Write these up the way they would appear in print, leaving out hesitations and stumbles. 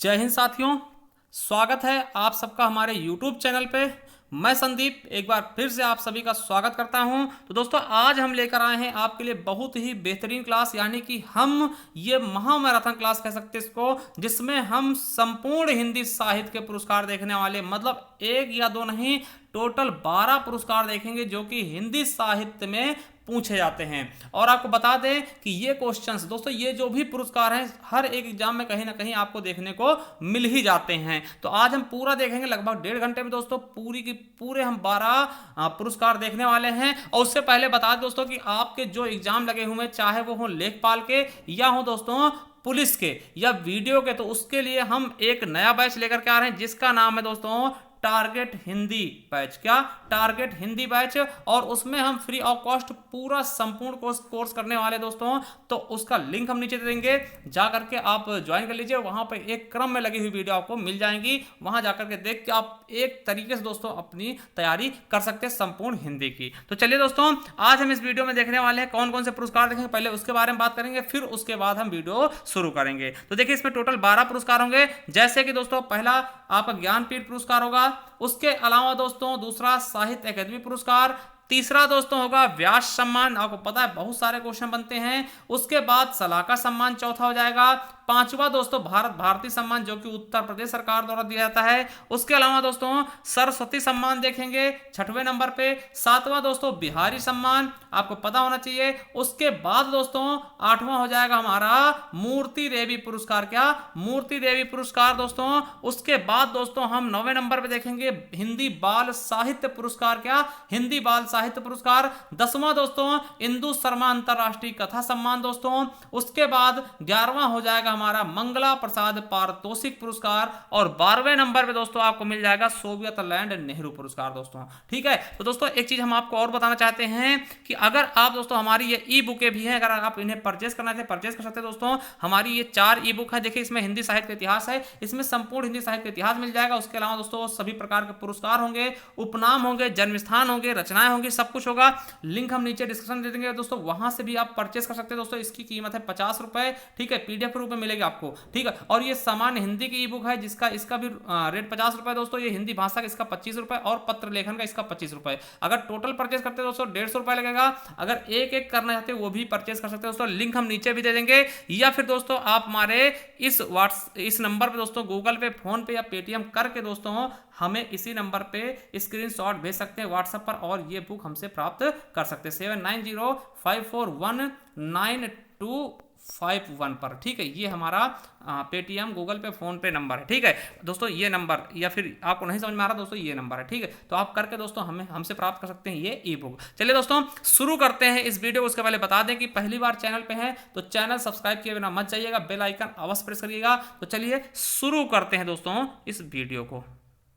जय हिंद साथियों, स्वागत है आप सबका हमारे YouTube चैनल पे। मैं संदीप एक बार फिर से आप सभी का स्वागत करता हूं। तो दोस्तों आज हम लेकर आए हैं आपके लिए बहुत ही बेहतरीन क्लास, यानी कि हम ये महामैराथन क्लास कह सकते हैं इसको, जिसमें हम संपूर्ण हिंदी साहित्य के पुरस्कार देखने वाले, मतलब एक या दो नहीं, टोटल 12 पुरस्कार देखेंगे जो कि हिंदी साहित्य में पूछे जाते हैं। और आपको बता दें कि ये क्वेश्चंस दोस्तों, ये जो भी पुरस्कार हैं, हर एक एग्जाम में कहीं ना कहीं आपको देखने को मिल ही जाते हैं। तो आज हम पूरा देखेंगे लगभग 1.5 घंटे में दोस्तों, पूरी की पूरे हम 12 पुरस्कार देखने वाले हैं। और उससे पहले बता दें दोस्तों कि आपके जो एग्जाम लगे हुए हैं, चाहे वो हो लेखपाल के या हो दोस्तों पुलिस के या वीडियो के, तो उसके लिए हम एक नया बैच लेकर के आ रहे हैं जिसका नाम है दोस्तों टारगेट हिंदी बैच। क्या? Target Hindi batch. और उसमें हम फ्री ऑफ कॉस्ट पूरा संपूर्ण कोर्स करने वाले दोस्तों। तो उसका लिंक हम नीचे दे देंगे, जा करके आप ज्वाइन कर लीजिए। वहां पर एक क्रम में लगी हुई वीडियो आपको मिल जाएंगी, वहां जाकर के देख के आप एक तरीके से दोस्तों अपनी तैयारी कर सकते हैं संपूर्ण हिंदी की। तो चलिए दोस्तों, आज हम इस वीडियो में देखने वाले हैं कौन कौन से पुरस्कार देखेंगे, पहले उसके बारे में बात करेंगे, फिर उसके बाद हम वीडियो शुरू करेंगे। तो देखिए इसमें टोटल 12 पुरस्कार होंगे। जैसे कि दोस्तों पहला आपका ज्ञानपीठ पुरस्कार होगा, उसके अलावा दोस्तों दूसरा साहित्य अकादमी पुरस्कार, तीसरा दोस्तों होगा व्यास सम्मान, आपको पता है बहुत सारे क्वेश्चन बनते हैं। उसके बाद सलाहकार सम्मान चौथा हो जाएगा। पांचवा दोस्तों भारत भारती सम्मान, जो कि उत्तर प्रदेश सरकार द्वारा दिया जाता है। उसके अलावा दोस्तों सरस्वती सम्मान देखेंगे 6वें नंबर पे। सातवां दोस्तों बिहारी सम्मान, आपको पता होना चाहिए। उसके बाद दोस्तों 8वां हो जाएगा हमारा मूर्ति देवी पुरस्कार। क्या? मूर्ति देवी पुरस्कार दोस्तों। उसके बाद दोस्तों हम 9वें नंबर पे देखेंगे हिंदी बाल साहित्य पुरस्कार। क्या? हिंदी बाल साहित्य पुरस्कार। 10वां दोस्तों इंदु शर्मा अंतरराष्ट्रीय कथा सम्मान दोस्तों। उसके बाद 11वां हो जाएगा हमारा मंगला प्रसाद पारितोषिक पुरस्कार। और 12वें नंबर पे दोस्तों आपको मिल जाएगा सोवियत लैंड नेहरू पुरस्कार दोस्तों। ठीक है, तो दोस्तों एक चीज हम आपको और बताना चाहते हैं कि अगर आप दोस्तों हमारी ये ई बुकें भी हैं, अगर आप इन्हें परचेस करना चाहते हैं परचेस कर सकते हैं दोस्तों। हमारी ये 4 ई बुक है। देखिए इसमें हिंदी साहित्य का इतिहास है, इसमें संपूर्ण हिंदी साहित्य का इतिहास मिल जाएगा। उसके अलावा दोस्तों सभी प्रकार के पुरस्कार होंगे, उपनाम होंगे, जन्म स्थान होंगे, रचनाएं होंगी, सब कुछ होगा। लिंक हम नीचे डिस्क्रिप्शन दे देंगे दोस्तों, वहां से भी आप परचेस कर सकते हैं दोस्तों। इसकी कीमत है 50 रुपए। ठीक है, पीडीएफ के रूप में मिलेगी आपको। ठीक है, और ये सामान्य हिंदी की ई बुक है जिसका इसका भी रेट 50 रुपए दोस्तों। ये हिंदी भाषा का इसका 25 रुपए और पत्र लेखन का इसका 25 रुपए। अगर टोटल परचेस करते हैं दोस्तों 150 रुपए लगेगा। अगर एक एक करना चाहते हैं वो भी परचेस कर सकते हैं दोस्तों। लिंक हम नीचे भी दे देंगे, या फिर दोस्तों आप हमारे इस नंबर पे दोस्तों गूगल पे, फोन पे या पेटीएम करके दोस्तों हमें इसी नंबर पे स्क्रीनशॉट भेज सकते हैं व्हाट्सएप पर, और ये बुक हमसे प्राप्त कर सकते हैं 7905419251 पर। ठीक है, ये हमारा पेटीएम, गूगल पे, फोन पे नंबर है। ठीक है दोस्तों, ये नंबर, या फिर आपको नहीं समझ में आ रहा दोस्तों, ये नंबर है। ठीक है, तो आप करके दोस्तों हमसे प्राप्त कर सकते हैं ये ई बुक। चलिए दोस्तों शुरू करते हैं इस वीडियो को। उसके पहले बता दें कि पहली बार चैनल पे हैं तो चैनल सब्सक्राइब किए बिना मत जाइएगा, बेल आइकन अवश्य प्रेस करिएगा। तो चलिए शुरू करते हैं दोस्तों इस वीडियो को।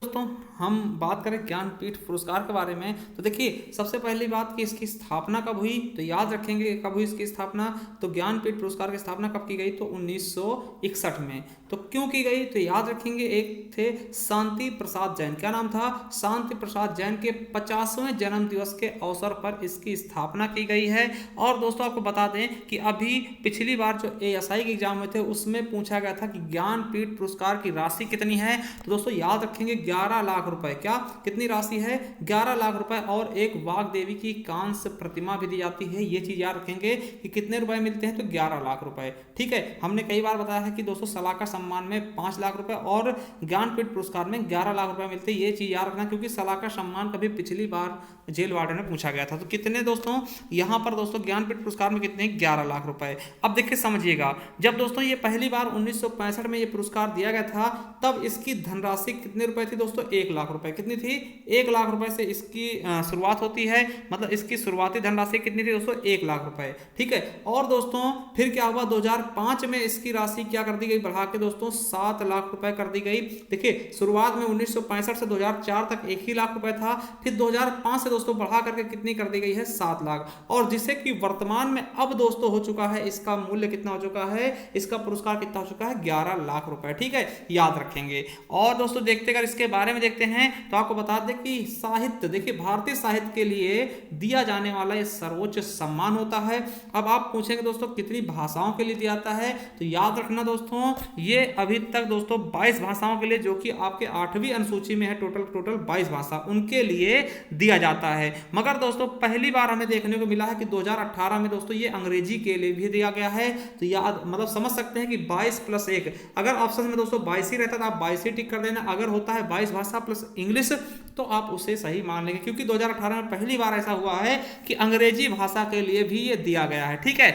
दोस्तों हम बात करें ज्ञानपीठ पुरस्कार के बारे में, तो देखिए सबसे पहली बात कि इसकी स्थापना कब हुई, तो याद रखेंगे कब हुई इसकी स्थापना। तो ज्ञानपीठ पुरस्कार की स्थापना कब की गई, तो 1961 में। तो क्यों की गई, तो याद रखेंगे एक थे शांति प्रसाद जैन। क्या नाम था? शांति प्रसाद जैन के 50वें जन्म दिवस के अवसर पर इसकी स्थापना की गई है। और दोस्तों आपको बता दें कि अभी पिछली बार जो ASI के एग्जाम हुए थे उसमें पूछा गया था कि ज्ञानपीठ पुरस्कार की राशि कितनी है। तो दोस्तों याद रखेंगे 11 लाख रुपए। क्या? कितनी राशि है? 11 लाख रुपए। और एक वाग्देवी की कांस्य प्रतिमा भी दी जाती है। ये चीज याद रखेंगे कि कितने रुपए मिलते हैं, तो 11 लाख रुपए। ठीक है, हमने कई बार बताया है कि दोस्तों सलाहकार सम्मान में 5 लाख रुपए और ज्ञानपीठ पुरस्कार में 11 लाख रुपए मिलते हैं। ये चीज याद रखना, क्योंकि सलाहकार सम्मान कभी पिछली बार जेल वार्डन में पूछा गया था। तो कितने दोस्तों यहां पर दोस्तों ज्ञानपीठ पुरस्कार में कितने? 11 लाख रुपए। अब देखिए समझिएगा, जब दोस्तों ये पहली बार 1965 में ये पुरस्कार दिया गया था, तब इसकी धनराशि कितने रुपए थी दोस्तों? 1 लाख रुपए। कितनी थी? 1 लाख रुपए से इसकी शुरुआत होती है, मतलब इसकी शुरुआती धनराशि कितनी थी दोस्तों? 1 लाख रुपए। ठीक है, और दोस्तों फिर क्या हुआ, 2005 में इसकी राशि क्या कर दी गई, बढ़ा के दोस्तों 7 लाख रुपए कर दी गई। देखिए शुरुआत में 1965 से 2004 तक 1 ही लाख रुपए था, फिर 2005 से दोस्तों बढ़ा करके कितनी कर दी गई है? 7 लाख। और जिससे कि वर्तमान में अब दोस्तों हो चुका है, इसका मूल्य कितना हो चुका है, इसका पुरस्कार कितना हो चुका है? 11 लाख रुपए। ठीक है, याद रखेंगे। और दोस्तों देखते अगर इसके बारे में देखते हैं तो आपको बता दें कि साहित्य, देखिए भारतीय साहित्य के लिए दिया जाने वाला ये सर्वोच्च सम्मान होता है। अब आप पूछेंगे दोस्तों कितनी भाषाओं के लिए दिया जाता है, तो याद रखना दोस्तों ये अभी तक दोस्तों 22 भाषाओं के लिए, जो कि आपके 8वीं अनुसूची में है, टोटल 22 भाषा उनके लिए दिया जाता है। मगर दोस्तों पहली बार हमें देखने को मिला है कि 2018 में दोस्तों ये अंग्रेजी के लिए भी दिया गया है। तो याद मतलब समझ सकते हैं कि 22 + 1, अगर ऑप्शन में दोस्तों 22 ही रहता तो आप 22 ही टिक कर देना, अगर होता है 22 भाषा प्लस इंग्लिश तो आप उसे सही मान लेंगे, क्योंकि 2018 में पहली बार ऐसा हुआ है कि अंग्रेजी भाषा के लिए भी ये दिया गया है। ठीक है,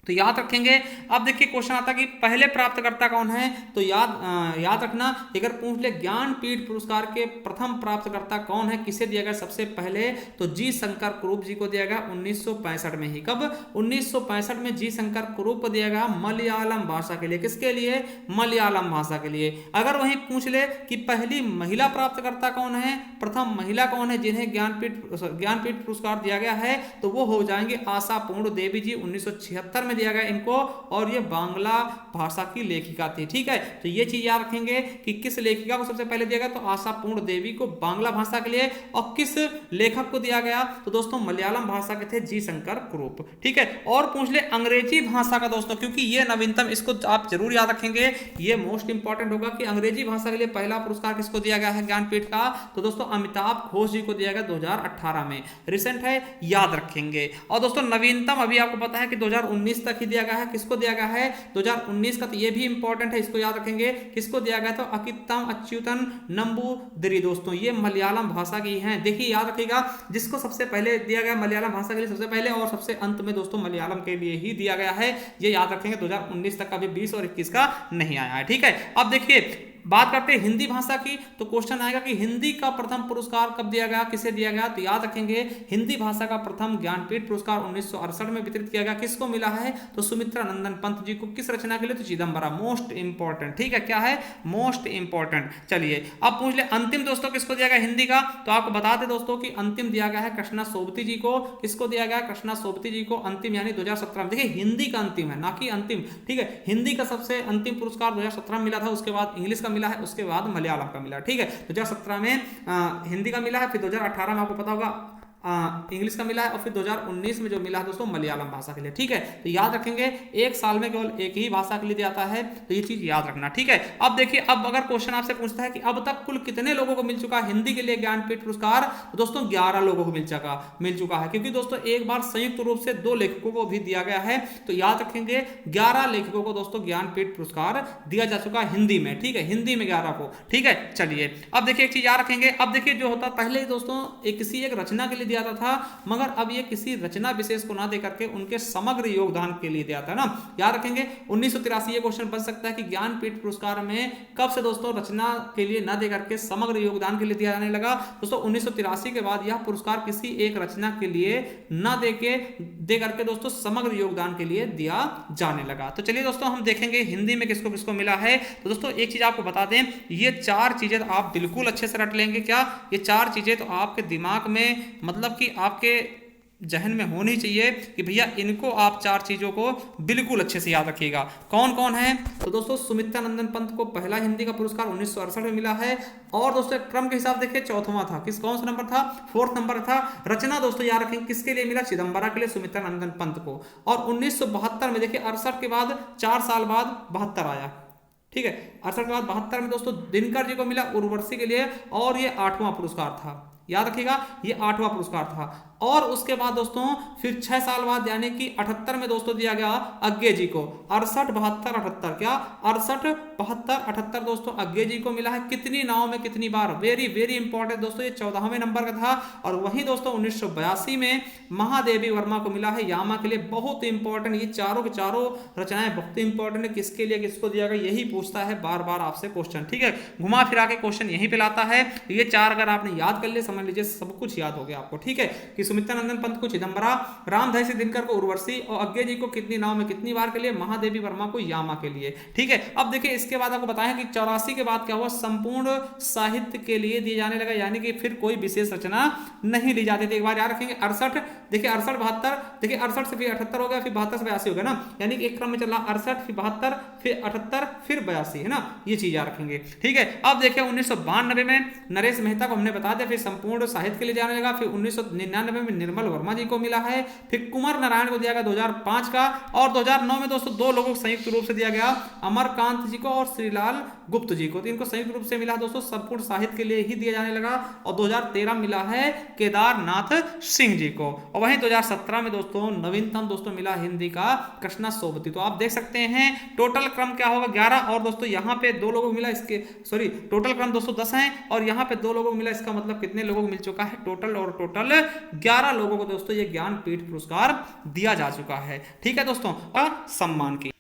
तो याद रखेंगे। अब देखिए क्वेश्चन आता है कि पहले प्राप्तकर्ता कौन है, तो याद रखना अगर पूछ ले ज्ञानपीठ पुरस्कार के प्रथम प्राप्तकर्ता कौन है, किसे दिया गया सबसे पहले, तो जी शंकर कुरूप जी को दिया गया 1965 में ही। कब? 1965 में जी शंकर कुरूप को दिया गया मलयालम भाषा के लिए। किसके लिए? मलयालम भाषा के लिए। अगर वहीं पूछ ले कि पहली महिला प्राप्तकर्ता कौन है, प्रथम महिला कौन है जिन्हें ज्ञानपीठ पुरस्कार दिया गया है, तो वो हो जाएंगे आशापूर्ण देवी जी, 1976 में दिया गया इनको, और ये बांग्ला भाषा की लेखिका थी। ठीक है, तो ये चीज याद रखेंगे कि किस लेखिका को सबसे पहले दिया गया, तो आशापूर्ण देवी को बांग्ला भाषा के लिए, और किस लेखक को दिया गया, तो दोस्तों मलयालम भाषा के थे जी शंकर कुरूप। ठीक है, और पूछ ले अंग्रेजी भाषा का दोस्तों, क्योंकि ये नवीनतम, इसको आप जरूर याद रखेंगे, ये मोस्ट इंपॉर्टेंट होगा कि अंग्रेजी भाषा के लिए पहला पुरस्कार किसको दिया गया है ज्ञानपीठ का, तो दोस्तों अमिताभ घोष जी को दिया गया 2018 में, रिसेंट है, याद रखेंगे। और दोस्तों नवीनतम अभी आपको पता है कि 2019 तक ही दिया गया है, किसको दिया गया है 2019 का, तो ये भी इंपॉर्टेंट है, इसको याद रखेंगे, किसको दिया गया, तो अकित्तम अच्युतन नंबूदिरी दोस्तों, ये मलयालम भाषा की हैं। देखिए याद रखिएगा, जिसको सबसे पहले दिया गया मलयालम भाषा के लिए सबसे पहले, और सबसे अंत में दोस्तों मलयालम के लिए ही दिया गया है, ये याद रखेंगे। 2019 तक का भी 20 और 21 का नहीं आया है। ठीक है, अब देखिए बात करते हैं हिंदी भाषा की, तो क्वेश्चन आएगा कि हिंदी का प्रथम पुरस्कार कब दिया गया, किसे दिया गया, तो याद रखेंगे हिंदी भाषा का प्रथम ज्ञानपीठ पुरस्कार 1968 में वितरित किया गया। किसको मिला है, तो सुमित्रा नंदन पंत जी को। किस रचना के लिए, तो चिदम्बरा, मोस्ट इंपॉर्टेंट। ठीक है, क्या है, मोस्ट इंपॉर्टेंट। चलिए अब पूछ ले अंतिम दोस्तों किसको दिया गया हिंदी का, तो आपको बता दें दोस्तों कि अंतिम दिया गया है कृष्णा सोबती जी को। किसको दिया गया, कृष्णा सोबती जी को अंतिम, यानी 2017 में। देखिए हिंदी का अंतिम है, ना कि अंतिम। ठीक है, हिंदी का सबसे अंतिम पुरस्कार 2017 में मिला था, उसके बाद इंग्लिश का मिला है, उसके बाद मलयालम का मिला। ठीक है, 2017 में हिंदी का मिला है, फिर 2018 में आपको पता होगा इंग्लिश का मिला है, और फिर 2019 में जो मिला है दोस्तों मलयालम भाषा के लिए। ठीक है, तो याद रखेंगे एक साल में केवल एक ही भाषा के लिए दिया जाता है, तो ये चीज याद रखना। ठीक है, अब देखिए, अब अगर क्वेश्चन आपसे पूछता है कि अब तक कुल कितने लोगों को मिल चुका है हिंदी के लिए ज्ञानपीठ पुरस्कार, तो दोस्तों 11 लोगों को मिल चुका है, क्योंकि दोस्तों एक बार संयुक्त रूप से 2 लेखकों को भी दिया गया है। तो याद रखेंगे 11 लेखकों को दोस्तों ज्ञानपीठ पुरस्कार दिया जा चुका है हिंदी में। ठीक है, हिंदी में 11 को। ठीक है, चलिए अब देखिए एक चीज याद रखेंगे। अब देखिए जो होता पहले ही दोस्तों किसी एक रचना के लिए दिया जाता था, मगर अब ये किसी रचना विशेष को ना देकर के उनके समग्र योगदान के लिए दिया था ना। याद रखेंगे 1983 ये क्वेश्चन बन सकता है कि ज्ञानपीठ पुरस्कार में कब से दोस्तों रचना के लिए ना देकर के समग्र योगदान के लिए दिया जाने लगा। दोस्तों 1983 के बाद यह पुरस्कार किसी एक रचना के लिए ना दे करके दोस्तों समग्र योगदान के लिए दिया जाने लगा। तो चलिए दोस्तों हम देखेंगे हिंदी में किसको किसको मिला है। तो दोस्तों एक चीज आपको बता दें, ये 4 चीजें तो आप बिल्कुल अच्छे से रट लेंगे। क्या ये 4 चीजें तो आपके दिमाग में, मतलब कि आपके जहन में होनी चाहिए कि भैया इनको आप 4 चीजों को बिल्कुल अच्छे से याद रखिएगा। कौन कौन है, तो दोस्तों सुमित्रा नंदन पंत को पहला हिंदी का पुरस्कार 1968 में मिला है, और दोस्तों क्रम के हिसाब देखिए 4वां था। कौन सा नंबर था, 4th नंबर था। रचना दोस्तों याद रखेंगे किसके लिए मिला, चिदम्बरा के लिए, सुमित्रा नंदन पंत को। और 1972 में देखिए 68 के बाद 4 साल बाद 72 आया। ठीक है, 68 के बाद 72 में दोस्तों दिनकर जी को मिला उर्वशी के लिए, और ये 8वां पुरस्कार था। याद रखिएगा ये 8वां पुरस्कार था। और उसके बाद दोस्तों फिर 6 साल बाद यानी कि 78 में दोस्तों दिया गया अज्ञे जी को। 68, 72, 78, क्या 68, 72, 78 दोस्तों अज्ञे जी को मिला है। कितनी नाव में कितनी बार, वेरी वेरी इंपॉर्टेंट दोस्तों, ये 14वें नंबर का था। और वहीं दोस्तों 1982 में महादेवी वर्मा को मिला है यामा के लिए, बहुत इंपॉर्टेंट। ये चारों के चारों रचनाएं बहुत इंपॉर्टेंट है, किसके लिए किसको दिया गया यही पूछता है बार बार आपसे क्वेश्चन। ठीक है, घुमा फिरा के क्वेश्चन यहीं पे लाता है। ये 4 अगर आपने याद कर लिए, समझ लीजिए सब कुछ याद हो गया आपको, ठीक है। कि सुमित्रा नंदन पंत को चिदम्बरा, रामधारी सिंह दिनकर को उर्वशी और अज्ञे जी को कितनी नाव में कितनी बार के लिए, महादेवी वर्मा को यामा के लिए, ठीक है। अब देखिए इसके बाद आपको बताया कि 84 के बाद क्या हुआ, संपूर्ण साहित्य के लिए दिए जाने लगा, यानी कि फिर कोई विशेष रचना नहीं ली जाती थी। एक बार याद रखेंगे 68, देखिए 68 72, देखिए 68 से फिर 78 हो गया, फिर 72 से 82 हो गया ना, यानी कि एक क्रम में चल रहा 68 फिर 72 फिर 78 फिर 82 है ना, ये चीज याद रखेंगे, ठीक है। अब देखिए 1992 में नरेश मेहता को हमने बता दिया, फिर संपूर्ण साहित्य के लिए जाने लगा। फिर 1999 में निर्मल वर्मा जी को मिला है, फिर कुमार नारायण को दिया गया 2005 का, और 2009 में दोस्तों दो लोगों को संयुक्त रूप से दिया गया, अमरकांत जी को और श्रीलाल गुप्त जी को, तो इनको संयुक्त रूप से मिला दोस्तों, संपूर्ण साहित्य के लिए ही दिया जाने लगा। और 2013 मिला है केदारनाथ सिंह जी को, और वहीं 2017 में दोस्तों नवीनतम दोस्तों मिला हिंदी का कृष्णा सोबती। तो आप देख सकते हैं टोटल क्रम क्या होगा 11, और दोस्तों यहाँ पे दो लोगों को मिला, इसके सॉरी टोटल क्रम दोस्तों 10 है, और यहाँ पे दो लोगों को मिला, इसका मतलब कितने लोगों को मिल चुका है टोटल, और टोटल 11 लोगों को दोस्तों ये ज्ञानपीठ पुरस्कार दिया जा चुका है, ठीक है दोस्तों। सम्मान की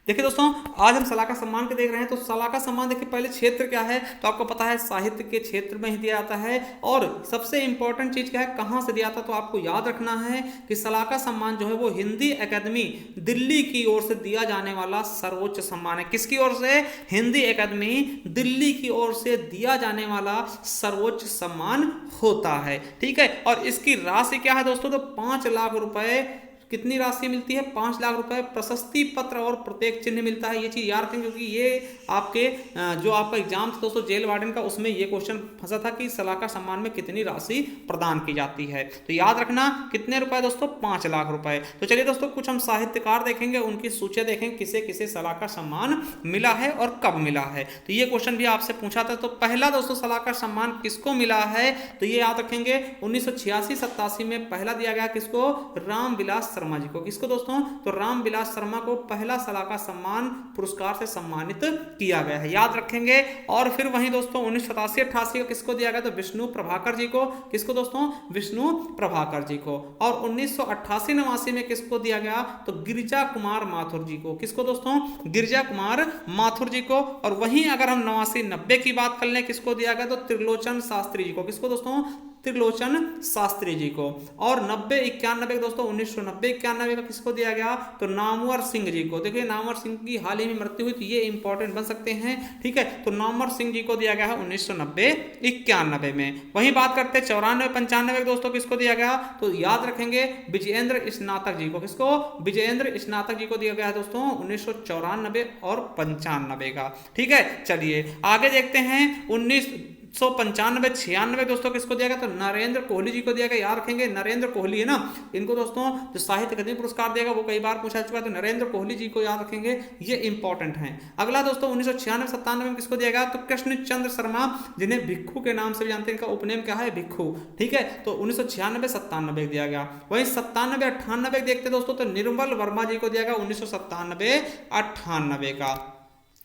देखिए दोस्तों, आज हम सलाका सम्मान के देख रहे हैं। तो सलाका सम्मान देखिए पहले क्षेत्र क्या है, तो आपको पता है साहित्य के क्षेत्र में ही दिया जाता है, और सबसे इंपॉर्टेंट चीज क्या है, कहां से दिया जाता है, तो आपको याद रखना है कि सलाका सम्मान जो है वो हिंदी एकेडमी दिल्ली की ओर से दिया जाने वाला सर्वोच्च सम्मान है। किसकी ओर से, हिंदी एकेडमी दिल्ली की ओर से दिया जाने वाला सर्वोच्च सम्मान होता है, ठीक है। और इसकी राशि क्या है दोस्तों, तो 5 लाख रुपए कितनी राशि मिलती है, 5 लाख रुपए प्रशस्ति पत्र और प्रत्येक चिन्ह मिलता है। ये चीज याद रखें, क्योंकि ये आपके जो आपका एग्जाम था दोस्तों जेल वार्डन का, उसमें ये क्वेश्चन फंसा था कि सलाका सम्मान में कितनी राशि प्रदान की जाती है। तो याद रखना कितने रुपए दोस्तों, 5 लाख रुपए। तो चलिए दोस्तों कुछ हम साहित्यकार देखेंगे, उनकी सूची देखेंगे किसे किसे सलाका सम्मान मिला है और कब मिला है। तो ये क्वेश्चन भी आपसे पूछा था। तो पहला दोस्तों सलाका सम्मान किसको मिला है, तो ये याद रखेंगे 1986-87 में पहला दिया गया, किसको, रामविलास शर्मा जी को। किसको दोस्तों, तो रामविलास शर्मा को पहला सलाका सम्मान पुरस्कार से सम्मानित किया गया है, याद रखेंगे। और फिर वहीं दोस्तों 1987-88 को किसको दिया गया, तो विष्णु प्रभाकर जी को। किसको दोस्तों, विष्णु प्रभाकर जी को। और 1988-89 में किसको दिया गया, तो गिरिजा कुमार माथुर जी को। किसको दोस्तों, गिरिजा कुमार माथुर जी को। और वहीं अगर हम 89-90 की बात कर लें, किसको दिया गया, तो त्रिलोचन शास्त्री जी को। किसको दोस्तों, त्रिलोचन शास्त्री जी को। और 90-91 दोस्तों 1990-91 का किसको दिया गया, तो नामवर सिंह जी को। देखिए नामवर सिंह की हाल ही में मृत्यु हुई, तो ये इंपॉर्टेंट बन सकते हैं, ठीक है। तो नामवर सिंह जी को दिया गया है 1990-91 में। वहीं बात करते हैं 94-95 दोस्तों किसको दिया गया, तो याद रखेंगे विजयेंद्र स्नातक जी को। किसको, विजयेंद्र स्नातक जी को दिया गया है दोस्तों 1994 और 95 का, ठीक है। चलिए आगे देखते हैं 1995-96 दोस्तों किसको दिया गया, तो नरेंद्र कोहली जी को दिया गया। याद रखेंगे नरेंद्र कोहली है ना, इनको दोस्तों जो साहित्य अकादमी पुरस्कार देगा वो कई बार पूछा चुका है, तो नरेंद्र कोहली जी को याद रखेंगे, ये इंपॉर्टेंट हैं। अगला दोस्तों 1996-97 में किसको दिया गया, तो कृष्ण चंद्र शर्मा, जिन्हें भिक्खू के नाम से भी जानते हैं, इनका उपनेम क्या है, भिक्खू, ठीक है। तो 1996-97 दिया गया। वहीं 97-98 देखते दोस्तों, तो निर्मल वर्मा जी को दिया गया 1997-98 का,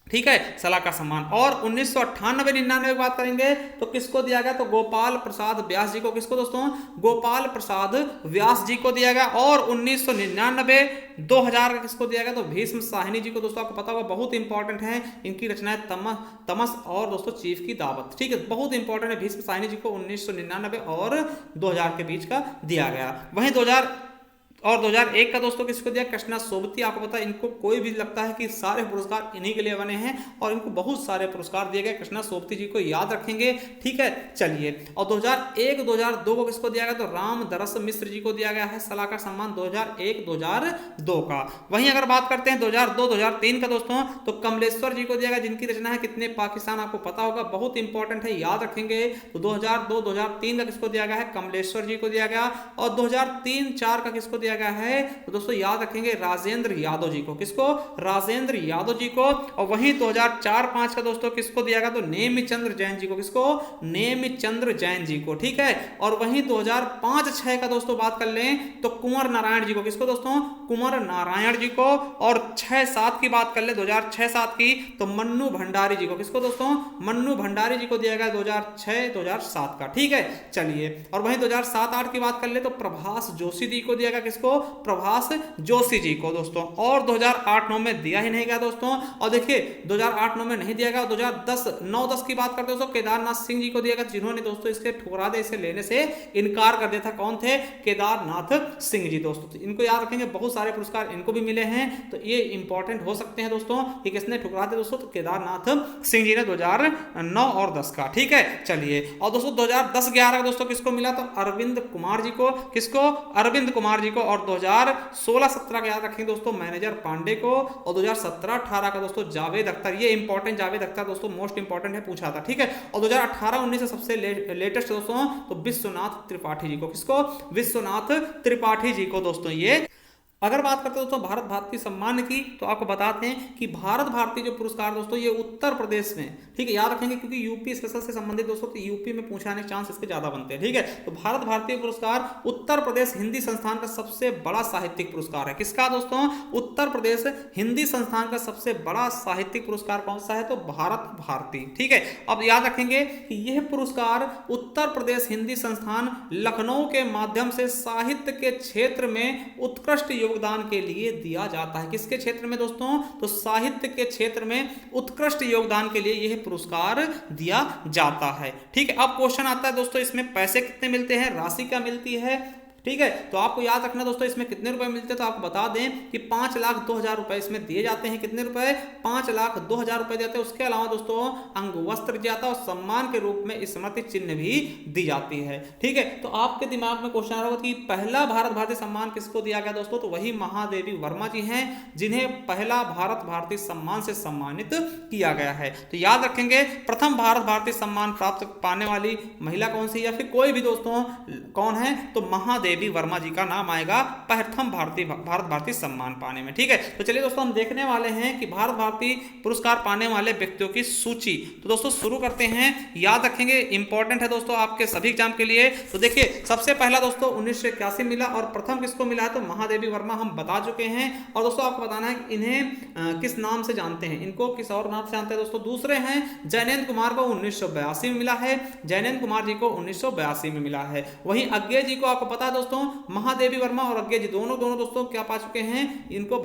ठीक है, सलाका सम्मान। और 1998-99 की बात करेंगे तो किसको दिया गया, तो गोपाल प्रसाद व्यास जी को। किसको दोस्तों, गोपाल प्रसाद व्यास जी को दिया गया। और 1999-2000 का किसको दिया गया, तो भीष्म साहनी जी को। दोस्तों आपको पता होगा बहुत इंपॉर्टेंट है, इनकी रचनाएं तमस और दोस्तों चीफ की दावत, ठीक है, बहुत इंपॉर्टेंट है। भीष्म साहनी जी को 1999 और 2000 के बीच का दिया गया। वहीं 2001 का दोस्तों किसको दिया, कृष्णा सोबती। आपको पता है इनको कोई भी लगता है कि सारे पुरस्कार इन्हीं के लिए बने हैं, और इनको बहुत सारे पुरस्कार दिए गए, कृष्णा सोबती जी को याद रखेंगे, ठीक है। चलिए और 2001-2002 को किसको दिया गया, तो राम दरस मिश्र जी को दिया गया है सलाका सम्मान 2001-2002 का। वहीं अगर बात करते हैं 2002-2003 का दोस्तों, तो कमलेश्वर जी को दिया गया, जिनकी रचना है कितने पाकिस्तान, आपको पता होगा, बहुत इंपॉर्टेंट है, याद रखेंगे। तो 2002-2003 का किसको दिया गया है, कमलेश्वर जी को दिया गया। और 2003-04 का किसको दिया गया है, तो दोस्तों याद रखेंगे राजेंद्र यादव जी को। किसको, राजेंद्र यादव जी को। और वहीं 2004-05 का दोस्तों किसको दिया गया, तो नेमिचंद्र जैन जी को। किसको, नेमिचंद्र जैन जी को, ठीक है। और वहीं 2005-06 का दोस्तों बात कर लें तो कुंवर नारायण जी को। किसको दोस्तों, कुंवर नारायण जी को। और 6-7 की बात कर ले 2006-07 की, तो मन्नू भंडारी जी को। किसको दोस्तों, मन्नू भंडारी जी को दिया गया 2006-2007 का, ठीक है। चलिए और वहीं 2007-08 की बात कर ले तो प्रभास जोशी जी को दिया गया। किसको, किसको, प्रभास जोशी जी को दोस्तों। और 2008-9 में दिया ही नहीं गया दोस्तों। और देखिए 2008-9 में नहीं दिया गया। 2010-9-10 की बात करते हैं दोस्तों, केदारनाथ सिंह जी को दिया गया, जिन्होंने दोस्तों इसके ठुकरा दे इसे लेने से इनकार कर दिया था। कौन थे, केदारनाथ सिंह जी दोस्तों। तो इनको याद रखेंगे, बहुत सारे पुरस्कार इनको भी मिले हैं, तो ये इंपॉर्टेंट हो सकते हैं दोस्तों कि किसने ठुकरा दिया दोस्तों, तो केदारनाथ सिंह जी ने 2009 और 10 का। ठीक है, चलिए। और दोस्तों 2010-11 का दोस्तों किसको मिला, तो अरविंद कुमार जी को। किसको, अरविंद कुमार जी को। और 2016-17 का याद रखेंगे दोस्तों, मैनेजर पांडे को। और 2017-18 का दोस्तों जावेद अख्तर, ये इंपॉर्टेंट, जावेद अख्तर दोस्तों मोस्ट इंपॉर्टेंट है, पूछा था। ठीक है। और 2018-19 से सबसे लेटेस्ट दोस्तों तो विश्वनाथ त्रिपाठी जी को। किसको, विश्वनाथ त्रिपाठी जी को दोस्तों। ये अगर बात करते हैं दोस्तों भारत भारती सम्मान की, तो आपको बताते हैं कि भारत भारती जो पुरस्कार दोस्तों ये उत्तर प्रदेश में, ठीक है, याद रखेंगे क्योंकि यूपी स्पेशल से संबंधित दोस्तों, तो यूपी में पूछाने के चांस इसके ज्यादा बनते हैं। ठीक है, तो भारत भारतीय पुरस्कार उत्तर प्रदेश हिंदी संस्थान का सबसे बड़ा साहित्यिक पुरस्कार है। किसका दोस्तों, उत्तर प्रदेश हिंदी संस्थान का सबसे बड़ा साहित्यिक पुरस्कार कौन सा है, तो भारत भारती। ठीक है, अब याद रखेंगे कि यह पुरस्कार उत्तर प्रदेश हिंदी संस्थान लखनऊ के माध्यम से साहित्य के क्षेत्र में उत्कृष्ट योगदान के लिए दिया जाता है। किसके क्षेत्र में दोस्तों, तो साहित्य के क्षेत्र में उत्कृष्ट योगदान के लिए यह पुरस्कार दिया जाता है। ठीक है, अब क्वेश्चन आता है दोस्तों, इसमें पैसे कितने मिलते हैं, राशि क्या मिलती है। ठीक है, तो आपको याद रखना दोस्तों इसमें कितने रुपए मिलते हैं, तो आपको बता दें कि 5,02,000 रुपए इसमें दिए जाते हैं। कितने रुपए, 5,02,000 रुपए देते हैं। उसके अलावा दोस्तों अंगवस्त्र दिया जाता है और सम्मान के रूप में स्मृति चिन्ह भी दी जाती है। ठीक है, तो आपके दिमाग में क्वेश्चन आ रहा होगा कि पहला भारत भारती सम्मान किसको दिया गया दोस्तों, तो वही महादेवी वर्मा जी हैं, जिन्हें पहला भारत भारती सम्मान से सम्मानित किया गया है। तो याद रखेंगे प्रथम भारत भारती सम्मान प्राप्त पाने वाली महिला कौन सी, या फिर कोई भी दोस्तों कौन है, तो महादेवी वर्मा जी का नाम आएगा प्रथम भारत भारती सम्मान पाने में। ठीक है, तो चलिए दोस्तों हम देखने वाले हैं कि भारत भारती पुरस्कार पाने वाले व्यक्तियों की सूची। तो दोस्तों शुरू करते हैं, याद रखेंगे इंपॉर्टेंट है दोस्तों आपके सभी एग्जाम के लिए। तो देखिए सबसे पहला दोस्तों 1981 मिला, और प्रथम किसको मिला है, तो महादेवी वर्मा हम बता चुके हैं। और दोस्तों आपको बताना है इन्हें किस नाम से जानते हैं, इनको किस और नाम से जानते हैं दोस्तों। दूसरे हैं जैनेन्द्र कुमार को 1982 में मिला है, जैनेन्द्र कुमार जी को 1982 में मिला है। वहीं अज्ञे जी को आपको पता है दोस्तों, महादेवी वर्मा और अज्ञे जी दोनों दोस्तों क्या पा चुके हैं, इनको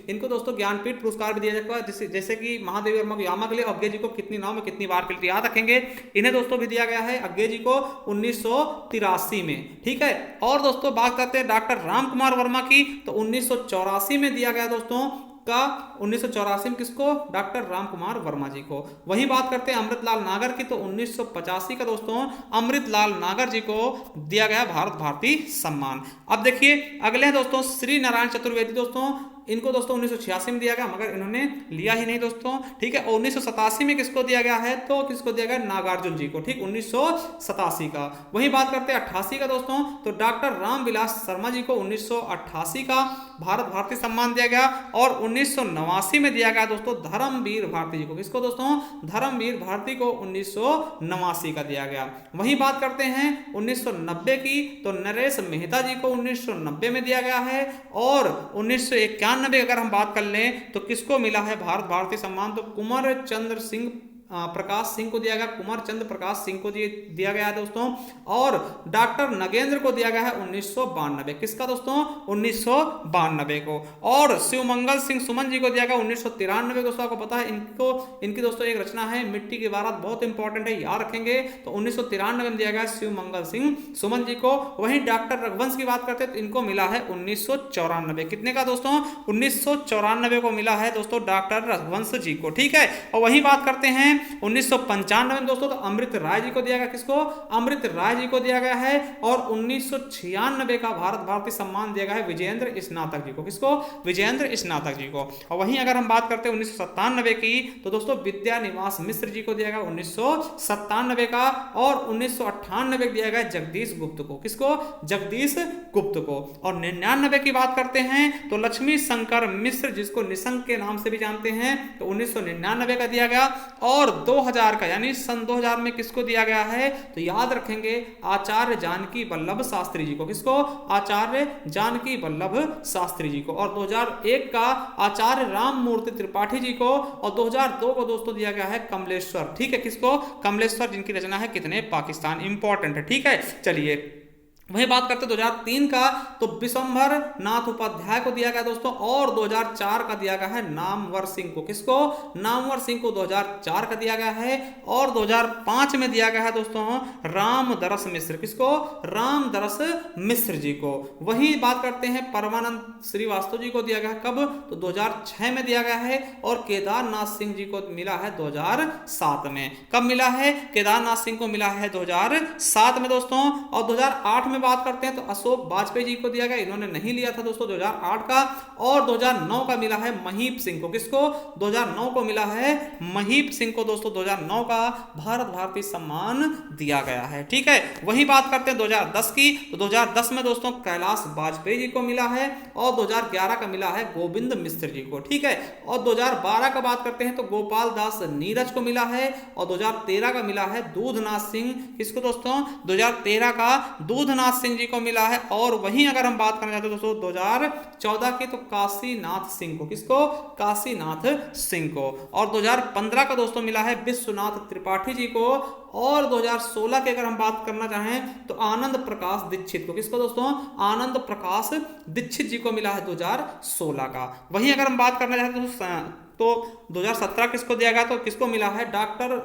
इनको दोस्तों ज्ञानपीठ पुरस्कार भी दिया जाएगा, जैसे कि महादेवी वर्मा को यामा के लिए, अज्ञे जी को कितनी नाम में कितनी बार के लिए, याद रखेंगे इन्हें दोस्तों भी दिया गया है, अज्ञे जी को 1983 में। ठीक है, और दोस्तों बात करते हैं डॉक्टर राम कुमार वर्मा की, तो 1984 में दिया गया दोस्तों का, 1984 में किसको, डॉक्टर राम कुमार वर्मा जी को। वही बात करते हैं अमृतलाल नागर की, तो 1985 का दोस्तों अमृतलाल नागर जी को दिया गया भारत भारती सम्मान। अब देखिए अगले हैं दोस्तों श्री नारायण चतुर्वेदी दोस्तों, इनको दोस्तों 1986 में दिया गया, मगर इन्होंने लिया ही नहीं दोस्तों। ठीक है, और 1987 में किसको दिया गया है, तो किसको दिया गया, नागार्जुन जी को। ठीक, 1987 का। वही बात करते हैं 88 का दोस्तों, तो डॉक्टर रामविलास शर्मा जी को 1988 का भारत भारती सम्मान दिया गया। और 1989 में दिया गया दोस्तों धर्मवीर भारती जी को। किसको दोस्तों, धर्मवीर भारती को 1989 का दिया गया। वही बात करते हैं 1990 की, तो नरेश मेहता जी को 1990 में दिया गया है। और 1991 अगर हम बात कर लें तो किसको मिला है भारत भारती सम्मान, तो कुंवर चंद्र सिंह प्रकाश सिंह को दिया गया, कुमार चंद्र प्रकाश सिंह को दिया गया है दोस्तों। और डॉक्टर नगेंद्र को दिया गया है 1992, किसका दोस्तों, 1992 को। और शिवमंगल सिंह सुमन जी को दिया गया 1993 दोस्तों। आपको पता है इनकी दोस्तों एक रचना है मिट्टी की बारात, बहुत इंपॉर्टेंट है, याद रखेंगे। तो 1993 में दिया गया शिवमंगल सिंह सुमन जी को। वहीं डॉक्टर रघुवंश की बात करते हैं तो इनको मिला है 1994, कितने का दोस्तों, 1994 को मिला है दोस्तों डॉक्टर रघुवंश जी को। ठीक है, और वही बात करते हैं 1995 में दोस्तों, तो अमृत राय जी को दिया गया, किसको, अमृत राय जी को दिया गया है। और 1996 का भारत भारती सम्मान दिया गया है विजयेंद्र स्नातक जी को, किसको, विजयेंद्र स्नातक जी को। और वहीं अगर हम बात करते हैं 1997 की, तो दोस्तों विद्या निवास मिश्र जी को दिया गया 1997 का। और 1998 दिया गया जगदीश गुप्त को, किसको, जगदीश गुप्त को। और 99 की बात करते हैं तो लक्ष्मी शंकर मिश्र, जिसको निशंक के नाम से भी जानते हैं, तो 1999 का दिया गया। और 2000 का यानी सन 2000 में किसको दिया गया है, तो याद रखेंगे आचार्य जानकी वल्लभ शास्त्री जी को, किसको, आचार्य जानकी वल्लभ शास्त्री जी को। और 2001 का आचार्य राममूर्ति त्रिपाठी जी को। और 2002 को दोस्तों दिया गया है कमलेश्वर, ठीक है, किसको, कमलेश्वर, जिनकी रचना है कितने पाकिस्तान, इंपॉर्टेंट है। ठीक है, चलिए वही बात करते हैं 2003 का, तो विशंभर नाथ उपाध्याय को दिया गया दोस्तों, और 2004 का दिया गया है नामवर सिंह को। किसको? नामवर सिंह को 2004 का दिया गया है। और 2005 में दिया गया है दोस्तों रामदरस मिश्र। किसको? रामदरस मिश्र जी को। वही बात करते हैं परमानंद श्रीवास्तव जी को दिया गया है। कब? तो 2006 में दिया गया है। और केदारनाथ सिंह जी को मिला है 2007 में। कब मिला है? केदारनाथ सिंह को मिला है 2007 में दोस्तों। और 2008 में बात करते हैं तो अशोक वाजपेयी जी को दिया गया, इन्होंने नहीं लिया था दोस्तों 2008 का। और 2009 का मिला है महीप सिंह को। किसको? 2009 को मिला है महीप सिंह को दोस्तों। 2009 का भारत भारती सम्मान दिया गया है। ठीक है, वही बात करते हैं 2010 की, तो 2010 में दोस्तों कैलाश वाजपेयी जी को मिला है। और 2011 का मिला है गोविंद मिश्र जी को। ठीक है, और 2012 का बात करते हैं तो गोपाल दास नीरज को मिला है। और 2013 का मिला है दूधनाथ सिंह। किसको दोस्तों? 2013 का दूधनाथ सिंह जी को मिला है। और वहीं अगर हम बात करना चाहते हैं दोस्तों 2014 की, तो काशीनाथ सिंह को। किसको? काशीनाथ सिंह को। और 2015 का दोस्तों मिला है विश्वनाथ त्रिपाठी जी को। और 2016 की अगर हम बात करना चाहें तो आनंद प्रकाश दीक्षित को। किसको दोस्तों? आनंद प्रकाश दीक्षित जी को मिला है 2016 का। वहीं अगर हम बात करना चाहते हैं तो 2017 किसको दिया गया? तो किसको मिला है? डॉक्टर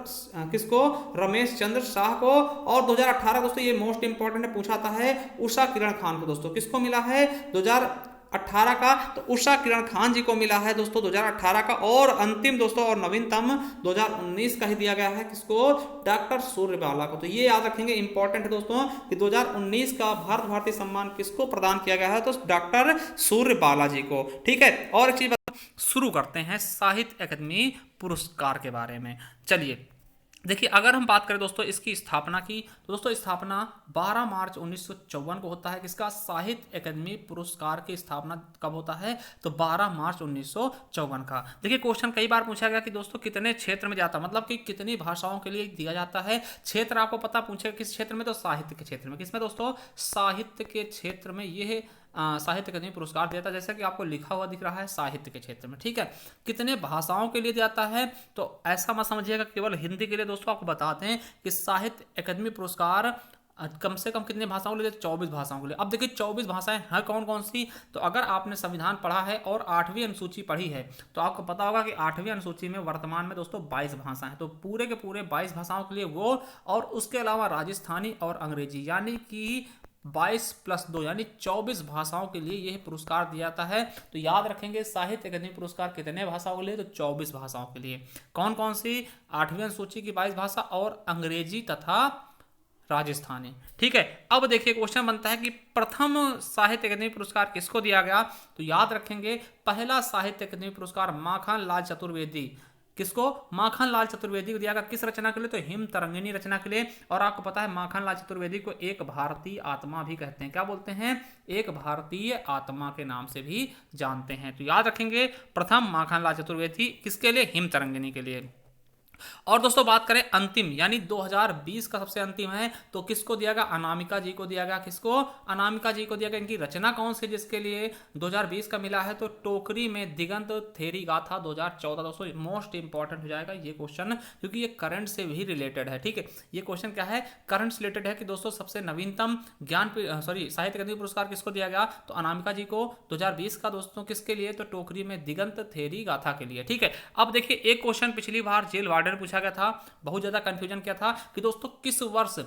किसको? रमेश चंद्र शाह को। और 2018 दोस्तों ये मोस्ट इंपॉर्टेंट है, पूछा था है उषा किरण खान को दोस्तों। किसको मिला है 2018 का? तो उषा किरण खान जी को मिला है दोस्तों 2018 का। और अंतिम दोस्तों और नवीनतम 2019 का ही दिया गया है। किसको? डॉक्टर सूर्यबाला को। तो ये याद रखेंगे, इंपॉर्टेंट है दोस्तों कि 2019 का भारत भारती सम्मान किसको प्रदान किया गया है? तो डॉक्टर सूर्यबाला जी को। ठीक है, और एक चीज शुरू करते हैं साहित्य अकादमी पुरस्कार के बारे में। चलिए देखिए, अगर हम बात करें दोस्तों इसकी स्थापना की, तो दोस्तों स्थापना 12 मार्च 1954 को होता है। किसका? साहित्य अकादमी पुरस्कार की स्थापना कब होता है? तो 12 मार्च 1954 का। देखिए क्वेश्चन कई बार पूछा गया कि दोस्तों कितने क्षेत्र में जाता, मतलब कि कितनी भाषाओं के लिए दिया जाता है। क्षेत्र आपको पता, पूछेगा किस क्षेत्र में? तो साहित्य के क्षेत्र में। किसमें दोस्तों? साहित्य के क्षेत्र में यह साहित्य अकादमी पुरस्कार दिया था, जैसा कि आपको लिखा हुआ दिख रहा है साहित्य के क्षेत्र में। ठीक है, कितने भाषाओं के लिए जाता है? तो ऐसा मत समझिएगा केवल हिंदी के लिए। दोस्तों आपको बताते हैं कि साहित्य अकादमी पुरस्कार कम से कम कितनी भाषाओं के लिए? 24 भाषाओं के लिए। अब देखिए 24 भाषाएं हैं कौन कौन सी? तो अगर आपने संविधान पढ़ा है और 8वीं अनुसूची पढ़ी है तो आपको पता होगा कि 8वीं अनुसूची में वर्तमान में दोस्तों 22 भाषाएं हैं। तो पूरे के पूरे 22 भाषाओं के लिए वो, और उसके अलावा राजस्थानी और अंग्रेजी, यानी कि 22 + 2 यानी 24 भाषाओं के लिए यह पुरस्कार दिया जाता है। तो याद रखेंगे साहित्य अकादमी पुरस्कार कितने भाषाओं के लिए? तो 24 भाषाओं के लिए। कौन कौन सी? 8वीं अनुसूची की 22 भाषा और अंग्रेजी तथा राजस्थानी। ठीक है, अब देखिए क्वेश्चन बनता है कि प्रथम साहित्य अकादमी पुरस्कार किसको दिया गया? तो याद रखेंगे पहला साहित्य अकादमी पुरस्कार माखन लाल चतुर्वेदी। किसको? माखन लाल चतुर्वेदी को दिया गया। किस रचना के लिए? तो हिम तरंगिणी रचना के लिए। और आपको पता है माखन लाल चतुर्वेदी को एक भारतीय आत्मा भी कहते हैं। क्या बोलते हैं? एक भारतीय आत्मा के नाम से भी जानते हैं। तो याद रखेंगे प्रथम माखन लाल चतुर्वेदी, किसके लिए? हिम तरंगिणी के लिए। और दोस्तों बात करें अंतिम, यानी 2020 का सबसे अंतिम है, तो किसको दिया गया? अनामिका जी को दिया गया। किसको? अनामिका जी को दिया गया। इनकी रचना कौन सी जिसके लिए 2020 का मिला है? तो टोकरी में दिगंत थेरी गाथा 2014। दोस्तों मोस्ट इंपॉर्टेंट हो जाएगा ये क्वेश्चन, क्योंकि ये करंट से भी रिलेटेड है। ठीक है, ये क्वेश्चन क्या है? करंट से रिलेटेड है कि दोस्तों सबसे नवीनतम साहित्य अकादमी पुरस्कार किसको दिया गया? तो अनामिका जी को 2020 का। दोस्तों किसके लिए? तो टोकरी में दिगंत थेरी गाथा के लिए। ठीक है, अब देखिए एक क्वेश्चन पिछली बार जेल वार्डन पूछा गया था, बहुत ज्यादा कंफ्यूजन क्या था कि दोस्तों किस वर्ष,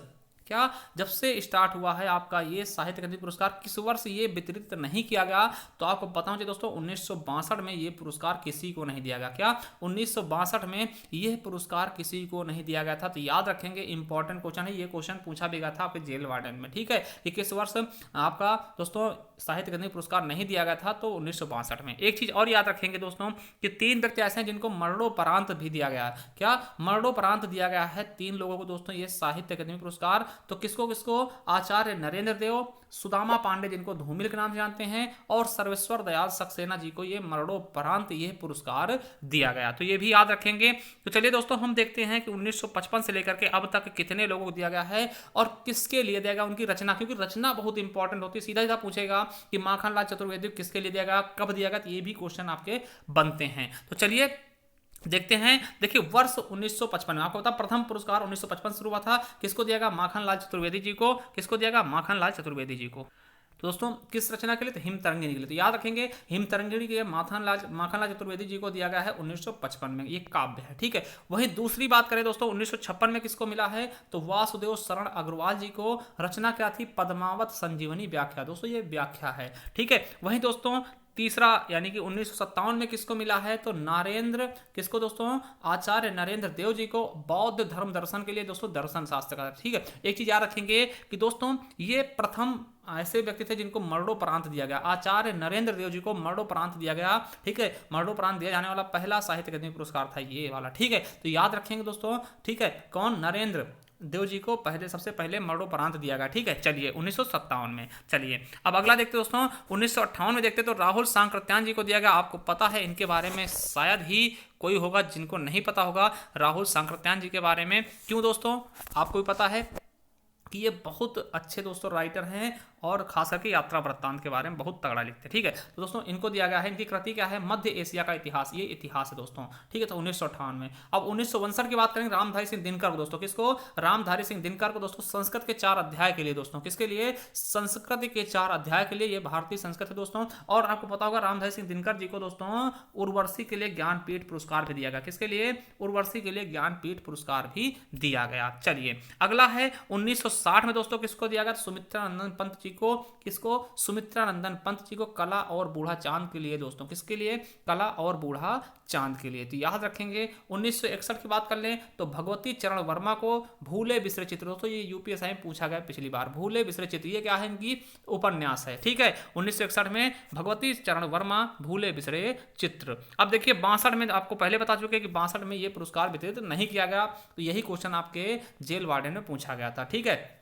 क्या जब से स्टार्ट हुआ है आपका ये साहित्य अकादमी पुरस्कार, किस वर्ष ये वितरित नहीं किया गया? तो आपको पता होना चाहिए दोस्तों 1962 में ये पुरस्कार किसी को नहीं दिया गया। क्या? 1962 में यह पुरस्कार किसी को नहीं दिया गया था। तो याद रखेंगे इंपॉर्टेंट क्वेश्चन है, ये क्वेश्चन पूछा भी गया था आपके जेल वार्डन में। ठीक है, कि किस वर्ष आपका दोस्तों साहित्य अकादमी पुरस्कार नहीं दिया गया था? तो 1962 में। एक चीज और याद रखेंगे दोस्तों कि 3 व्यक्ति ऐसे हैं जिनको मरणोपरांत भी दिया गया है। क्या? मरणोपरांत दिया गया है 3 लोगों को दोस्तों ये साहित्य अकादमी पुरस्कार। तो किसको किसको? आचार्य नरेंद्र देव, सुदामा पांडे जिनको धूमिल के नाम से जानते हैं, और सर्वेश्वर दयाल सक्सेना जी को ये मरणोपरांत ये पुरस्कार दिया गया। तो ये भी याद रखेंगे। तो चलिए दोस्तों हम देखते हैं कि 1955 से लेकर के अब तक कितने लोगों को दिया गया है और किसके लिए दिया गया, उनकी रचना, क्योंकि रचना बहुत इंपॉर्टेंट होती है। सीधा सीधा पूछेगा कि माखन लाल चतुर्वेदी किसके लिए दिया गया, कब दिया गया, तो ये भी क्वेश्चन आपके बनते हैं। तो चलिए देखते हैं। देखिए वर्ष 1955 में आपको पता प्रथम पुरस्कार 1955 शुरू हुआ था। किसको दिया गया? माखनलाल चतुर्वेदी जी को। किसको दिया गया? माखनलाल चतुर्वेदी जी को। तो दोस्तों किस रचना के लिए? तो हिम तरंगिणी के लिए। तो याद रखेंगे हिम तरंगिणी के माखनलाल चतुर्वेदी जी को दिया गया है 1955 में। ये काव्य है, ठीक है। वहीं दूसरी बात करें दोस्तों 1956 में किसको मिला है? तो वासुदेव शरण अग्रवाल जी को। रचना क्या थी? पद्मावत संजीवनी व्याख्या। दोस्तों ये व्याख्या है, ठीक है। वहीं दोस्तों तीसरा यानी कि 1957 में किसको मिला है? तो नरेंद्र, किसको दोस्तों? आचार्य नरेंद्र देव जी को बौद्ध धर्म दर्शन के लिए दोस्तों दर्शन शास्त्र का, ठीक है। एक चीज याद रखेंगे कि दोस्तों ये प्रथम ऐसे व्यक्ति थे जिनको मरणोपरांत दिया गया। आचार्य नरेंद्र देव जी को मरणोपरांत दिया गया, ठीक है। मरणोपरांत दिया जाने वाला पहला साहित्य अकादमी पुरस्कार था ये वाला, ठीक है। तो याद रखेंगे दोस्तों, ठीक है। कौन? नरेंद्र देव जी को सबसे पहले मरणोपरांत दिया गया, ठीक है। चलिए 1957 में। चलिए अब अगला देखते दोस्तों 1958 में देखते तो राहुल सांकृत्यायन जी को दिया गया। आपको पता है इनके बारे में, शायद ही कोई होगा जिनको नहीं पता होगा राहुल सांकृत्यायन जी के बारे में। क्यों दोस्तों? आपको भी पता है कि ये बहुत अच्छे दोस्तों राइटर हैं और खास करके यात्रा वृत्तांत के बारे में बहुत तगड़ा लिखते हैं, ठीक है। तो दोस्तों इनको दिया गया है, इनकी कृति क्या है? मध्य एशिया का इतिहास। ये इतिहास है दोस्तों, ठीक है। तो 1958 में। अब 1962 की बात करेंगे रामधारी सिंह दिनकर को दोस्तों। किसको? रामधारी सिंह दिनकर को दोस्तों संस्कृत के 4 अध्याय के लिए दोस्तों। किसके लिए? संस्कृत के 4 अध्याय के लिए। ये भारतीय संस्कृत है दोस्तों। और आपको पता होगा रामधारी सिंह दिनकर जी को दोस्तों उर्वशी के लिए ज्ञानपीठ पुरस्कार भी दिया गया। किसके लिए? उर्वशी के लिए ज्ञानपीठ पुरस्कार भी दिया गया। चलिए अगला है 1960 में दोस्तों किसको दिया गया? सुमित्रानंदन पंत जी को। किसको? सुमित्रानंदन पंत जी को कला और बूढ़ा चांद के लिए दोस्तों। किसके लिए? कला और बूढ़ा चांद के लिए। तो याद रखेंगे 1961 की बात कर लें तो भगवती चरण वर्मा को भूले बिसरे चित्र। दोस्तों ये यूपीएससी में पूछा गया पिछली बार। भूले बिसरे चित्र ये क्या है? इनकी उपन्यास है, ठीक है। 1961 में भगवती चरण वर्मा भूले बिसरे चित्र। अब देखिए 62 में आपको पहले बता चुके कि 62 में ये पुरस्कार वितरित नहीं किया गया। तो यही क्वेश्चन आपके जेल वार्डन में पूछा गया था, ठीक है।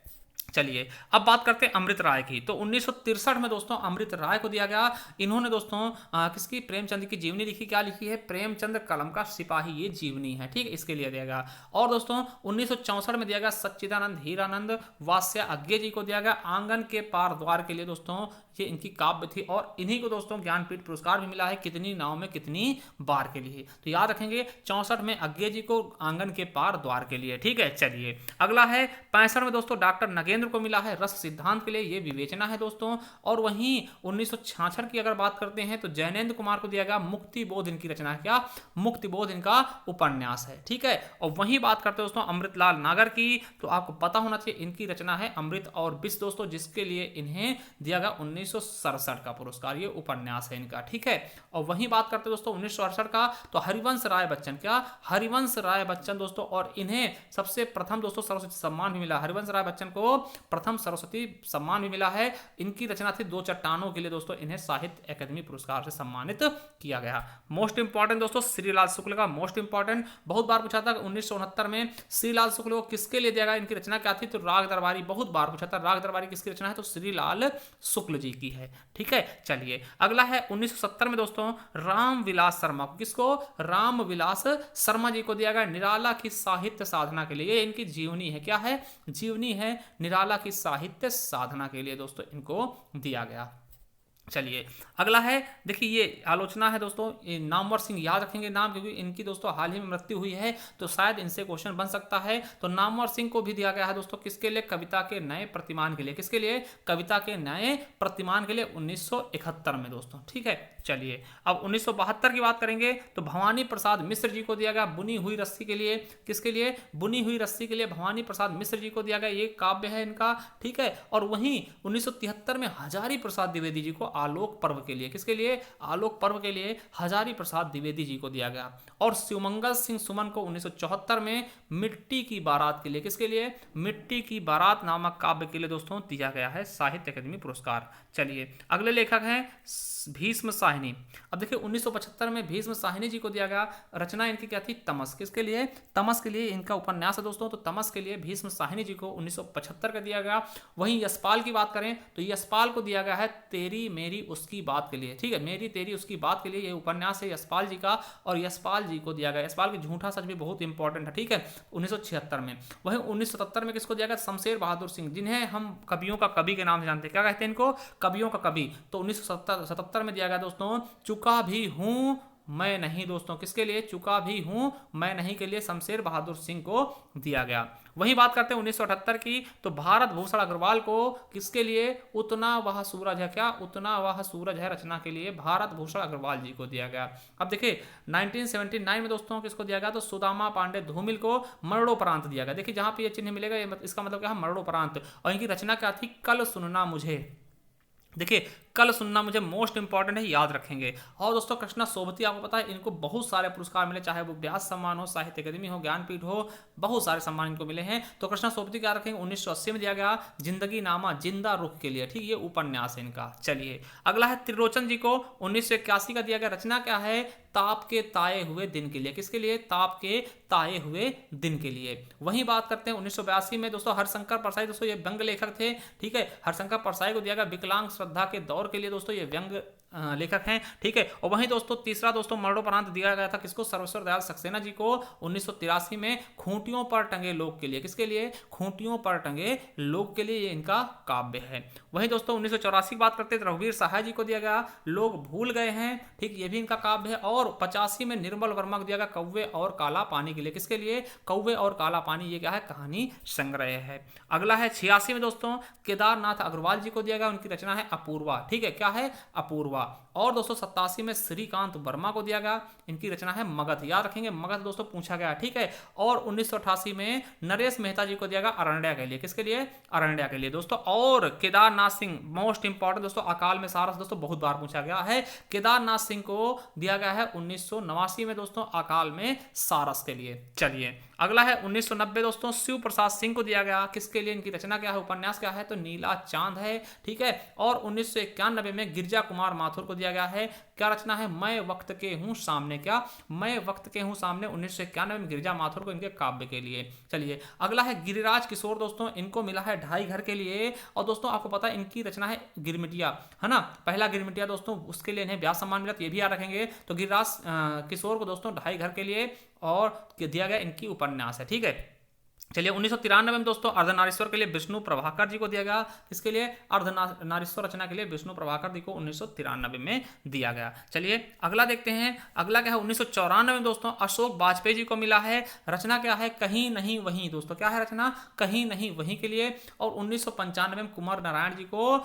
चलिए अब बात करते हैं अमृत राय की। तो 1963 में दोस्तों अमृत राय को दिया गया। इन्होंने दोस्तों किसकी? प्रेमचंद की जीवनी लिखी। क्या लिखी है? प्रेमचंद कलम का सिपाही, ये जीवनी है, ठीक है। इसके लिए दिया गया। और दोस्तों 1964 में दिया गया सच्चिदानंद हीरानंद वास्य अज्ञे जी को दिया गया आंगन के पार द्वार के लिए दोस्तों। ये इनकी काव्य थी और इन्हीं को दोस्तों ज्ञानपीठ पुरस्कार भी मिला है। कितनी नाव में कितनी बार के लिए। तो याद रखेंगे 64 में अज्ञे जी को आंगन के पार द्वार के लिए, ठीक है। चलिए अगला है 65 में दोस्तों डॉक्टर नगेंद्र को मिला है रस सिद्धांत के लिए। ये विवेचना है दोस्तों। और वहीं 1966 की अगर बात करते हैं तो जैनेन्द्र कुमार को दिया गया मुक्ति बोध। इनकी रचना है क्या? मुक्ति बोध इनका उपन्यास है, ठीक है। और वहीं बात करते हैं दोस्तों अमृतलाल नागर की। तो आपको पता होना चाहिए इनकी रचना है अमृत और विष दोस्तों, जिसके लिए इन्हें दिया गया 1967 का पुरस्कार। ये उपन्यास है इनका, ठीक है। और वहीं बात करते हैं दोस्तों 1968 का तो हरिवंश राय बच्चन। क्या? हरिवंश राय बच्चन दोस्तों। और इन्हें सबसे प्रथम दोस्तों सरस्वती सम्मान भी मिला। हरिवंश राय बच्चन को प्रथम सरस्वती सम्मान भी मिला है। इनकी रचना थी दो चट्टानों के लिए दोस्तों। इन्हें साहित्य अकादमी पुरस्कार से सम्मानित किया गया। मोस्ट इंपॉर्टेंट दोस्तों श्रीलाल शुक्ल का, मोस्ट इंपॉर्टेंट बहुत बार पूछा था। 1969 में श्रीलाल शुक्ल को किसके लिए दिया गया? इनकी रचना क्या थी? तो राग दरबारी। बहुत बार पूछा था राग दरबारी किसकी रचना है? तो श्रीलाल शुक्ल जी की है, ठीक है। चलिए अगला है 1970 में दोस्तों रामविलास शर्मा को। किसको? रामविलास शर्मा जी को दिया गया निराला की साहित्य साधना के लिए। ये इनकी जीवनी है। क्या है? जीवनी है। निराला की साहित्य साधना के लिए दोस्तों इनको दिया गया। चलिए अगला है, देखिए ये आलोचना है दोस्तों। ये नामवर सिंह, याद रखेंगे नाम क्योंकि इनकी दोस्तों हाल ही में मृत्यु हुई है तो शायद इनसे क्वेश्चन बन सकता है। तो नामवर सिंह को भी दिया गया है दोस्तों। किसके लिए? कविता के नए प्रतिमान के लिए। किसके लिए? कविता के नए प्रतिमान के लिए 1971 में दोस्तों, ठीक है। चलिए अब 1972 की बात करेंगे तो भवानी प्रसाद मिश्र जी को दिया गया बुनी हुई रस्सी के लिए। किसके लिए? बुनी हुई रस्सी के लिए भवानी प्रसाद मिश्र जी को दिया गया। ये काव्य है इनका, ठीक है। और वहीं 1973 में हजारी प्रसाद द्विवेदी जी को आलोक पर्व के लिए। किसके लिए? आलोक पर्व के लिए हजारी प्रसाद द्विवेदी जी को दिया गया। और शिवमंगल सिंह सुमन को 1974 में मिट्टी की बारात के लिए। किसके लिए? मिट्टी की बारात नामक काव्य के लिए दोस्तों दिया गया है साहित्य अकादमी पुरस्कार। चलिए अगले लेखक हैं भीष्म साहिनी। अब देखिए 1975 में भीष्म साहिनी जी को दिया गया। रचना इनकी क्या थी? तमस। किसके लिए? तमस के लिए इनका उपन्यास है दोस्तों। तो तमस के लिए भीष्म साहिनी जी को 1975 का दिया गया। वहीं यशपाल की बात करें तो यशपाल को दिया गया है तेरी मेरी उसकी बात के लिए, ठीक है। मेरी तेरी उसकी बात के लिए ये उपन्यास है यशपाल जी का। और यशपाल जी को दिया गया, यशपाल की झूठा सच भी बहुत इंपॉर्टेंट है, ठीक है, 1976 में। वहीं 1977 में किसको दिया गया? शमशेर बहादुर सिंह, जिन्हें हम कवियों का कवि के नाम से जानते हैं। क्या कहते हैं इनको? कवियों का कवि। तो 1977 में दिया गया दोस्तों चुका भी हूं मैं नहीं दोस्तों किसके लिए, चुका भी हूं मैं नहीं के लिए शमशेर बहादुर सिंह को दिया गया। वहीं बात करते हैं 1978 की, तो भारत भूषण अग्रवाल को किसके लिए, उतना वह सूरज है, क्या उतना वह सूरज है रचना के लिए भारत भूषण अग्रवाल जी को दिया गया। अब देखिए 1979 में दोस्तों किसको दिया गया, तो सुदामा पांडे धूमिल को मरणोपरांत दिया गया। देखिए जहां पे ये चिन्ह मिलेगा इसका मतलब क्या है, मरणोपरांत। और इनकी रचना क्या थी, कल सुनना मुझे। देखिए कल सुनना मुझे मोस्ट इंपॉर्टेंट है, याद रखेंगे। और दोस्तों कृष्णा सोबती आपको पता है इनको बहुत सारे पुरस्कार मिले, चाहे वो व्यास सम्मान हो, साहित्य अकादमी हो, ज्ञानपीठ हो, बहुत सारे सम्मान इनको मिले हैं। तो कृष्णा सोबती क्या रखेंगे, 1980 में दिया गया जिंदगी नामा जिंदा रुख के लिए, ठीक, ये उपन्यास है इनका। चलिए अगला है त्रिलोचन जी को 1981 का दिया गया, रचना क्या है, ताप के ताए हुए दिन के लिए, किसके लिए, ताप के ताए हुए दिन के लिए। वहीं बात करते हैं 1982 में दोस्तों हरशंकर परसाई, दोस्तों ये व्यंग लेखक थे, ठीक है, हरशंकर परसाई को दिया गया विकलांग श्रद्धा के दौर के लिए, दोस्तों ये व्यंग लेखक हैं, ठीक है। और वहीं दोस्तों तीसरा दोस्तों मरणोपरांत दिया गया था किसको, सर्वेश्वर दयाल सक्सेना जी को 1983 में खूंटियों पर टंगे लोग के लिए, किसके लिए, खूंटियों पर टंगे लोग के लिए, ये इनका काव्य है। वहीं दोस्तों 1984 की बात करते हैं रघुवीर सहाय जी को दिया गया लोग भूल गए हैं, ठीक, ये भी इनका काव्य है। और 85 में निर्मल वर्मा को दिया गया कौवे और काला पानी के लिए, किसके लिए, कौवे और काला पानी, ये क्या है, कहानी संग्रह है। अगला है 86 में दोस्तों केदारनाथ अग्रवाल जी को दिया गया, उनकी रचना है अपूर्वा, ठीक है, क्या है, अपूर्वा। और दोस्तों 87 में श्रीकांत वर्मा को दिया गया, इनकी रचना है मगध, याद रखेंगे मगध दोस्तों पूछा गया, ठीक है। और 1988 में नरेश मेहता जी को दिया गया अरण्या के लिए, किसके लिए, अरण्या के लिए दोस्तों। और केदारनाथ सिंह मोस्ट इंपॉर्टेंट दोस्तों अकाल में सारस, दोस्तों बहुत बार पूछा गया है, केदारनाथ सिंह को दिया गया है 1989 में दोस्तों अकाल में सारस के लिए। चलिए अगला है 1990 दोस्तों शिव प्रसाद सिंह को दिया गया, किसके लिए, इनकी रचना क्या है, उपन्यास क्या है, तो नीला चांद है, ठीक है। और 1991 में गिरजा कुमार माथुर को दिया गया है, क्या रचना है, मैं वक्त के हूं सामने, क्या, मैं वक्त के हूं सामने, 1991 में गिरजा माथुर को इनके काव्य के लिए। चलिए अगला है गिरिराज किशोर दोस्तों, इनको मिला है ढाई घर के लिए। और दोस्तों आपको पता है इनकी रचना है गिरमिटिया, है ना, पहला गिरमिटिया दोस्तों, उसके लिए इन्हें व्यास सम्मान मिला, ये भी याद रखेंगे। तो गिरिराज किशोर को दोस्तों ढाई घर के लिए और दिया गया इनकी उपन्यास है, ठीक है। चलिए 1993 में दोस्तों अर्धनारीश्वर के लिए विष्णु प्रभाकर जी को दिया गया, इसके लिए अर्धनारीश्वर रचना के लिए विष्णु प्रभाकर जी को 1993 में दिया गया। चलिए अगला देखते हैं, अगला क्या है 1994 में दोस्तों अशोक वाजपेयी जी को मिला है, रचना क्या है, कहीं नहीं वहीं, दोस्तों क्या है रचना, कहीं नहीं वहीं के लिए। और 1995 में कुमार नारायण जी को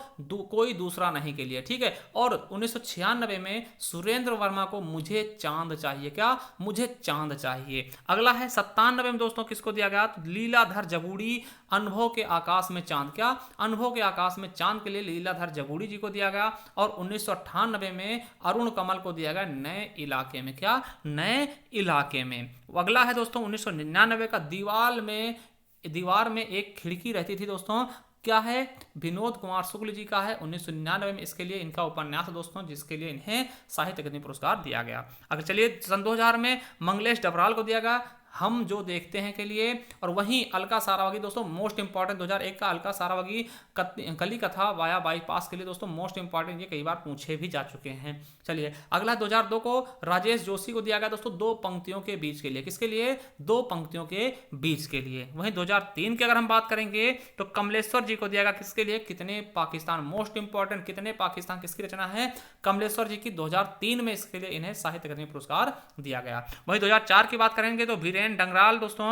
कोई दूसरा नहीं के लिए, ठीक है। और 1996 में सुरेंद्र वर्मा को मुझे चांद चाहिए, क्या, मुझे चांद चाहिए। अगला है 97 में दोस्तों किसको दिया गया, लीलाधर जगूड़ी अनुभव के आकाश में चांद, क्या, अनुभव के आकाश में चांद के लिए लीलाधर जगूड़ी जी को दिया गया। और 1998 में अरुण कमल को दिया गया नए इलाके में, क्या, नए इलाके में। अगला है दोस्तों 1999 का दीवार में एक खिड़की रहती थी दोस्तों, क्या है, विनोद कुमार शुक्ल जी का है 1999 में, इसके लिए इनका उपन्यास दोस्तों, जिसके लिए इन्हें साहित्य अकादमी पुरस्कार दिया गया। अगर चलिए सन 2000 में मंगलेश डबराल को दिया गया हम जो देखते हैं के लिए। और वहीं अलका सारावगी दोस्तों मोस्ट इंपॉर्टेंट 2001 का अलका सारावगी कली कथा वाया बाईपास के लिए दोस्तों मोस्ट इंपॉर्टेंट, ये कई बार पूछे भी जा चुके हैं। चलिए अगला 2002 को राजेश जोशी को दिया गया दोस्तों दो पंक्तियों के बीच के लिए, किसके लिए, दो पंक्तियों के बीच के लिए। वहीं 2003 की अगर हम बात करेंगे तो कमलेश्वर जी को दिया गया, किसके लिए, कितने पाकिस्तान, मोस्ट इंपॉर्टेंट कितने पाकिस्तान किसकी रचना है, कमलेश्वर जी की, 2003 में इसके लिए इन्हें साहित्य अकादमी पुरस्कार दिया गया। वहीं 2004 की बात करेंगे तो डंगराल दोस्तों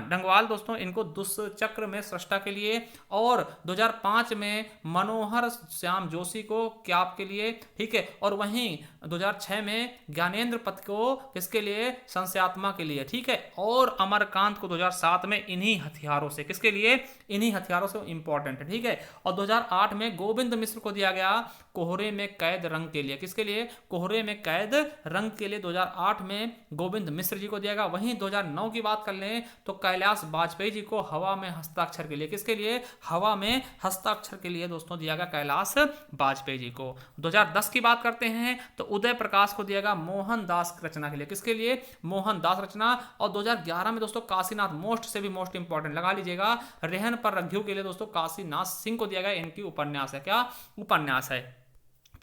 डंगवाल दोस्तों इनको दुष्चक्र में सृष्टा के लिए। और 2005 में मनोहर श्याम जोशी को क्याप के लिए, ठीक है। और वहीं 2006 में ज्ञानेंद्र पथ को किसके लिए, संशयात्मा के लिए, ठीक है। और अमरकांत को 2007 में इन्हीं हथियारों से, किसके लिए, इन्हीं हथियारों से, इंपॉर्टेंट है, ठीक है। और 2008 में गोविंद मिश्र को दिया गया कोहरे में कैद रंग के लिए, किसके लिए, कोहरे में कैद रंग के लिए 2008 में गोविंद मिश्र जी को दिया गया। वहीं 2009 की बात कर लें तो कैलाश वाजपेयी जी को हवा में हस्ताक्षर के लिए, किसके लिए, हवा में हस्ताक्षर के लिए दोस्तों दिया गया कैलाश वाजपेयी जी को। 2010 की बात करते हैं तो उदय प्रकाश को दिया गया मोहन दास रचना के लिए, किसके लिए, मोहन दास रचना। और 2011 में दोस्तों काशीनाथ मोस्ट से भी मोस्ट इंपॉर्टेंट लगा लीजिएगा, रेहन पर रघ्यू के लिए दोस्तों काशीनाथ सिंह को दिया गया, इनकी उपन्यास है, क्या, उपन्यास है।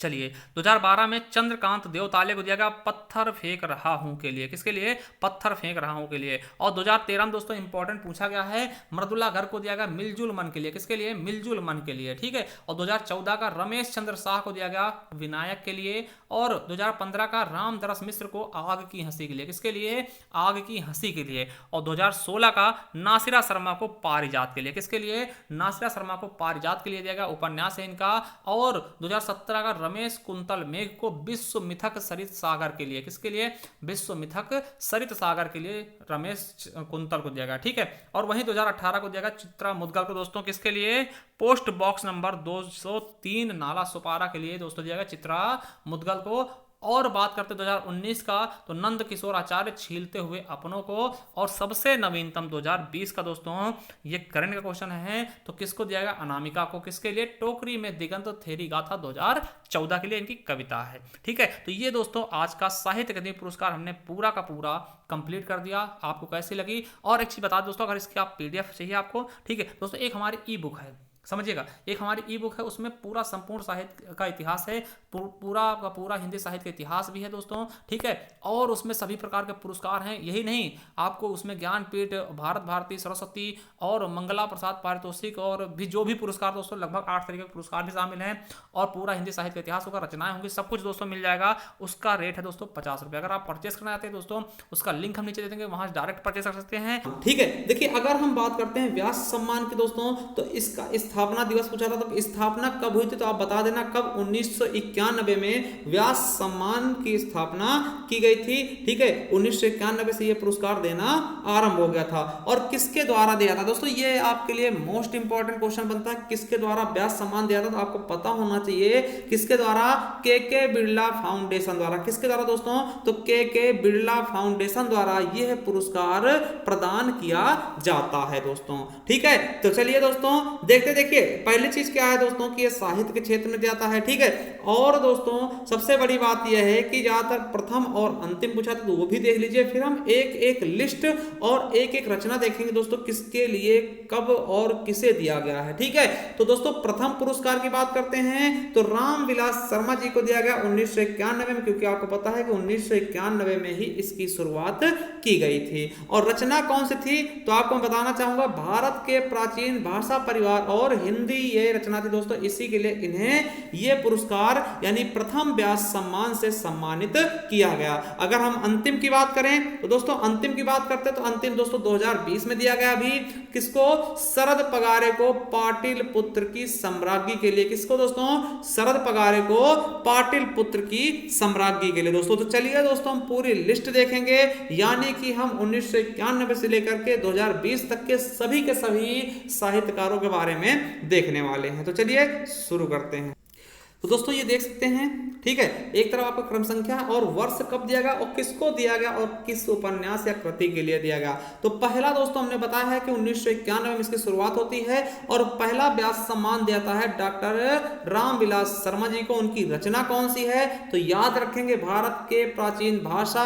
चलिए 2012 में चंद्रकांत देवताले को दिया गया पत्थर फेंक रहा हूं के लिए, किसके लिए? पत्थर फेंक रहा हूं के लिए। और 2013 में दोस्तों इंपॉर्टेंट पूछा गया है, मृदुला घर को दिया गया मिलजुल मन के लिए, किसके लिए? मिलजुल मन के लिए, ठीक है। और 2014 का रमेश चंद्र शाह को दिया गया विनायक के लिए। और 2015 का रामदरस मिश्र को आग की हंसी के लिए, किसके लिए? आग की हंसी के लिए। और 2016 का नासिरा शर्मा को पारिजात के लिए, किसके लिए? नासिरा शर्मा को पारिजात के लिए दिया गया, उपन्यास है इनका। और 2017 का रमेश कुंतल मेघ को विश्व मिथक सरित सागर के लिए, किसके लिए? विश्व मिथक सरित सागर के लिए रमेश कुंतल को दिया गया, ठीक है। और वहीं 2018 को दिया गया चित्रा मुदगल को दोस्तों, किसके लिए? पोस्ट बॉक्स नंबर 203 नाला सुपारा के लिए दोस्तों दिया गया चित्रा मुदगल को। और बात करते 2019 का, तो नंद किशोर आचार्य छीलते हुए अपनों को। और सबसे नवीनतम 2020 का दोस्तों ये करंट का क्वेश्चन है, तो किसको दिया गया? अनामिका को, किसके लिए? टोकरी में दिगंत थेरी गाथा 2014 के लिए इनकी कविता है, ठीक है। तो ये दोस्तों आज का साहित्य अकादमी पुरस्कार हमने पूरा का पूरा कंप्लीट कर दिया। आपको कैसी लगी? और एक चीज बता दोस्तों, अगर इसकी आप पीडीएफ चाहिए आपको, ठीक है दोस्तों, एक हमारी ई बुक है, समझिएगा, एक हमारी ई बुक है, उसमें पूरा संपूर्ण साहित्य का इतिहास है, पूरा का पूरा हिंदी साहित्य का इतिहास भी है दोस्तों, ठीक है। और उसमें सभी प्रकार के पुरस्कार हैं, यही नहीं, आपको उसमें ज्ञानपीठ, भारत भारती, सरस्वती और मंगला प्रसाद पारितोषिक और भी जो भी पुरस्कार दोस्तों लगभग 8 तरीके के पुरस्कार भी शामिल हैं। और पूरा हिंदी साहित्य का इतिहास होगा, रचनाएं होंगी, सब कुछ दोस्तों मिल जाएगा। उसका रेट है दोस्तों 50 रुपये। अगर आप परचेस करना चाहते हैं दोस्तों, उसका लिंक हम नीचे दे देंगे, वहां डायरेक्ट परचेस कर सकते हैं, ठीक है। देखिए अगर हम बात करते हैं व्यास सम्मान की दोस्तों, तो इसका स्थापना दिवस पूछा था, तो स्थापना कब हुई थी? तो आप बता देना कब। 1991 में व्यास सम्मान की स्थापना की गई थी, ठीक है। 1991 से यह पुरस्कार देना आरंभ हो गया था। और किसके द्वारा दिया था दोस्तों? ये आपके लिए मोस्ट इंपॉर्टेंट क्वेश्चन बनता है, किसके द्वारा व्यास सम्मान दिया था? तो आपको पता होना चाहिए किसके द्वारा? के बिरला फाउंडेशन द्वारा। किसके द्वारा दोस्तों? तो के बिरला फाउंडेशन द्वारा यह पुरस्कार प्रदान किया जाता है दोस्तों, ठीक है। तो चलिए दोस्तों देखते, देखिए पहली चीज क्या है दोस्तों कि ये साहित्य के क्षेत्र में जाता है, ठीक है। और दोस्तों सबसे बड़ी बात यह है कि ज्यादातर प्रथम और अंतिम पूछा था, तो वो भी देख लीजिए। फिर हम एक एक लिस्ट और एक एक रचना देखेंगे दोस्तों, किसके लिए, कब और किसे दिया गया है, ठीक है। तो दोस्तों प्रथम पुरस्कार की बात करते हैं, तो रामविलास शर्मा जी को दिया गया 1991 में, क्योंकि आपको पता है कि 1991 में ही इसकी शुरुआत की गई थी। और रचना कौन सी थी? तो आपको मैं बताना चाहूंगा, भारत के प्राचीन भाषा परिवार और हिंदी ये रचना थी दोस्तों। इसी के लिए इन्हें ये पुरस्कार यानी प्रथम व्यास सम्मान से सम्मानित किया गया। अगर हम अंतिम की बात करें, तो दोस्तों अंतिम की बात करते हैं, तो अंतिम दोस्तों 2020 में दिया गया अभी, किसको? शरद पगारे को पाटिल पुत्र की सम्राज्ञी के लिए। किसको दोस्तों? शरद पगारे को पाटिल पुत्र की सम्राज्ञी के लिए दोस्तों। तो चलिए दोस्तों हम पूरी लिस्ट देखेंगे, यानी कि हम 1991 से लेकर के 2020 तक के सभी साहित्यकारों के बारे में देखने वाले हैं। तो चलिए शुरू करते हैं। तो दोस्तों ये देख सकते हैं, ठीक है, एक तरफ आपको क्रम संख्या और वर्ष कब दिया गया और किसको दिया गया और किस उपन्यास या कृति के लिए दिया गया। तो पहला दोस्तों हमने बताया है कि 1991 में इसकी शुरुआत होती है और पहला व्यास सम्मान दिया है डॉक्टर रामविलास शर्मा जी को। उनकी रचना कौन सी है? तो याद रखेंगे, भारत के प्राचीन भाषा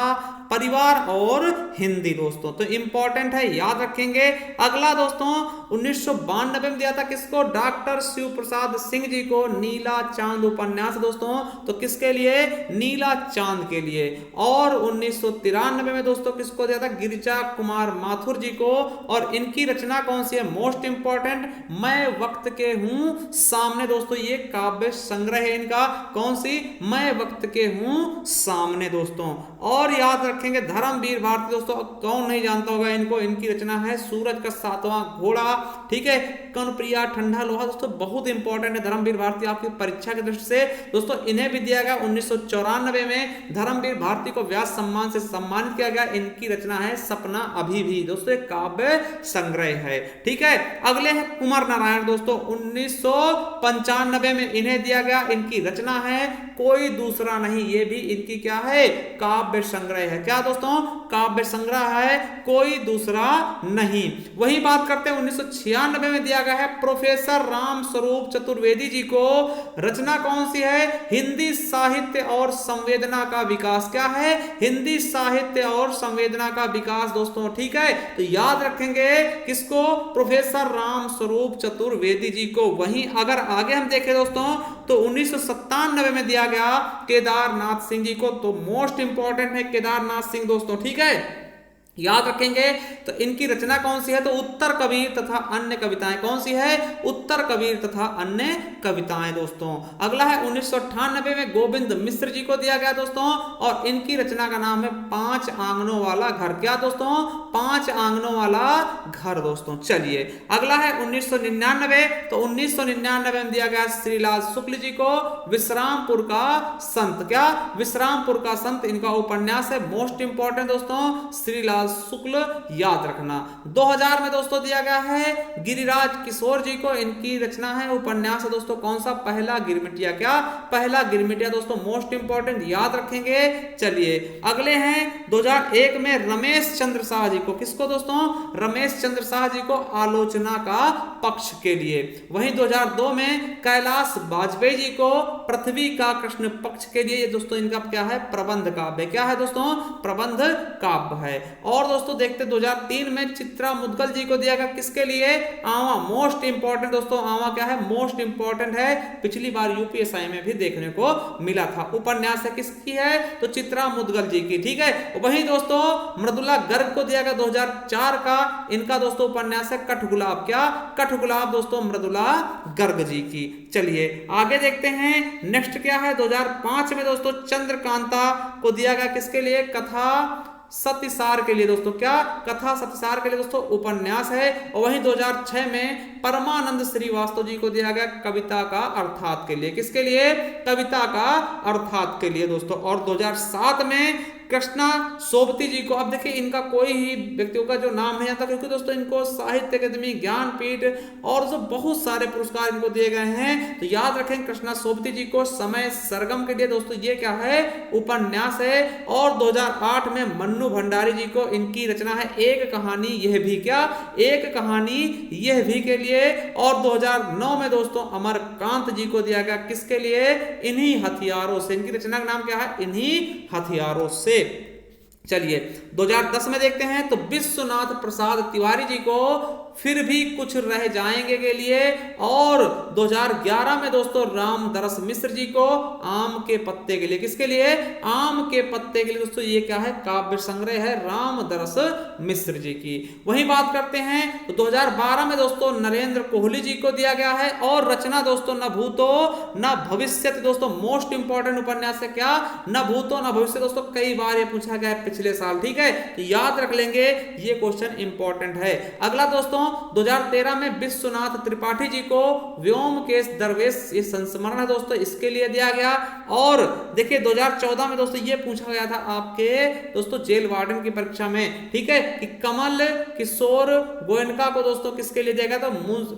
परिवार और हिंदी दोस्तों। तो इंपॉर्टेंट है, याद रखेंगे। अगला दोस्तों 1992 में दिया था किसको? डॉक्टर शिव प्रसाद सिंह जी को नीला चांद उपन्यास दोस्तों। तो किसके लिए? नीला चांद के लिए। और 1993 में दोस्तों किसको दिया था? गिरिजा कुमार माथुर जी को। और इनकी रचना कौन सी है? मोस्ट इंपॉर्टेंट, मैं वक्त के हूं सामने दोस्तों। ये काव्य संग्रह है इनका। कौन सी? मैं वक्त के हूं सामने दोस्तों। और याद रखेंगे धर्मवीर भारती दोस्तों, कौन नहीं जानता होगा इनको। इनकी रचना है सूरज का सातवां घोड़ा, ठीक है। कनप्रिया ठंडा लोहा दोस्तों, बहुत इंपॉर्टेंट है धर्मवीर भारती आपकी परीक्षा की दृष्टि से दोस्तों। इन्हें भी दिया गया 1994 में, धर्मवीर भारती को व्यास सम्मान से सम्मानित किया गया। इनकी रचना है सपना अभी भी दोस्तों, एक काव्य संग्रह है, ठीक है। अगले हैं कुमार नारायण दोस्तों, 1995 में इन्हें दिया गया। इनकी रचना है कोई दूसरा नहीं। ये भी इनकी क्या है? काव्य संग्रह है। क्या दोस्तों? काव्य संग्रह है, कोई दूसरा नहीं। वही बात करते हैं 1996 में दिया गया है प्रोफेसर राम स्वरूप चतुर्वेदी जी को। रचना कौन सी है? हिंदी साहित्य और संवेदना का विकास। क्या है? हिंदी साहित्य और संवेदना का विकास दोस्तों, ठीक है। तो याद रखेंगे किसको? प्रोफेसर राम स्वरूप चतुर्वेदी जी को। वहीं अगर आगे हम देखें दोस्तों, तो तो 1997 में दिया गया केदारनाथ सिंह जी को। तो मोस्ट इंपॉर्टेंट है केदारनाथ सिंह दोस्तों, ठीक है, याद रखेंगे। तो इनकी रचना कौन सी है, तो उत्तर कबीर तथा अन्य कविताएं। कौन सी है, उत्तर कबीर तथा अन्य कविताएं दोस्तों। अगला है 1998 में गोविंद मिश्र जी को दिया गया दोस्तों, और इनकी रचना का नाम है 5 आंगनों वाला घर। क्या दोस्तों, 5 आंगनों वाला घर दोस्तों। चलिए अगला है 1999, तो 1999 में दिया गया श्रीलाल शुक्ल जी को विश्रामपुर का संत। क्या, विश्रामपुर का संत इनका उपन्यास है। मोस्ट इंपॉर्टेंट दोस्तों श्रीलाल शुक्ल, याद रखना। 2000 में दोस्तों दिया गया है गिरिराज किशोर जी को, इनकी रचना है, उपन्यास है दोस्तों कौन सा, पहला गिरमिटिया। क्या, पहला गिरमिटिया दोस्तों, मोस्ट इंपॉर्टेंट, याद रखेंगे। चलिए अगले हैं 2001 में रमेश चंद्र शाह जी को, किसको दोस्तों, रमेश चंद्र शाह जी को आलोचना का पक्ष के लिए। वहीं 2002 में कैलाश वाजपेयी जी को पृथ्वी का कृष्ण पक्ष के लिए। दोस्तों इनका क्या है, प्रबंध काव्य। क्या है दोस्तों, प्रबंध काव्य है। और दोस्तों देखते 2003 में चित्रा मुदगल जी को दिया गया, किसके लिए, आवा। मोस्ट इंपॉर्टेंट दोस्तों, आवा क्या है, मोस्ट इंपॉर्टेंट है, पिछली बार यूपीएसआई में भी देखने को मिला था। उपन्यास है किसकी है, तो चित्रा मुदगल जी की, ठीक है। वहीं दोस्तों मृदुला गर्ग को दिया गया 2004 का, इनका दोस्तों उपन्यास है कठगुलाब। क्या, कठगुलाब दोस्तों मृदुला गर्ग जी की। चलिए आगे देखते हैं, नेक्स्ट क्या है, 2005 में दोस्तों चंद्रकांता को दिया गया, किसके लिए, कथा सतिसार के लिए दोस्तों। क्या, कथा सतिसार के लिए दोस्तों उपन्यास है। और वहीं 2006 में परमानंद श्रीवास्तव जी को दिया गया कविता का अर्थात के लिए, किसके लिए, कविता का अर्थात के लिए दोस्तों। और 2007 में कृष्णा सोबती जी को, अब देखिए इनका कोई ही व्यक्तियों का जो नाम नहीं आता, क्योंकि दोस्तों इनको साहित्य अकादमी, ज्ञानपीठ और जो बहुत सारे पुरस्कार इनको दिए गए हैं। तो याद रखें कृष्णा सोबती जी को समय सरगम के लिए दोस्तों, ये क्या है, उपन्यास है। और 2008 में मन्नू भंडारी जी को, इनकी रचना है एक कहानी यह भी। क्या, एक कहानी यह भी के लिए। और 2009 में दोस्तों अमरकांत जी को दिया गया, किसके लिए, इन्हीं हथियारों से। इनकी रचना का नाम क्या है, इन्हीं हथियारों से। चलिए 2010 में देखते हैं, तो विश्वनाथ प्रसाद तिवारी जी को फिर भी कुछ रह जाएंगे के लिए। और 2011 में दोस्तों रामदरस मिश्र जी को आम के पत्ते के लिए, किसके लिए, आम के पत्ते के लिए दोस्तों। ये क्या है, काव्य संग्रह है रामदरस मिश्र जी की। वहीं बात करते हैं तो 2012 में दोस्तों नरेंद्र कोहली जी को दिया गया है। और रचना दोस्तों न भूतो न भविष्य दोस्तों, मोस्ट इंपॉर्टेंट उपन्यास है। क्या, न भूतो न भविष्य दोस्तों, कई बार ये पूछा गया है पिछले साल, ठीक है, तो याद रख लेंगे, ये क्वेश्चन इंपॉर्टेंट है। अगला दोस्तों 2013 में विश्वनाथ त्रिपाठी जी को व्योमकेश दरवेश, ये संस्मरण है दोस्तों, इसके लिए दिया गया। और देखिए 2014 में दोस्तों ये पूछा गया था आपके दोस्तों जेल वार्डन की परीक्षा में, ठीक है, कि कमल किशोर गोयनका को दोस्तों किसके लिए दिया गया था,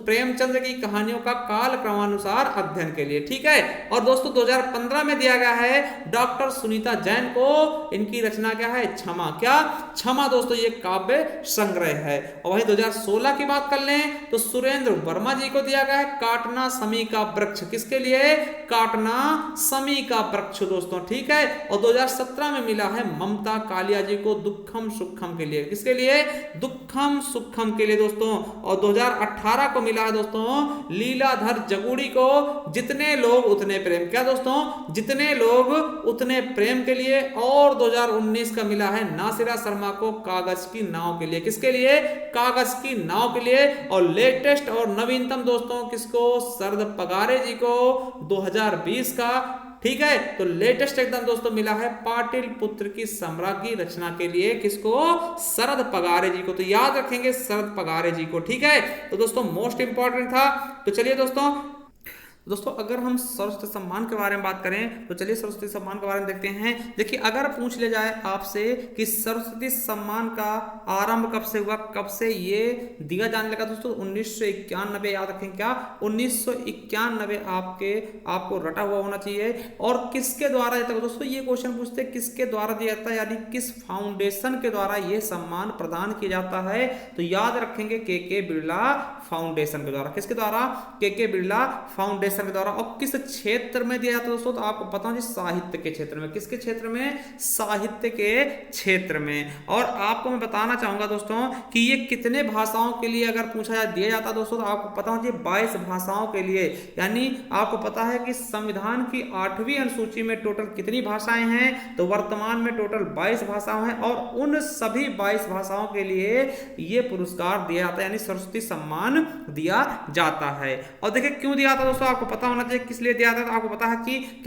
प्रेमचंद की कहानियों का काल क्रमानुसार अध्ययन के लिए, ठीक है। और दोस्तों 2015 में दिया गया है डॉक्टर सुनीता जैन को, इनकी रचना क्या है, क्षमा। क्या, क्षमा दोस्तों, ये काव्य संग्रह है। और वहीं 2016 की बात कर लें तो सुरेंद्र वर्मा जी को दिया गया है काटना समी का वृक्ष, किसके लिए, काटना समी का वृक्ष दोस्तों, ठीक है। और 2017 में मिला है ममता कालिया जी को दुखम सुखम के लिए, किसके लिए, दुखम सुखम के लिए दोस्तों। और 2018 को मिला है दोस्तों लीलाधर जगूड़ी को जितने लोग उतने प्रेम। क्या दोस्तों, जितने लोग उतने प्रेम के लिए। और 2019 का मिला है नासिरा शर्मा को कागज की नाव के लिए, किसके लिए, कागज की नाव के लिए। और लेटेस्ट और नवीनतम दोस्तों किसको, शरद पगारे जी को 2020 का, ठीक है। तो लेटेस्ट एकदम दोस्तों मिला है पाटिल पुत्र की सम्राज्ञी रचना के लिए, किसको, शरद पगारे जी को। तो याद रखेंगे शरद पगारे जी को, ठीक है। तो दोस्तों मोस्ट इंपॉर्टेंट था। तो चलिए दोस्तों अगर हम सरस्वती सम्मान के बारे में बात करें तो चलिए सरस्वती सम्मान के बारे में देखते हैं। देखिए अगर पूछ लिया जाए आपसे कि सरस्वती सम्मान का आरंभ कब से हुआ, कब से ये दिया जाने लगा दोस्तों, 1991, याद रखें। क्या, 1991 आपको रटा हुआ होना चाहिए। और किसके द्वारा दिया जाता दोस्तों, ये क्वेश्चन पूछते हैं किसके द्वारा दिया जाता है, यानी किस फाउंडेशन के द्वारा ये सम्मान प्रदान किया जाता है। तो याद रखेंगे के बिरला फाउंडेशन के द्वारा, किसके द्वारा, के बिरला फाउंडेशन फाउंडेशन के द्वारा। और किस क्षेत्र में दिया जाता है दोस्तों, तो आपको पता है साहित्य के क्षेत्र में। किसके क्षेत्र में? साहित्य के क्षेत्र में। और आपको मैं बताना चाहूंगा दोस्तों कि ये कितने भाषाओं के लिए अगर पूछा जाए दिया जाता है दोस्तों, तो आपको पता होना चाहिए 22 भाषाओं के लिए। यानी आपको पता है कि संविधान की 8वीं अनुसूची में टोटल कितनी भाषाएं हैं, तो वर्तमान में टोटल 22 भाषाएं हैं। और उन सभी 22 भाषाओं के लिए ये पुरस्कार दिया जाता है, यानी सरस्वती सम्मान दिया जाता है। और देखिए क्यों दिया जाता है दोस्तों, आपको पता होना चाहिए किस लिए दिया जाता है। तो आपको पता है कि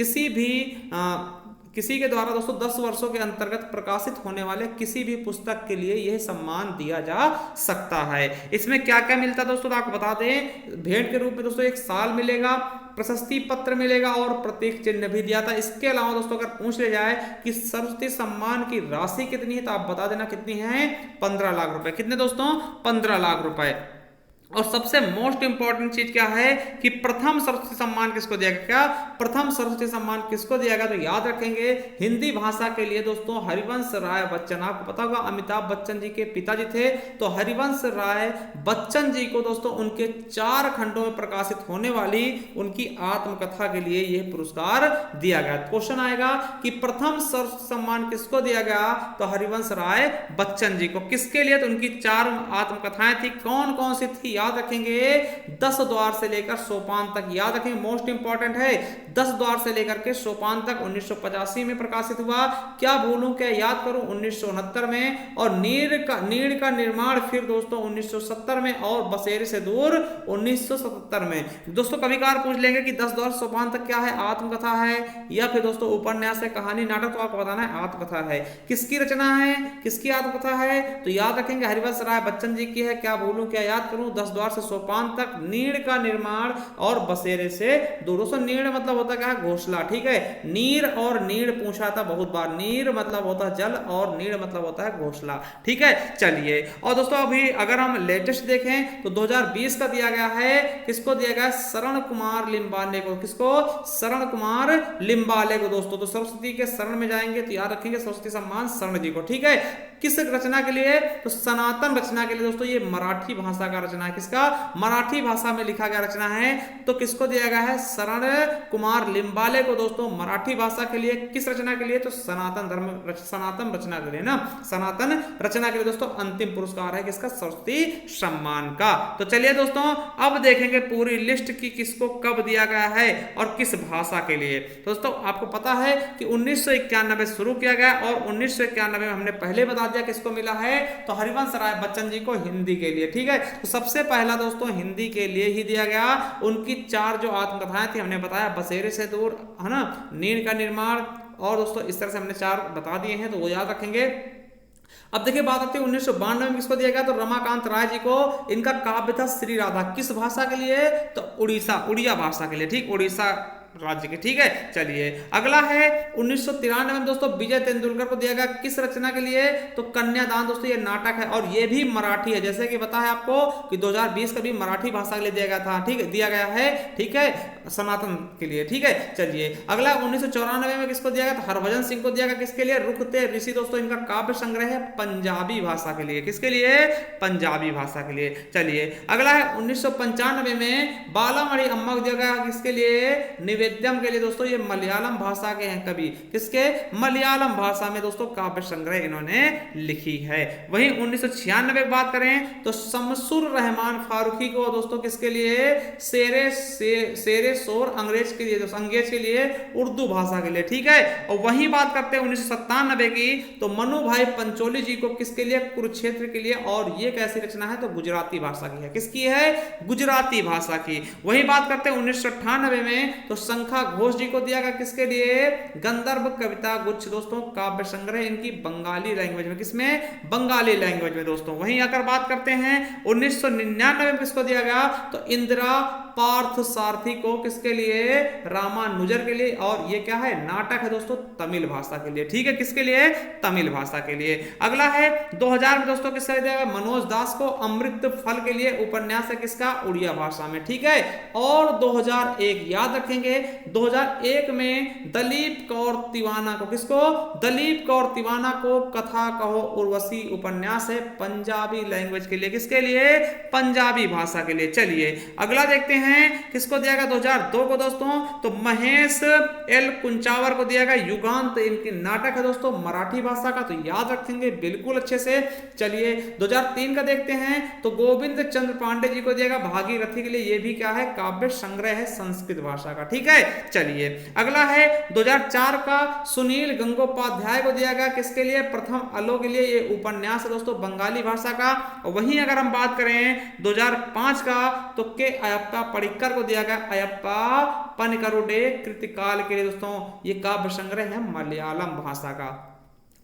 किसी के द्वारा दोस्तों 10 वर्षों के अंतर्गत प्रकाशित होने वाले किसी भी पुस्तक के लिए यह सम्मान दिया जा सकता है। इसमें क्या क्या मिलता है दोस्तों, तो आपको बता दें, भेंट के रूप में दोस्तों 1 साल मिलेगा, प्रशस्ति पत्र मिलेगा और प्रतीक चिन्ह भी दिया था। इसके अलावा दोस्तों अगर पूछ ले जाए कि सरस्वती सम्मान की राशि कितनी है, तो आप बता देना कितनी है, 15 लाख रुपए। कितने दोस्तों? 15 लाख रुपए। और सबसे मोस्ट इंपॉर्टेंट चीज क्या है कि प्रथम सरस्वती सम्मान किसको दिया गया? क्या प्रथम सरस्वती सम्मान किसको दिया गया? तो याद रखेंगे हिंदी भाषा के लिए दोस्तों हरिवंश राय बच्चन। आपको पता होगा अमिताभ बच्चन जी के पिताजी थे, तो हरिवंश राय बच्चन जी को दोस्तों उनके 4 खंडों में प्रकाशित होने वाली उनकी आत्मकथा के लिए यह पुरस्कार दिया गया। क्वेश्चन आएगा कि प्रथम सरस्वती सम्मान किसको दिया गया? तो हरिवंश राय बच्चन जी को। किसके लिए? तो उनकी 4 आत्मकथाएं थी। कौन कौन सी थी? याद रखेंगे 10 द्वार से लेकर सोपान तक। याद रखेंगे, मोस्ट इंपॉर्टेंट है, 10 द्वार से लेकर के सोपान तक 1985 में प्रकाशित हुआ। क्या भूलूं, क्या याद करूं, 1969 में। और नीड़ का निर्माण फिर दोस्तों 1970 में, और बसेरे से दूर 1977 में। दोस्तों कभी कभार पूछ लेंगे कि 10 द्वार सोपान तक क्या है, आत्मकथा है या फिर दोस्तों उपन्यास है, कहानी, नाटक, तो आपको बताना है आत्मकथा है। किसकी रचना है, किसकी आत्मकथा है? तो याद रखेंगे हरिवंश राय बच्चन जी की है। क्या भूलूं, क्या याद करूं, 10 द्वार से सोपान तक, नीड़ का निर्माण और बसेरे से दूर। दोस्तों नीड़ मतलब होता क्या है? घोंसला। ठीक है, नीर और नीड़ पूछा था बहुत बार। नीर मतलब होता है जल और नीड़ मतलब होता है घोंसला। ठीक है, चलिए। और दोस्तों अभी अगर हम लेटेस्ट देखें तो 2020 का दिया गया है। किसको दिया गया? शरण कुमार लिम्बाले को। किसको? शरण कुमार लिम्बाले को दोस्तों। तो सरस्वती के शरण में जाएंगे तो याद रखेंगे सरस्वती सम्मान शरण जी को। ठीक है, किस रचना के लिए? तो सनातन रचना के लिए दोस्तों। ये मराठी भाषा का रचना है। किसका? मराठी भाषा में लिखा गया रचना है। तो किसको दिया गया है? शरण कुमार लिम्बाले को दोस्तों, मराठी भाषा के लिए। किस रचना के लिए? तो सनातन रचना के लिए ना, सनातन रचना के लिए दोस्तों अंतिम पुरस्कार है किसका? सरस्वती सम्मान का। तो चलिए दोस्तों अब देखेंगे पूरी लिस्ट की किसको कब दिया गया है और किस भाषा के लिए। दोस्तों आपको पता है कि 1991 शुरू किया गया और 1991 में हमने पहले बता दिया किसको मिला है, तो हरिवंश राय बच्चन जी को हिंदी के लिए। ठीक है, तो सबसे पहला दोस्तों हिंदी के लिए ही दिया गया। उनकी 4 जो आत्मकथाएं थी हमने बताया, बसेरे से दूर, है ना, नीड़ का निर्माण, और दोस्तों इस तरह से हमने 4 बता दिए हैं, तो वो याद रखेंगे। अब देखिए बात आती है 1992 में किसको दिया गया? तो रमाकांत राय जी को। इनका काव्य था श्री राधा। किस भाषा के लिए? तो उड़िया भाषा के लिए। ठीक, उड़ीसा राज्य के। ठीक है, चलिए अगला है 1993 में दोस्तों विजय तेंदुलकर को दिया गया। किस रचना के लिए? तो कन्यादान दोस्तों, ये नाटक है और ये भी मराठी है। जैसे कि पता है आपको कि 2020 का भी मराठी भाषा के लिए दिया गया था। ठीक है, दिया गया है। ठीक है, सनातन के लिए। ठीक है, चलिए अगला 1994 में किसको दिया गया? तो हरभजन सिंह को दिया गया। किसके लिए? रुकते ऋषि दोस्तों, इनका काव्य संग्रह है पंजाबी भाषा के लिए। किसके लिए? पंजाबी भाषा के लिए। चलिए अगला है 1995 में बालामणि अम्मा को दिया गया। किसके लिए? निवेद्यम के लिए दोस्तों। ये मलयालम भाषा के हैं कवि। किसके? मलयालम भाषा में दोस्तों काव्य संग्रह इन्होंने लिखी है। वहीं 1996 की बात करें तो शमसुर रहमान फारूकी को दोस्तों किसके लिए? शेरे शोर अंग्रेज के लिए, अंग्रेज के लिए, उर्दू भाषा के लिए। ठीक है, और वही बात करते हैं 1997 की, तो मनु भाई पंचोली जी को किसके लिए? कुरुक्षेत्र के लिए। और ये कैसी रचना है? तो गुजराती भाषा की है। किसकी है? गुजराती भाषा की। वही बात करते हैं 1998 में, तो शंखा घोष जी को दिया गया। किसके लिए? गंधर्व कविता गुच्छ दोस्तों, काव्य संग्रह इनकी बंगाली लैंग्वेज में। किसमें? बंगाली लैंग्वेज में दोस्तों। वहीं अगर बात करते हैं 1999 में किसको दिया गया? तो इंदिरा पार्थ सारथी को। किसके लिए? रामानुजर के लिए। और ये क्या है? नाटक है दोस्तों, तमिल भाषा के लिए। ठीक है, किसके लिए? तमिल भाषा के लिए। अगला है 2000 में दोस्तों किसको दिया गया? मनोज दास को अमृत फल के लिए। उपन्यास है किसका? उड़िया भाषा में। ठीक है, और 2001 याद रखेंगे 2001 में दलीप कौर तिवाना को, किसको, दलीप कौर तिवाना को कथा कहो उर्वशी उपन्यास है पंजाबी लैंग्वेज के लिए, किसके लिए, पंजाबी भाषा के लिए। चलिए अगला देखते हैं किसको दिया गया 2002 को दोस्तों, तो महेश एल कुंचावर को दिया गया युगांत, इनकी नाटक है दोस्तों मराठी भाषा का, तो याद रखेंगे बिल्कुल अच्छे से। चलिए 2003 का देखते हैं, तो गोविंद चंद्र पांडे जी को दिया गया भागीरथी के लिए, ये भी क्या है, काव्य संग्रह है संस्कृत भाषा का, ठीक है। चलिए अगला है 2004 का सुनील गंगोपाध्याय को दिया गया, किसके लिए, प्रथम अलो के लिए, ये उपन्यास है दोस्तों बंगाली भाषा का। और वहीं अगर हम बात करें 2005 का, तो के अयप्पा पडिक्कर को दिया गया अयप्पा पनिकरुडे कृतिकाल के लिए दोस्तों, ये काव्य संग्रह है मलयालम भाषा का,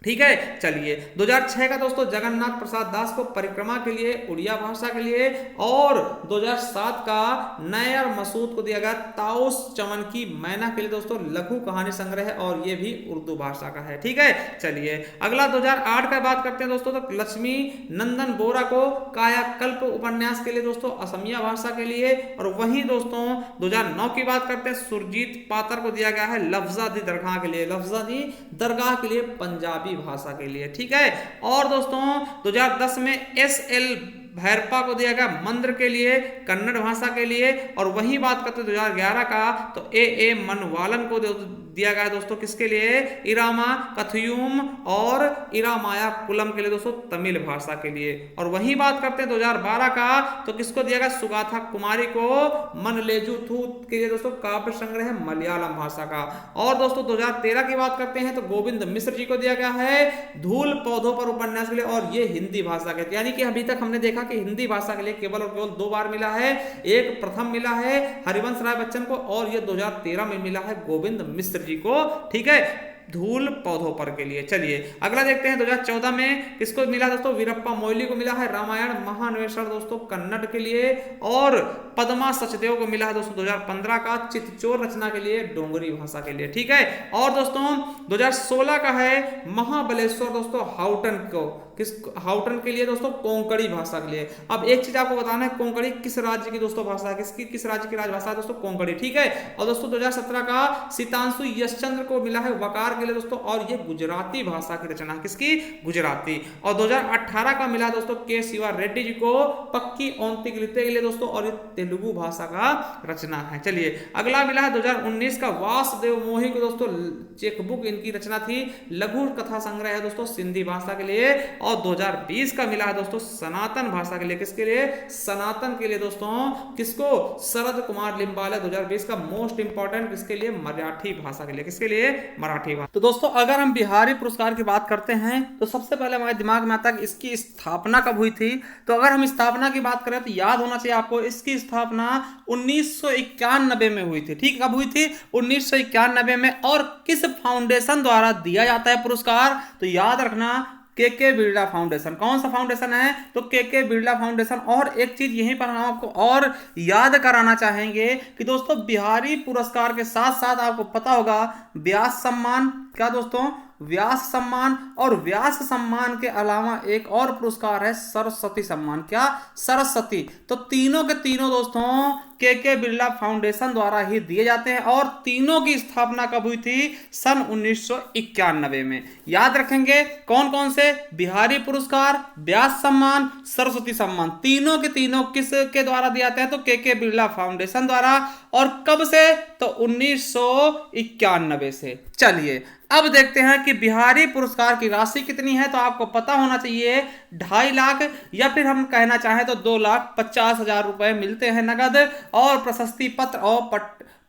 ठीक है। चलिए 2006 का दोस्तों जगन्नाथ प्रसाद दास को परिक्रमा के लिए उड़िया भाषा के लिए, और 2007 का नयर मसूद को दिया गया ताउस चमन की मैना के लिए दोस्तों लघु कहानी संग्रह है, और ये भी उर्दू भाषा का है, ठीक है। चलिए अगला 2008 का बात करते हैं दोस्तों, तो लक्ष्मी नंदन बोरा को कायाकल्प उपन्यास के लिए दोस्तों असमिया भाषा के लिए। और वहीं दोस्तों 2009 की बात करते हैं, सुरजीत पातर को दिया गया है लफ्जा दी दरगाह के लिए, लफ्जा दी दरगाह के लिए पंजाबी भाषा के लिए, ठीक है। और दोस्तों 2010 में SL भैरपा को दिया गया मंत्र के लिए कन्नड़ भाषा के लिए। और वही बात करते हैं 2011 का, तो A मनवालन को दिया गया दोस्तों, किसके लिए, इरामा कथयुम और इरामाया कुलम के लिए दोस्तों तमिल भाषा के लिए। और वही बात करते हैं 2012 का, तो किसको दिया गया, सुगाथा कुमारी को मनलेजू थू के लिए दोस्तों काव्य संग्रह है मलयालम भाषा का। और दोस्तों 2013 की बात करते हैं, तो गोविंद मिश्र जी को दिया गया है धूल पौधों पर उपन्यास के लिए, और ये हिंदी भाषा के, यानी कि अभी तक हमने देखा कि हिंदी भाषा के लिए केवल और केवल 2 बार मिला है, एक प्रथम मिला है हरिवंश राय बच्चन को, और ये 2013 में मिला है गोविंद मिश्र जी को, ठीक है, धूल पौधों पर के लिए। चलिए अगला देखते हैं 2014 में किसको मिला दोस्तों, वीरप्पा मोइली को मिला है रामायण महान्वेषण दोस्तों कन्नड़ के लिए। और पद्मा सचदेव को मिला है दोस्तों 2015 का चितचोर रचना के लिए डोंगरी भाषा के लिए, ठीक है। और दोस्तों 2016 का है महाबलेश्वर दोस्तों हाउटन को, किस हाउटन के लिए दोस्तों कोंकणी भाषा के लिए। अब एक चीज आपको बताना है, कोंकणी किस राज्य की दोस्तों भाषा है, किस राज्य की राजभाषा है दोस्तों, कोंकणी, ठीक है। और दोस्तों 2017 का सीतांशु यशचंद्र को मिला है वकार के लिए दोस्तों, और ये गुजराती भाषा की रचना, किसकी, गुजराती। और 2018 का मिला दोस्तों के शिवा रेड्डी जी को पक्की औंती के लिए दोस्तों, और ये तेलुगु भाषा का रचना है। चलिए अगला मिला है 2019 का वासुदेव मोही को दोस्तों, चेकबुक इनकी रचना थी, लघु कथा संग्रह है दोस्तों सिंधी भाषा के लिए। और 2020 का मिला है दोस्तों सनातन भाषा के लिए, किसके लिए, सनातन के लिए दोस्तों, किसको, शरद कुमार लिम्बाले 2020 का मोस्ट इंपॉर्टेंट, किसके लिए, मराठी भाषा के लिए, किसके लिए, मराठी भाषा। तो दोस्तों अगर हम बिहारी पुरस्कार की बात करते हैं, तो सबसे पहले हमारे दिमाग में आता है कि इसकी स्थापना कब हुई थी। तो अगर हम स्थापना की बात करें, तो याद होना चाहिए आपको, इसकी स्थापना 1991 में हुई थी, ठीक, कब हुई थी, 1991 में। और किस फाउंडेशन द्वारा दिया जाता है पुरस्कार, तो याद रखना के बिरला फाउंडेशन। कौन सा फाउंडेशन है, तो के बिरला फाउंडेशन। और एक चीज यहीं पर हम आपको और याद कराना चाहेंगे कि दोस्तों बिहारी पुरस्कार के साथ साथ आपको पता होगा व्यास सम्मान, क्या दोस्तों, व्यास सम्मान। और व्यास सम्मान के अलावा एक और पुरस्कार है सरस्वती सम्मान, क्या, सरस्वती। तो तीनों के तीनों दोस्तों के बिरला फाउंडेशन द्वारा ही दिए जाते हैं। और तीनों की स्थापना कब हुई थी, सन 1991 में। याद रखेंगे कौन कौन से, बिहारी पुरस्कार, व्यास सम्मान, सरस्वती सम्मान, तीनों के तीनों किसके द्वारा दिए जाते हैं, तो के बिरला फाउंडेशन द्वारा। और कब से, तो 1991 से। चलिए अब देखते हैं कि बिहारी पुरस्कार की राशि कितनी है। तो आपको पता होना चाहिए 2.5 लाख, या फिर हम कहना चाहें तो 2,50,000 रुपए मिलते हैं नगद, और प्रशस्ति पत्र और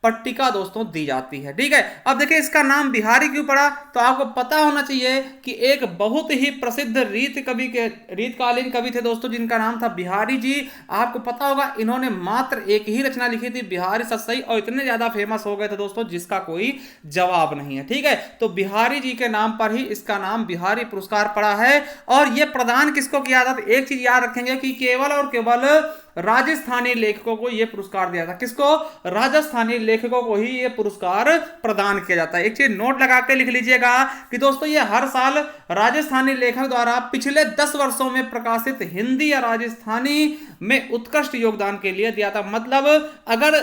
पट्टिका दोस्तों दी जाती है, ठीक है। अब देखिए इसका नाम बिहारी क्यों पड़ा, तो आपको पता होना चाहिए कि एक बहुत ही प्रसिद्ध रीतकालीन कवि थे दोस्तों, जिनका नाम था बिहारी जी। आपको पता होगा इन्होंने मात्र एक ही रचना लिखी थी, बिहारी सतसई, और इतने ज्यादा फेमस हो गए थे दोस्तों जिसका कोई जवाब नहीं है, ठीक है। तो बिहारी जी के नाम पर ही इसका नाम बिहारी पुरस्कार पड़ा है। और यह प्रदान किसको किया था, तो एक चीज याद रखेंगे कि केवल और केवल राजस्थानी लेखकों को यह पुरस्कार दिया था। किसको, राजस्थानी लेखकों को ही यह पुरस्कार प्रदान किया जाता है। एक चीज नोट लगा के लिख लीजिएगा कि दोस्तों ये हर साल राजस्थानी लेखक द्वारा पिछले 10 वर्षों में प्रकाशित हिंदी या राजस्थानी में उत्कृष्ट योगदान के लिए दिया था। मतलब अगर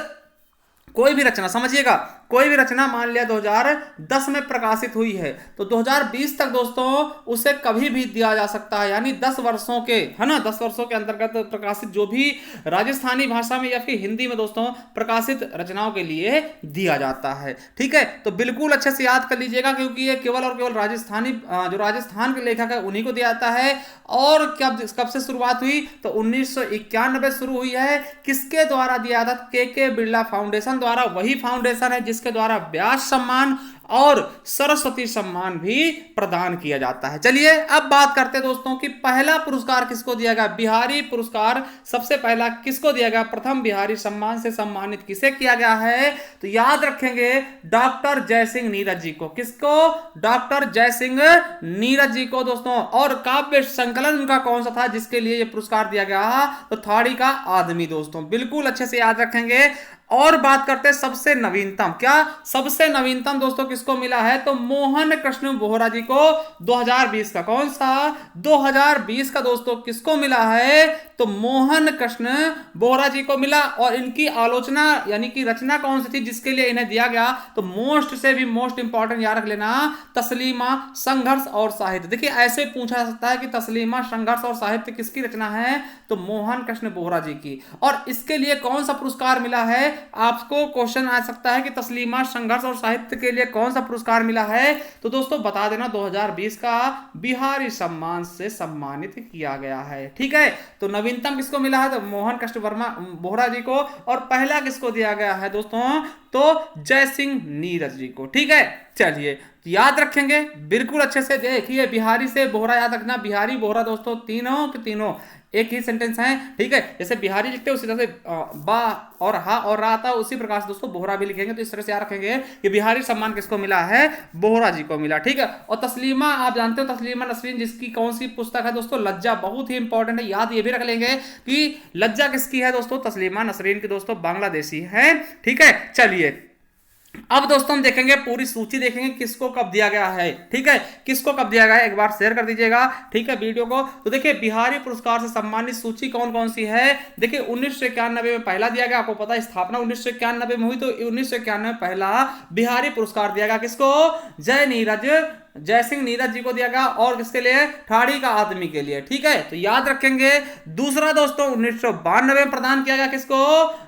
कोई भी रचना, समझिएगा, कोई भी रचना मान लिया 2010 में प्रकाशित हुई है तो 2020 तक दोस्तों उसे कभी भी दिया जा सकता है, यानी 10 वर्षों के, है ना, 10 वर्षों के अंतर्गत प्रकाशित जो भी राजस्थानी भाषा में या फिर हिंदी में दोस्तों प्रकाशित रचनाओं के लिए दिया जाता है। ठीक है, तो बिल्कुल अच्छे से याद कर लीजिएगा, क्योंकि ये केवल और केवल राजस्थानी जो राजस्थान के लेखक है उन्हीं को दिया जाता है। और कब से शुरुआत हुई तो 1991 शुरू हुई है। किसके द्वारा दिया था? के बिरला फाउंडेशन द्वारा। वही फाउंडेशन है जिसके द्वारा व्यास सम्मान और सरस्वती सम्मान भी प्रदान किया जाता है। चलिए अब बात करते हैं दोस्तों कि पहला पुरस्कार किसको दिया गया। बिहारी पुरस्कार सबसे पहला किसको दिया गया? प्रथम बिहारी सम्मान से सम्मानित किसे किया गया है? तो याद रखेंगे डॉक्टर जयसिंह नीरज जी को। किसको? डॉक्टर जयसिंह नीरज जी को दोस्तों। और काव्य संकलन उनका कौन सा था जिसके लिए यह पुरस्कार दिया गया? तो थाड़ी का आदमी दोस्तों, बिल्कुल अच्छे से याद रखेंगे। और बात करते हैं सबसे नवीनतम, क्या सबसे नवीनतम दोस्तों किसको मिला है? तो मोहन कृष्ण बोहरा जी को 2020 का। कौन सा? 2020 का दोस्तों किसको मिला है? तो मोहन कृष्ण बोहरा जी को मिला। और इनकी आलोचना यानी कि रचना कौन सी थी जिसके लिए इन्हें दिया गया? तो मोस्ट से भी मोस्ट इंपॉर्टेंट याद रख लेना, तस्लीमा संघर्ष और साहित्य। देखिए ऐसे पूछा जा सकता है कि तस्लीमा संघर्ष और साहित्य किसकी रचना है? तो मोहन कृष्ण बोहरा जी की। और इसके लिए कौन सा पुरस्कार मिला है? आपको क्वेश्चन आ सकता है कि तस्लीमा संघर्ष और साहित्य के लिए कौन सा पुरस्कार मिला है? तो दोस्तों बता देना 2020 का बिहारी सम्मान से सम्मानित किया गया है। ठीक है, तो नवीनतम किसको मिला है? तो मोहन कृष्ण वर्मा बोहरा जी को। और पहला किसको दिया गया है दोस्तों? तो जयसिंह नीरज जी को। ठीक है, चलिए याद रखेंगे बिल्कुल अच्छे से। देखिए बिहारी से बोहरा याद रखना। बिहारी बोहरा दोस्तों तीनों के तीनों एक ही सेंटेंस है। ठीक है, जैसे बिहारी लिखते हैं उसी तरह से बा और हा और रा आता है, उसी प्रकार से दोस्तों बोहरा भी लिखेंगे। तो इस तरह से याद रखेंगे कि बिहारी सम्मान किसको मिला है? बोहरा जी को मिला। ठीक है, और तस्लीमा आप जानते हो तस्लीमा नसरीन जिसकी कौन सी पुस्तक है दोस्तों? लज्जा। बहुत ही इंपॉर्टेंट है, याद ये भी रख लेंगे कि लज्जा किसकी है दोस्तों? तस्लीमा नसरीन की दोस्तों, बांग्लादेशी है। ठीक है, चलिए अब दोस्तों हम देखेंगे पूरी सूची, देखेंगे किसको कब दिया गया है। ठीक है, किसको कब दिया गया है एक बार शेयर कर दीजिएगा। ठीक है वीडियो को। तो देखिए बिहारी पुरस्कार से सम्मानित सूची कौन कौन सी है। देखिए 1991 में पहला दिया गया, आपको पता है स्थापना 1991 में हुई, तो 1991 में पहला बिहारी पुरस्कार दिया गया किसको? जयसिंह नीरज जी को दिया गया। और किसके लिए? ठाड़ी का आदमी के लिए। ठीक है, तो याद रखेंगे। दूसरा दोस्तों 1992 में प्रदान किया गया किसको?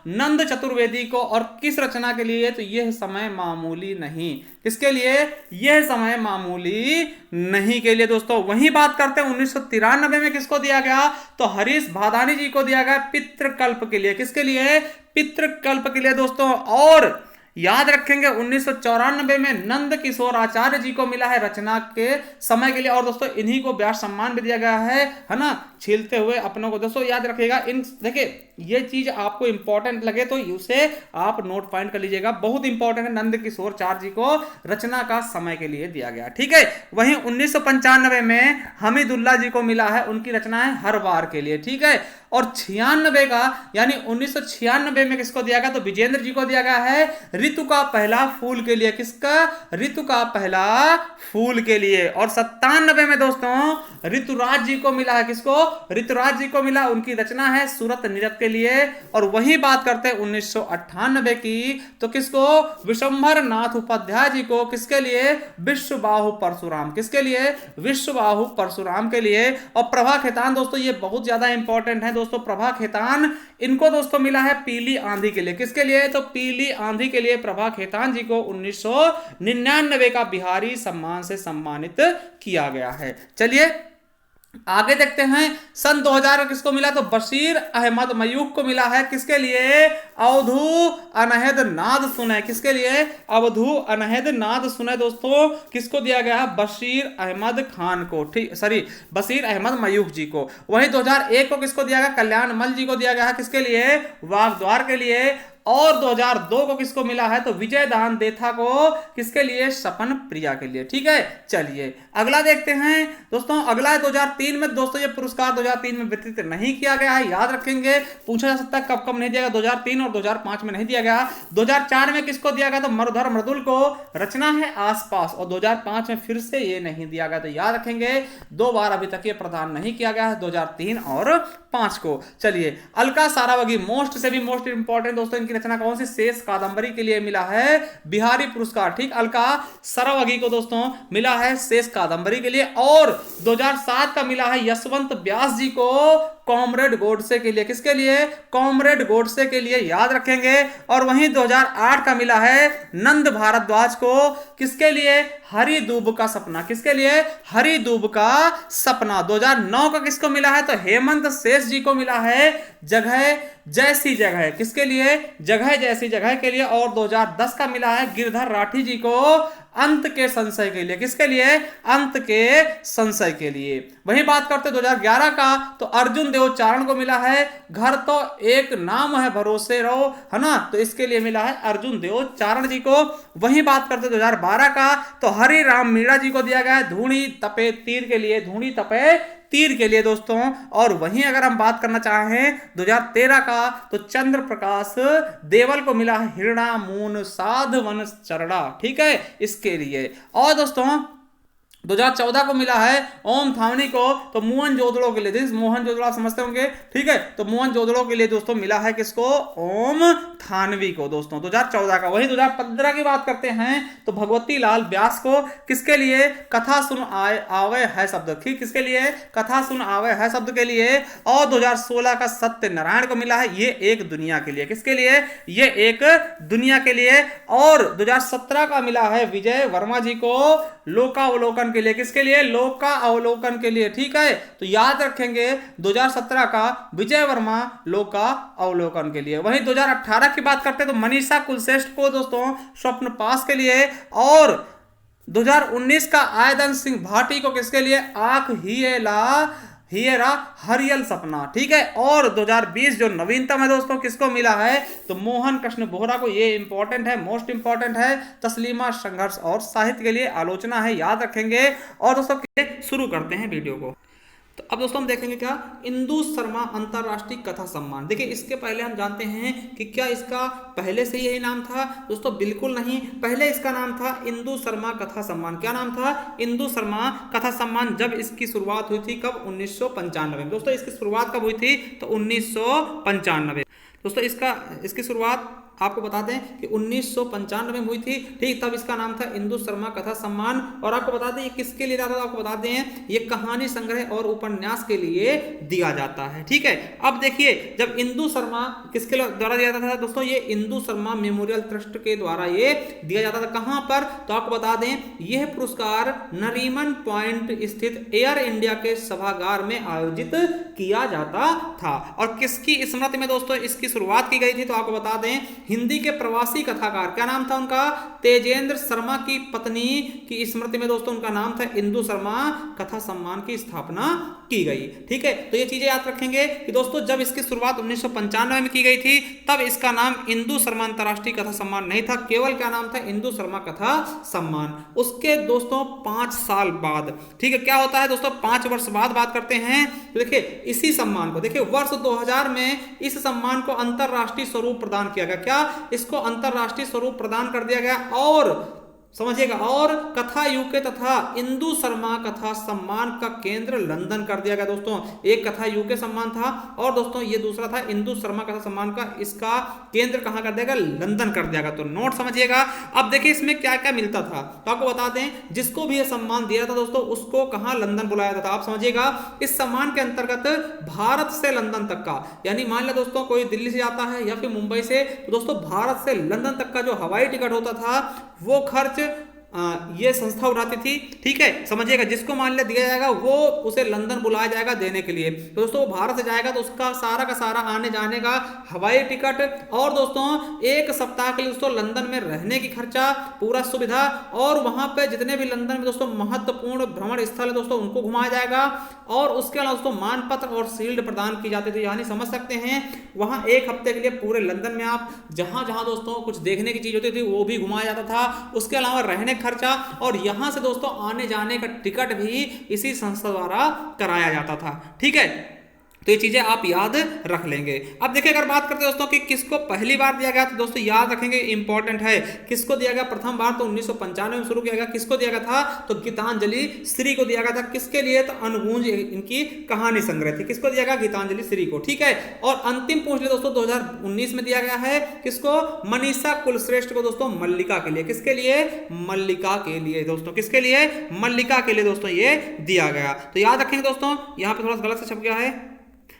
नंद चतुर्वेदी को। और किस रचना के लिए? तो यह समय मामूली नहीं। किसके लिए? यह समय मामूली नहीं के लिए दोस्तों। वही बात करते हैं 1993 में किसको दिया गया? तो हरीश भादानी जी को दिया गया पितृकल्प के लिए। किसके लिए? पितृकल्प के लिए दोस्तों। और याद रखेंगे 1994 में नंद किशोर आचार्य जी को मिला है रचना के समय के लिए। और दोस्तों इन्हीं को व्यास सम्मान भी दिया गया है ना, छीलते हुए अपनों को। दोस्तों याद रखिएगा इन, देखिए ये चीज आपको इंपॉर्टेंट लगे तो उसे आप नोट पॉइंट कर लीजिएगा, बहुत इंपॉर्टेंट है। नंद किशोर आचार्य जी को रचना का समय के लिए दिया गया। ठीक है, वहीं 1995 में हमीदुल्लाह जी को मिला है, उनकी रचना है हर बार के लिए। ठीक है, और 96 का यानी 1996 में किसको दिया गया? तो विजेंद्र जी को दिया गया है ऋतु का पहला फूल के लिए। किसका? ऋतु का पहला फूल के लिए। और 97 में दोस्तों ऋतुराज जी को मिला है। किसको? ऋतुराज जी को मिला, उनकी रचना है सूरत नृत्य के लिए। और वही बात करते हैं 1998 की, तो किसको? विशंभर नाथ उपाध्याय जी को। किसके लिए? विश्वबाहु परशुराम। किसके लिए? विश्वबाहु परशुराम के लिए। और प्रभा खेतान दोस्तों ये बहुत ज्यादा इंपॉर्टेंट है दोस्तों। प्रभा खेतान इनको दोस्तों मिला है पीली आंधी के लिए। किसके लिए? तो पीली आंधी के लिए प्रभा खेतान जी को 1999 का बिहारी सम्मान से सम्मानित किया गया है। चलिए आगे देखते हैं। सन 2000 में किसको मिला? तो बशीर अहमद मयूख को मिला है। किसके लिए? अवधू अनहद नाद सुने। किसके लिए? अवधू अनहद नाद सुने दोस्तों किसको दिया गया? बशीर अहमद खान को। ठीक, सॉरी, बशीर अहमद मयूख जी को। वहीं 2001 को किसको दिया गया? कल्याण मल जी को दिया गया है। किसके लिए? वागद्वार के लिए। और 2002 को किसको मिला है? तो विजय दान देथा को। किसके लिए? सपन प्रिया के लिए। ठीक है, चलिए अगला देखते हैं दोस्तों। अगला है 2003 में दोस्तों, ये पुरस्कार 2003 में वितरित नहीं किया गया है, याद रखेंगे। पूछा जा सकता है कब कब नहीं दिया गया। 2003 और 2005 में नहीं दिया गया। 2004 में किसको दिया गया? तो मरुधर मृदुल को, रचना है आसपास। और 2005 में फिर से ये नहीं दिया गया। तो याद रखेंगे 2 बार अभी तक ये प्रदान नहीं किया गया है, 2003 और 5 को। चलिए, अलका सारावगी मोस्ट से भी मोस्ट इंपॉर्टेंट दोस्तों, इनकी रचना कौन सी? शेष कादंबरी के लिए मिला है बिहारी पुरस्कार। ठीक, अलका सारावगी को दोस्तों मिला है शेष कादंबरी के लिए। और 2007 का मिला है यशवंत व्यास जी को कॉमरेड गोडसे के लिए। किसके लिए? कॉमरेड गोडसे के लिए, याद रखेंगे। और वहीं 2008 का मिला है नंद भारद्वाज को। किसके लिए? हरी दूब का सपना। किसके लिए? हरी दूब का सपना। 2009 का किसको मिला है? तो हेमंत शेष जी को मिला है जगह जैसी जगह। किसके लिए? जगह जैसी जगह के लिए। और 2010 का मिला है गिरधर राठी जी को अंत के संशय के लिए। किसके लिए? अंत के संशय के लिए। वही बात करते 2011 का, तो अर्जुन देवचारण को मिला है घर तो एक नाम है भरोसे रहो, है ना, तो इसके लिए मिला है अर्जुन देवचारण जी को। वही बात करते 2012 का, तो हरि राम मीणा जी को दिया गया है धूणी तपे तीर के लिए। धूणी तपे तीर के लिए दोस्तों। और वहीं अगर हम बात करना चाहें 2013 का, तो चंद्र प्रकाश देवल को मिला है हिरणा मून साध वन चरड़ा। ठीक है, इसके लिए। और दोस्तों 2014 को मिला है ओम थावनी को, तो मोहन जोदड़ो के लिए। मोहन जोदड़ो आप समझते होंगे, ठीक है, तो मोहन जोदड़ो के लिए दोस्तों मिला है किसको? ओम थानवी को दोस्तों, 2014 का। वही 2015 की बात करते हैं, तो भगवती लाल व्यास को। किसके लिए? कथा सुन आवे है शब्द। ठीक, किसके लिए? कथा सुन आवे है शब्द के लिए। और 2016 का सत्यनारायण को मिला है ये एक दुनिया के लिए। किसके लिए? ये एक दुनिया के लिए। और 2017 का मिला है विजय वर्मा जी को लोकावलोकन के लिए। किसके लिए? लोका अवलोकन के लिए। ठीक है, तो याद रखेंगे 2017 का विजय वर्मा लोका अवलोकन के लिए। वहीं 2018 की बात करते हैं, तो मनीषा कुलश्रेष्ठ को दोस्तों स्वप्न पास के लिए। और 2019 का आयदन सिंह भाटी को किसके लिए? आंख हियरा हरियल सपना। ठीक है। और 2020 जो नवीनतम है दोस्तों, किसको मिला है? तो मोहन कृष्ण बोहरा को। ये इंपॉर्टेंट है, मोस्ट इंपॉर्टेंट है। तस्लीमा संघर्ष और साहित्य के लिए आलोचना है, याद रखेंगे। और दोस्तों शुरू करते हैं वीडियो को। तो अब दोस्तों हम देखेंगे क्या? इंदु शर्मा अंतरराष्ट्रीय कथा सम्मान। देखिए, इसके पहले हम जानते हैं कि क्या इसका पहले से यही नाम था? दोस्तों बिल्कुल नहीं, पहले इसका नाम था इंदु शर्मा कथा सम्मान। क्या नाम था? इंदु शर्मा कथा सम्मान। जब इसकी शुरुआत हुई थी, कब? 1995 में। दोस्तों इसकी शुरुआत कब हुई थी? तो 1995। दोस्तों इसकी शुरुआत आपको बता दें कि 1995 में हुई थी। ठीक, तब इसका नाम था इंदु शर्मा कथा सम्मान। और आपको बता दें ये किसके लिए जाता था? आपको बता दें ये कहानी संग्रह और उपन्यास के लिए दिया जाता है। ठीक है। अब देखिए, जब इंदु शर्मा किसके द्वारा दिया जाता था दोस्तों? ये इंदु शर्मा मेमोरियल ट्रस्ट के द्वारा ये दिया जाता था। कहां पर? तो आपको बता दें यह पुरस्कार नरीमन पॉइंट स्थित एयर इंडिया के सभागार में आयोजित किया जाता था। और किसकी स्मृति में दोस्तों इसकी शुरुआत की गई थी? तो आपको बता दें हिंदी के प्रवासी कथाकार, क्या नाम था उनका? तेजेंद्र शर्मा की पत्नी की स्मृति में दोस्तों उनका नाम था इंदु शर्मा कथा सम्मान की स्थापना की गई। ठीक है, तो ये चीजें याद रखेंगे कि दोस्तों जब इसकी शुरुआत 1995 में की गई थी, तब इसका नाम इंदु शर्मा अंतरराष्ट्रीय कथा सम्मान नहीं था, केवल क्या नाम था? इंदु शर्मा कथा सम्मान। उसके दोस्तों 5 साल बाद, ठीक है, क्या होता है दोस्तों? 5 वर्ष बाद बात करते हैं। तो देखिए इसी सम्मान को, देखिए वर्ष 2000 में इस सम्मान को अंतरराष्ट्रीय स्वरूप प्रदान किया गया। क्या? इसको अंतरराष्ट्रीय स्वरूप प्रदान कर दिया गया। और समझिएगा, और कथा यूके तथा इंदु शर्मा कथा सम्मान का केंद्र लंदन कर दिया गया दोस्तों। एक कथा यूके सम्मान था और दोस्तों ये दूसरा था इंदु शर्मा कथा सम्मान का, इसका केंद्र कहां कर दिया गया? लंदन कर दिया गया। तो नोट समझिएगा। अब देखिए इसमें क्या क्या मिलता था, तो आपको बता दें जिसको भी यह सम्मान दिया था दोस्तों उसको कहां? लंदन बुलाया जाता था। आप समझिएगा, इस सम्मान के अंतर्गत भारत से लंदन तक का, यानी मान लिया दोस्तों कोई दिल्ली से जाता है या फिर मुंबई से, तो दोस्तों भारत से लंदन तक का जो हवाई टिकट होता था वो खर्च ये संस्था उठाती थी। ठीक है, समझिएगा, जिसको मान लिया दिया जाएगा वो उसे लंदन बुलाया जाएगा देने के लिए। तो दोस्तों भारत से जाएगा तो उसका सारा का सारा आने जाने का हवाई टिकट, और दोस्तों 1 सप्ताह के लिए दोस्तों लंदन में रहने की खर्चा, पूरा सुविधा, और वहां पे जितने भी लंदन में दोस्तों महत्वपूर्ण भ्रमण स्थल है दोस्तों उनको घुमाया जाएगा। और उसके अलावा दोस्तों मानपत्र और शील्ड प्रदान की जाती थी। यानी समझ सकते हैं वहां 1 हफ्ते के लिए पूरे लंदन में आप जहां जहां दोस्तों कुछ देखने की चीज होती थी वो भी घुमाया जाता था। उसके अलावा रहने खर्चा और यहां से दोस्तों आने जाने का टिकट भी इसी संस्था द्वारा कराया जाता था। ठीक है, तो ये चीजें आप याद रख लेंगे। अब देखिए अगर बात करते हैं दोस्तों कि किसको पहली बार दिया गया, तो दोस्तों याद रखेंगे इंपॉर्टेंट है, किसको दिया गया प्रथम बार, तो 1995 में शुरू किया गया। किसको दिया गया था, तो गीतांजलि श्री को दिया गया था। किसके लिए, तो अनगुंज इनकी कहानी संग्रह थी। किसको दिया गया, गीतांजलि श्री को, ठीक है। और अंतिम पूछ ले दोस्तों 2019 में दिया गया है, किसको, मनीषा कुलश्रेष्ठ को दोस्तों मल्लिका के लिए। किसके लिए, मल्लिका के लिए दोस्तों, किसके लिए, मल्लिका के लिए दोस्तों ये दिया गया। तो याद रखेंगे दोस्तों, यहां पर थोड़ा सा गलत से छप गया है,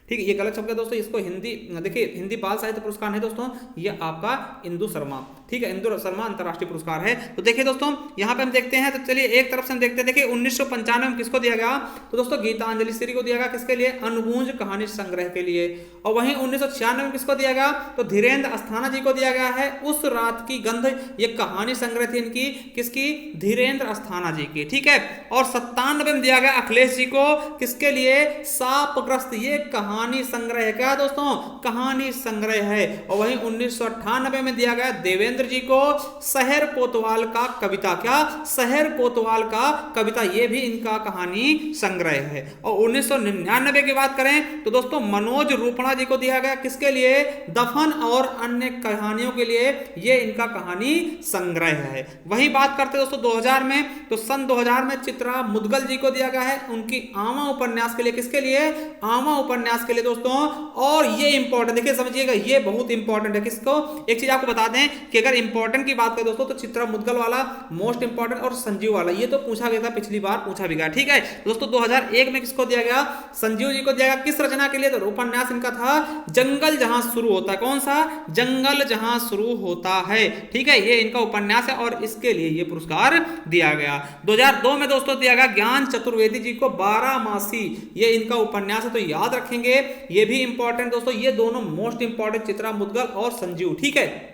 ठीक है, ये गलत शब्द है दोस्तों। इसको हिंदी देखिए, हिंदी बाल साहित्य पुरस्कार है दोस्तों, ये आपका इंदु शर्मा, ठीक है, इंदु शर्मा अंतरराष्ट्रीय पुरस्कार है। तो देखिए दोस्तों यहाँ पे हम देखते हैं, तो चलिए एक तरफ से हम देखते हैं। देखिए 1995 में किसको दिया गया, तो दोस्तों गीतांजलि श्री को दिया गया। किसके लिए, अनगुंज कहानी संग्रह के लिए। और वहीं 1996 में किसको दिया गया, तो धीरेन्द्र अस्थाना जी को दिया गया है, उस रात की गंध, ये कहानी संग्रह थी इनकी, किसकी, धीरेन्द्र अस्थाना जी की, ठीक है। और 97 में दिया गया अखिलेश जी को, किसके लिए, शापग्रस्त, ये कहानी संग्रह है। क्या दोस्तों, कहानी संग्रह है। और वहीं 1998 में दिया गया देवेंद्र जी को शहर कोतवाल का कविता। क्या, शहर कोतवाल का कविता, ये भी इनका कहानी संग्रह है। और 1999 की बात करें तो दोस्तों मनोज रूपणा जी को दिया गया। किसके लिए, दफन और अन्य कहानियों के लिए, ये इनका कहानी संग्रह है। वही बात करते दोस्तों 2000 में, तो सन 2000 में चित्रा मुदगल जी को दिया गया है, उनकी आमा उपन्यास के लिए। किसके लिए, आमा उपन्यास के लिए दोस्तों। और ये इंपॉर्टेंट, देखिए समझिएगा, ये बहुत इंपॉर्टेंट है। किसको, एक चीज आपको बता दें कि अगर इंपॉर्टेंट की बात करें दोस्तों, तो चित्रा मुदगल वाला मोस्ट इंपॉर्टेंट, और संजीव वाला ये तो पूछा गया था, पिछली बार पूछा भी गया, ठीक है। दोस्तों 2001 में किसको दिया गया, संजीव जी को दिया गया। किस रचना के लिए, तो उपन्यास इनका था जंगल जहां शुरू होता है। कौन सा, जंगल जहां शुरू होता है, ठीक है, ये इनका उपन्यास है और इसके लिए ये पुरस्कार दिया गया। 2002 में दोस्तों दिया गया ज्ञान चतुर्वेदी जी को बारहमासी, ये इनका उपन्यास है, तो याद रखेंगे, ये भी इंपॉर्टेंट दोस्तों, ये दोनों मोस्ट इंपॉर्टेंट, चित्रा मुदगल और संजीव, ठीक है,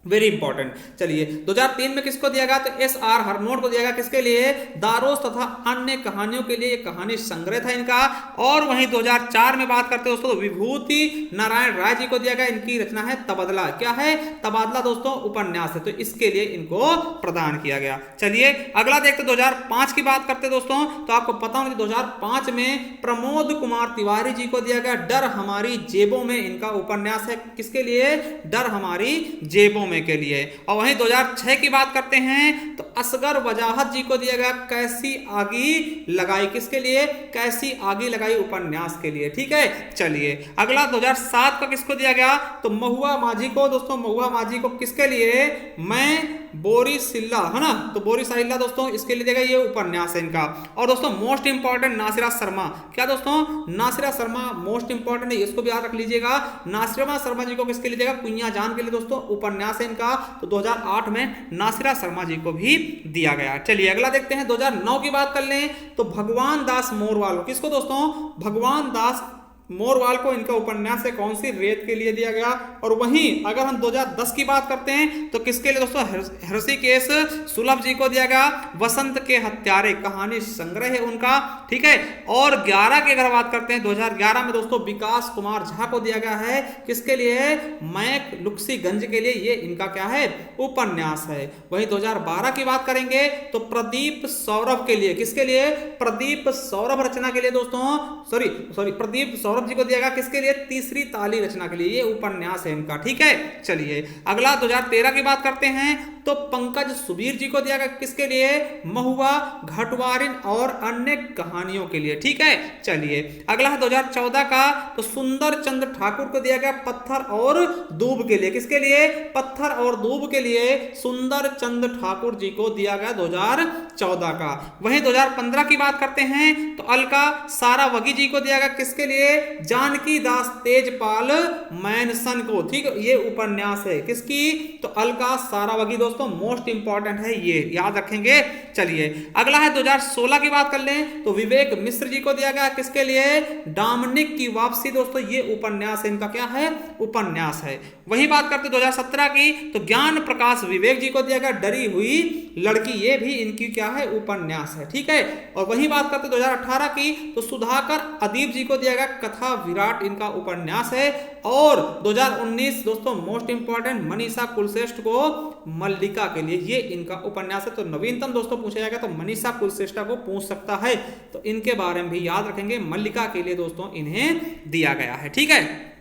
वेरी इंपॉर्टेंट। चलिए 2003 में किसको दिया गया, तो SR हरनोट को दिया गया। किसके लिए, दारोस तथा अन्य कहानियों के लिए, कहानी संग्रह था इनका। और वहीं 2004 में बात करते हैं दोस्तों, विभूति नारायण राय जी को दिया गया, इनकी रचना है तबादला। क्या है, तबादला दोस्तों उपन्यास है, तो इसके लिए इनको प्रदान किया गया। चलिए अगला देखते 2005 की बात करते दोस्तों, तो आपको पता होगा 2005 में प्रमोद कुमार तिवारी जी को दिया गया, डर हमारी जेबों में, इनका उपन्यास है। किसके लिए, डर हमारी जेबों में के लिए। और वहीं 2006 की बात करते हैं तो असगर वजाहत जी को दिया गया, कैसी आगी लगाई। किसके लिए, कैसी आगी लगाई उपन्यास के लिए, ठीक है। चलिए अगला 2007 का किसको दिया गया, तो महुआ माझी को दोस्तों, महुआ माझी को किसके लिए, मैं बोरी सिल्ला, है ना, तो बोरी साहिल्ला दोस्तों, इसके लिए देगा, ये उपन्यास है इनका। और दोस्तों मोस्ट इंपॉर्टेंट नासिरा शर्मा, क्या दोस्तों, नासिरा शर्मा मोस्ट इंपॉर्टेंट है, इसको भी याद रख लीजिएगा। नासिरा शर्मा जी को किसके लिए देगा, कुइया जान के लिए दोस्तों, उपन्यास इनका, तो 2008 में नासिरा शर्मा जी को भी दिया गया। चलिए अगला देखते हैं 2009 की बात कर लें तो भगवान दास मोरवाल, किसको दोस्तों, भगवान दास मोरवाल को इनका उपन्यास है कौन सी, रेत के लिए दिया गया। और वहीं अगर हम 2010 की बात करते हैं तो किसके लिए दोस्तों, ऋषिकेश सुलभ जी को दिया गया, वसंत के हत्यारे, कहानी संग्रह है उनका, ठीक है। और 11 की अगर बात करते हैं 2011 में दोस्तों विकास कुमार झा को दिया गया है, किसके लिए, मैक लुक्सीगंज के लिए, ये इनका क्या है, उपन्यास है। वहीं 2012 की बात करेंगे तो प्रदीप सौरभ के लिए, किसके लिए, प्रदीप सौरभ रचना के लिए दोस्तों, सॉरी प्रदीप सौरभ जी को दिया गया, किसके लिए, तीसरी ताली रचना के लिए, ये उपन्यास है इनका, ठीक है। चलिए अगला 2013 की बात करते हैं तो पंकज सुबीर जी को दिया गया, किसके लिए, महुआ, घटवारिन और अन्य कहानियों के लिए, ठीक है। चलिए अगला है 2014 का, तो सुंदर चंद ठाकुर को दिया गया, पत्थर और दूब के लिए, किसके लिए, पत्थर और दूब के लिए सुंदर चंद ठाकुर जी को दिया गया 2014 का। वहीं 2015 की बात करते हैं तो अलका सारावगी जी को दिया गया, किसके लिए, जानकी दास तेजपाल मैनसन को, ठीक है, ये उपन्यास है किसकी, तो अलका सारावगी दोस्तों, मोस्ट इंपॉर्टेंट है, ये याद रखेंगे। चलिए अगला है 2016 की बात कर लें तो विवेक मिश्र जी को दिया गया, किसके लिए, डामनिक की वापसी दोस्तों, ये उपन्यास है इनका, क्या है, उपन्यास है। वही बात करते 2017 की तो ज्ञान प्रकाश विवेक जी को दिया गया, डरी हुई लड़की, ये भी इनकी क्या है, उपन्यास है, ठीक है। और वही बात करते 2018 की तो सुधाकर अदीप जी को दिया गया, कथा विराट इनका उपन्यास है। और 2019 दोस्तों मोस्ट इंपॉर्टेंट मनीषा कुलश्रेष्ठ को मल्लिका के लिए ये इनका उपन्यास है। तो नवीनतम दोस्तों पूछा जाएगा तो मनीषा कुलश्रेष्ठ को पूछ सकता है, तो इनके बारे में भी याद रखेंगे। मल्लिका के लिए दोस्तों इन्हें दिया गया है, ठीक है।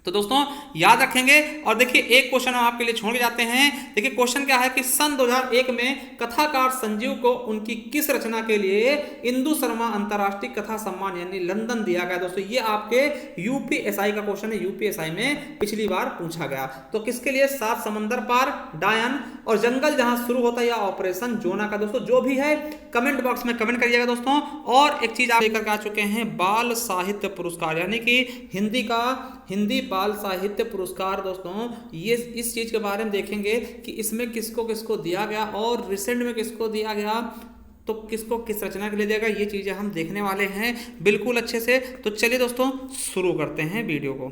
तो दोस्तों याद रखेंगे। और देखिए एक क्वेश्चन हम आपके लिए छोड़ के जाते हैं। देखिए क्वेश्चन क्या है कि सन 2001 में कथाकार संजीव को उनकी किस रचना के लिए इंदु शर्मा अंतरराष्ट्रीय कथा सम्मान यानी लंदन दिया गया। दोस्तों ये आपके यूपीएसआई का क्वेश्चन है, यूपीएसआई में पिछली बार पूछा गया। तो किसके लिए? सात समंदर पार, डायन और जंगल जहां शुरू होता है, या ऑपरेशन जोना का। दोस्तों जो भी है कमेंट बॉक्स में कमेंट करिएगा दोस्तों। और एक चीज आप लेकर आ चुके हैं, बाल साहित्य पुरस्कार यानी कि हिंदी बाल साहित्य पुरस्कार। दोस्तों ये इस चीज के बारे में देखेंगे कि इसमें किसको किसको दिया गया और रिसेंट में किसको दिया गया, तो किसको किस रचना के लिए दिया गया, ये चीजें हम देखने वाले हैं बिल्कुल अच्छे से। तो चलिए दोस्तों शुरू करते हैं वीडियो को।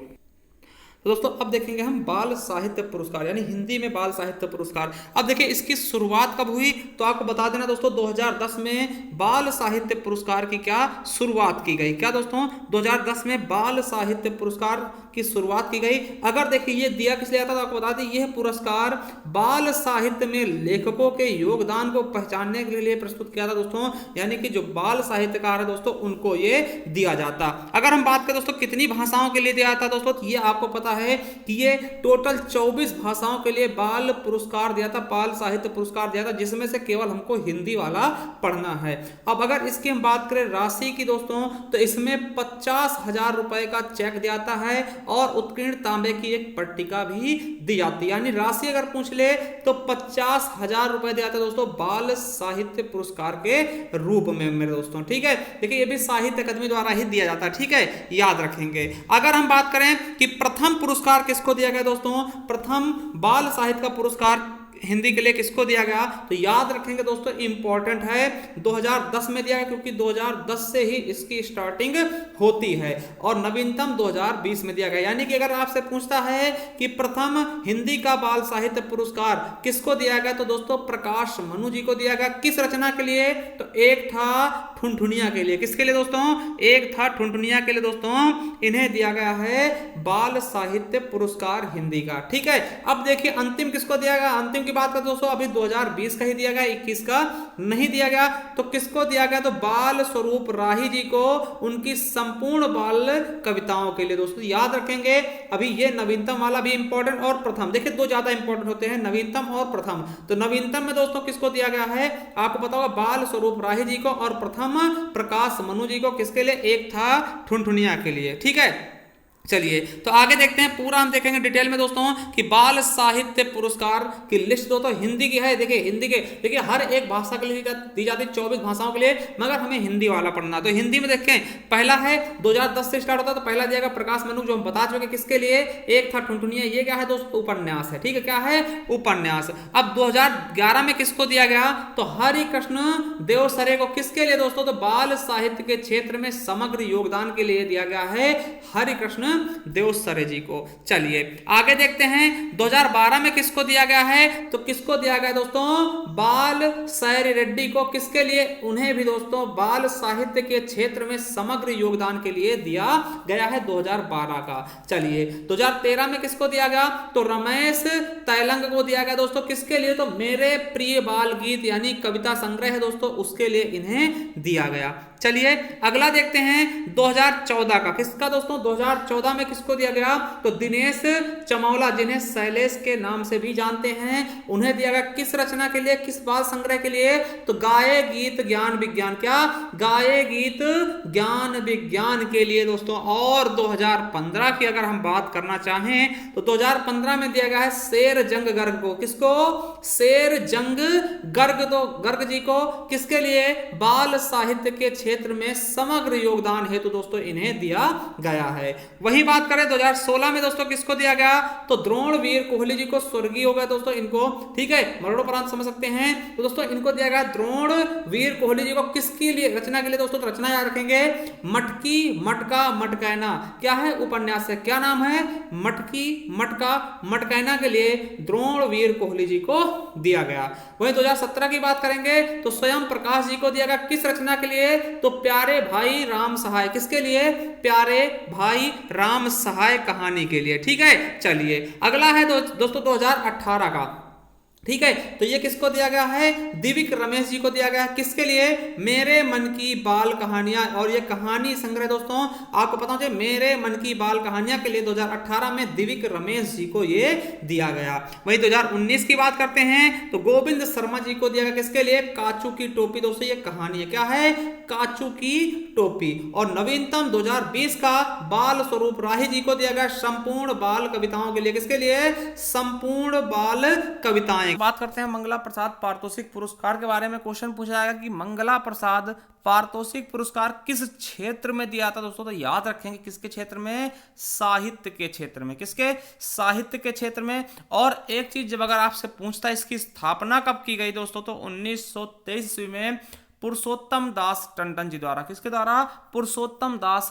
तो दोस्तों अब देखेंगे हम बाल साहित्य पुरस्कार यानी हिंदी में बाल साहित्य पुरस्कार। अब देखिए इसकी शुरुआत कब हुई, तो आपको बता देना दोस्तों 2010 में बाल साहित्य पुरस्कार की क्या शुरुआत की गई। क्या दोस्तों 2010 में बाल साहित्य पुरस्कार की शुरुआत की गई। अगर देखिए ये दिया किस लिए आता, तो आपको बता दें यह पुरस्कार बाल साहित्य में लेखकों के योगदान को पहचानने के लिए प्रस्तुत किया था दोस्तों, यानी कि जो बाल साहित्यकार है दोस्तों उनको ये दिया जाता। अगर हम बात करें दोस्तों कितनी भाषाओं के लिए दिया था दोस्तों, तो ये आपको पता है कि ये टोटल 24 भाषाओं के लिए बाल पुरस्कार दिया था, बाल साहित्य पुरस्कार दिया था, जिसमें से केवल हमको हिंदी वाला पढ़ना है। अब अगर इसकी हम बात करें राशि की दोस्तों, तो इसमें 50,000 रुपए का चेक दिया जाता है और उत्कीर्ण तांबे की एक पट्टिका भी दी जाती है। यानी राशि अगर पूछ ले तो 50,000 रुपए दिया जाता है दोस्तों बाल साहित्य पुरस्कार के रूप में मेरे दोस्तों, ठीक है। देखिए ये भी साहित्य अकादमी द्वारा ही दिया जाता है, ठीक है, याद रखेंगे। अगर हम बात करें कि प्रथम पुरस्कार किसको दिया गया दोस्तों, प्रथम बाल साहित्य का पुरस्कार हिंदी के लिए किसको दिया गया, तो याद रखेंगे दोस्तों इंपॉर्टेंट है 2010 में दिया गया, क्योंकि 2010 से ही इसकी स्टार्टिंग होती है। और नवीनतम 2020 में दिया गया। यानी कि अगर आपसे पूछता है कि प्रथम हिंदी का बाल साहित्य पुरस्कार किसको दिया गया, तो दोस्तों प्रकाश मनु जी को दिया गया। किस रचना के लिए, तो एक था ठुनठुनिया के लिए। किसके लिए दोस्तों, एक था ठुनठुनिया के लिए दोस्तों इन्हें दिया गया है बाल साहित्य पुरस्कार हिंदी का, ठीक है। अब देखिए अंतिम किसको दिया गया, अंतिम बात करें दोस्तों अभी 2020 का ही दिया गया, 21 का नहीं दिया गया। तो किसको दिया गया, तो बाल स्वरूप राही जी को उनकी संपूर्ण बाल कविताओं के लिए। दोस्तों याद रखेंगे अभी ये नवीनतम वाला भी इंपॉर्टेंट और प्रथम, देखिए दो ज्यादा इंपॉर्टेंट होते हैं, नवीनतम और प्रथम। तो नवीनतम में दोस्तों किसको दिया गया है, आपको पता होगा बाल स्वरूप राही जी को, और प्रथम प्रकाश मनु जी को। किसके लिए, एक था ठुनठुनिया के लिए, ठीक है। चलिए तो आगे देखते हैं, पूरा हम देखेंगे डिटेल में दोस्तों कि बाल साहित्य पुरस्कार की लिस्ट दोस्तों हिंदी की है। देखिए हिंदी के देखिए हर एक भाषा के लिए दी जाती है, 24 भाषाओं के लिए, मगर हमें हिंदी वाला पढ़ना। तो हिंदी में देखें पहला है 2010 से स्टार्ट होता है, तो पहला दिया गया प्रकाश मनु जो हम बता चुके किसके लिए, एक था ठुनठुनिया। ये क्या है दोस्तों, उपन्यास है, ठीक है, क्या है, उपन्यास। अब 2011 में किसको दिया गया, तो हरि कृष्ण देवसरे को। किसके लिए दोस्तों, तो बाल साहित्य के क्षेत्र में समग्र योगदान के लिए दिया गया है हरि कृष्ण देवसरे जी को। चलिए आगे देखते हैं 2012 में किसको दिया गया है, तो किसको दिया गया दोस्तों, बाल सैरी रेड्डी को। किसके लिए, उन्हें भी दोस्तों बाल साहित्य के क्षेत्र में समग्र योगदान के लिए दिया गया है 2012 का। चलिए 2013 में किसको दिया गया, तो रमेश तैलंग को दिया गया दोस्तों। किसके लिए, तो मेरे प्रिय बाल गीत यानी कविता संग्रह है दोस्तों, उसके लिए इन्हें दिया गया। चलिए अगला देखते हैं 2014 का। किसका दोस्तों, 2014 में किसको दिया गया, तो दिनेश चमौला जिन्हें शैलेश के नाम से भी जानते हैं, उन्हें दिया गया। किस रचना के लिए, किस बाल संग्रह के लिए, तो गाए गीत ज्ञान विज्ञान। क्या, गाए गीत ज्ञान विज्ञान के लिए दोस्तों। और 2015 की अगर हम बात करना चाहें तो 2015 में दिया गया है शेर जंग गर्ग को। किसको, शेर जंग गर्ग, तो गर्ग जी को। किसके लिए, बाल साहित्य के क्षेत्र में समग्र योगदान हेतु दोस्तों इन्हें दिया गया है। वही वही बात करें 2016 में दोस्तों किसको दिया गया, तो द्रोणवीर कोहली जी को स्वर्गीय हो गए दोस्तों इनको, ठीक है, मरणोपरांत समझ सकते हैं। तो दोस्तों इनको दिया गया द्रोणवीर कोहली जी को किसके लिए, रचना के लिए दोस्तों, तो रचना याद रखेंगे मटकी मटका मटकैना, क्या है उपन्यास है, क्या नाम है, मटकी मटका मटकैना के लिए द्रोणवीर कोहली जी को दिया गया। वहीं 2017 की बात करेंगे तो स्वयं प्रकाश जी को दिया गया किस रचना के लिए, तो प्यारे भाई राम सहाय, किसके लिए, प्यारे भाई राम सहाय कहानी के लिए, ठीक है। चलिए अगला है दोस्तों 2018 का, ठीक है, तो ये किसको दिया गया है, दिविक रमेश जी को दिया गया है, किसके लिए, मेरे मन की बाल कहानियां, और ये कहानी संग्रह दोस्तों आपको पता होना चाहिए, मेरे मन की बाल कहानियां के लिए 2018 में दिविक रमेश जी को ये दिया गया। वहीं 2019 की बात करते हैं तो गोविंद शर्मा जी को दिया गया, किसके लिए, काचू की टोपी, दोस्तों ये कहानी है, क्या है, काचू की टोपी। और नवीनतम 2020 का बाल स्वरूप राही जी को दिया गया संपूर्ण बाल कविताओं के लिए, किसके लिए, संपूर्ण बाल कविताएं। बात करते हैं मंगला प्रसाद पारितोषिक पुरस्कार के बारे में। क्वेश्चन पूछा जाएगा कि मंगला प्रसाद पारितोषिक पुरस्कार किस क्षेत्र में दिया था दोस्तों, तो याद रखेंगे किसके क्षेत्र में, साहित्य के क्षेत्र में, किसके, साहित्य के क्षेत्र में। और एक चीज जब अगर आपसे पूछता है इसकी स्थापना कब की गई दोस्तों, तो 1923 ईस्वी में पुरुषोत्तम दास टंडन जी द्वारा, किसके द्वारा, पुरुषोत्तम दास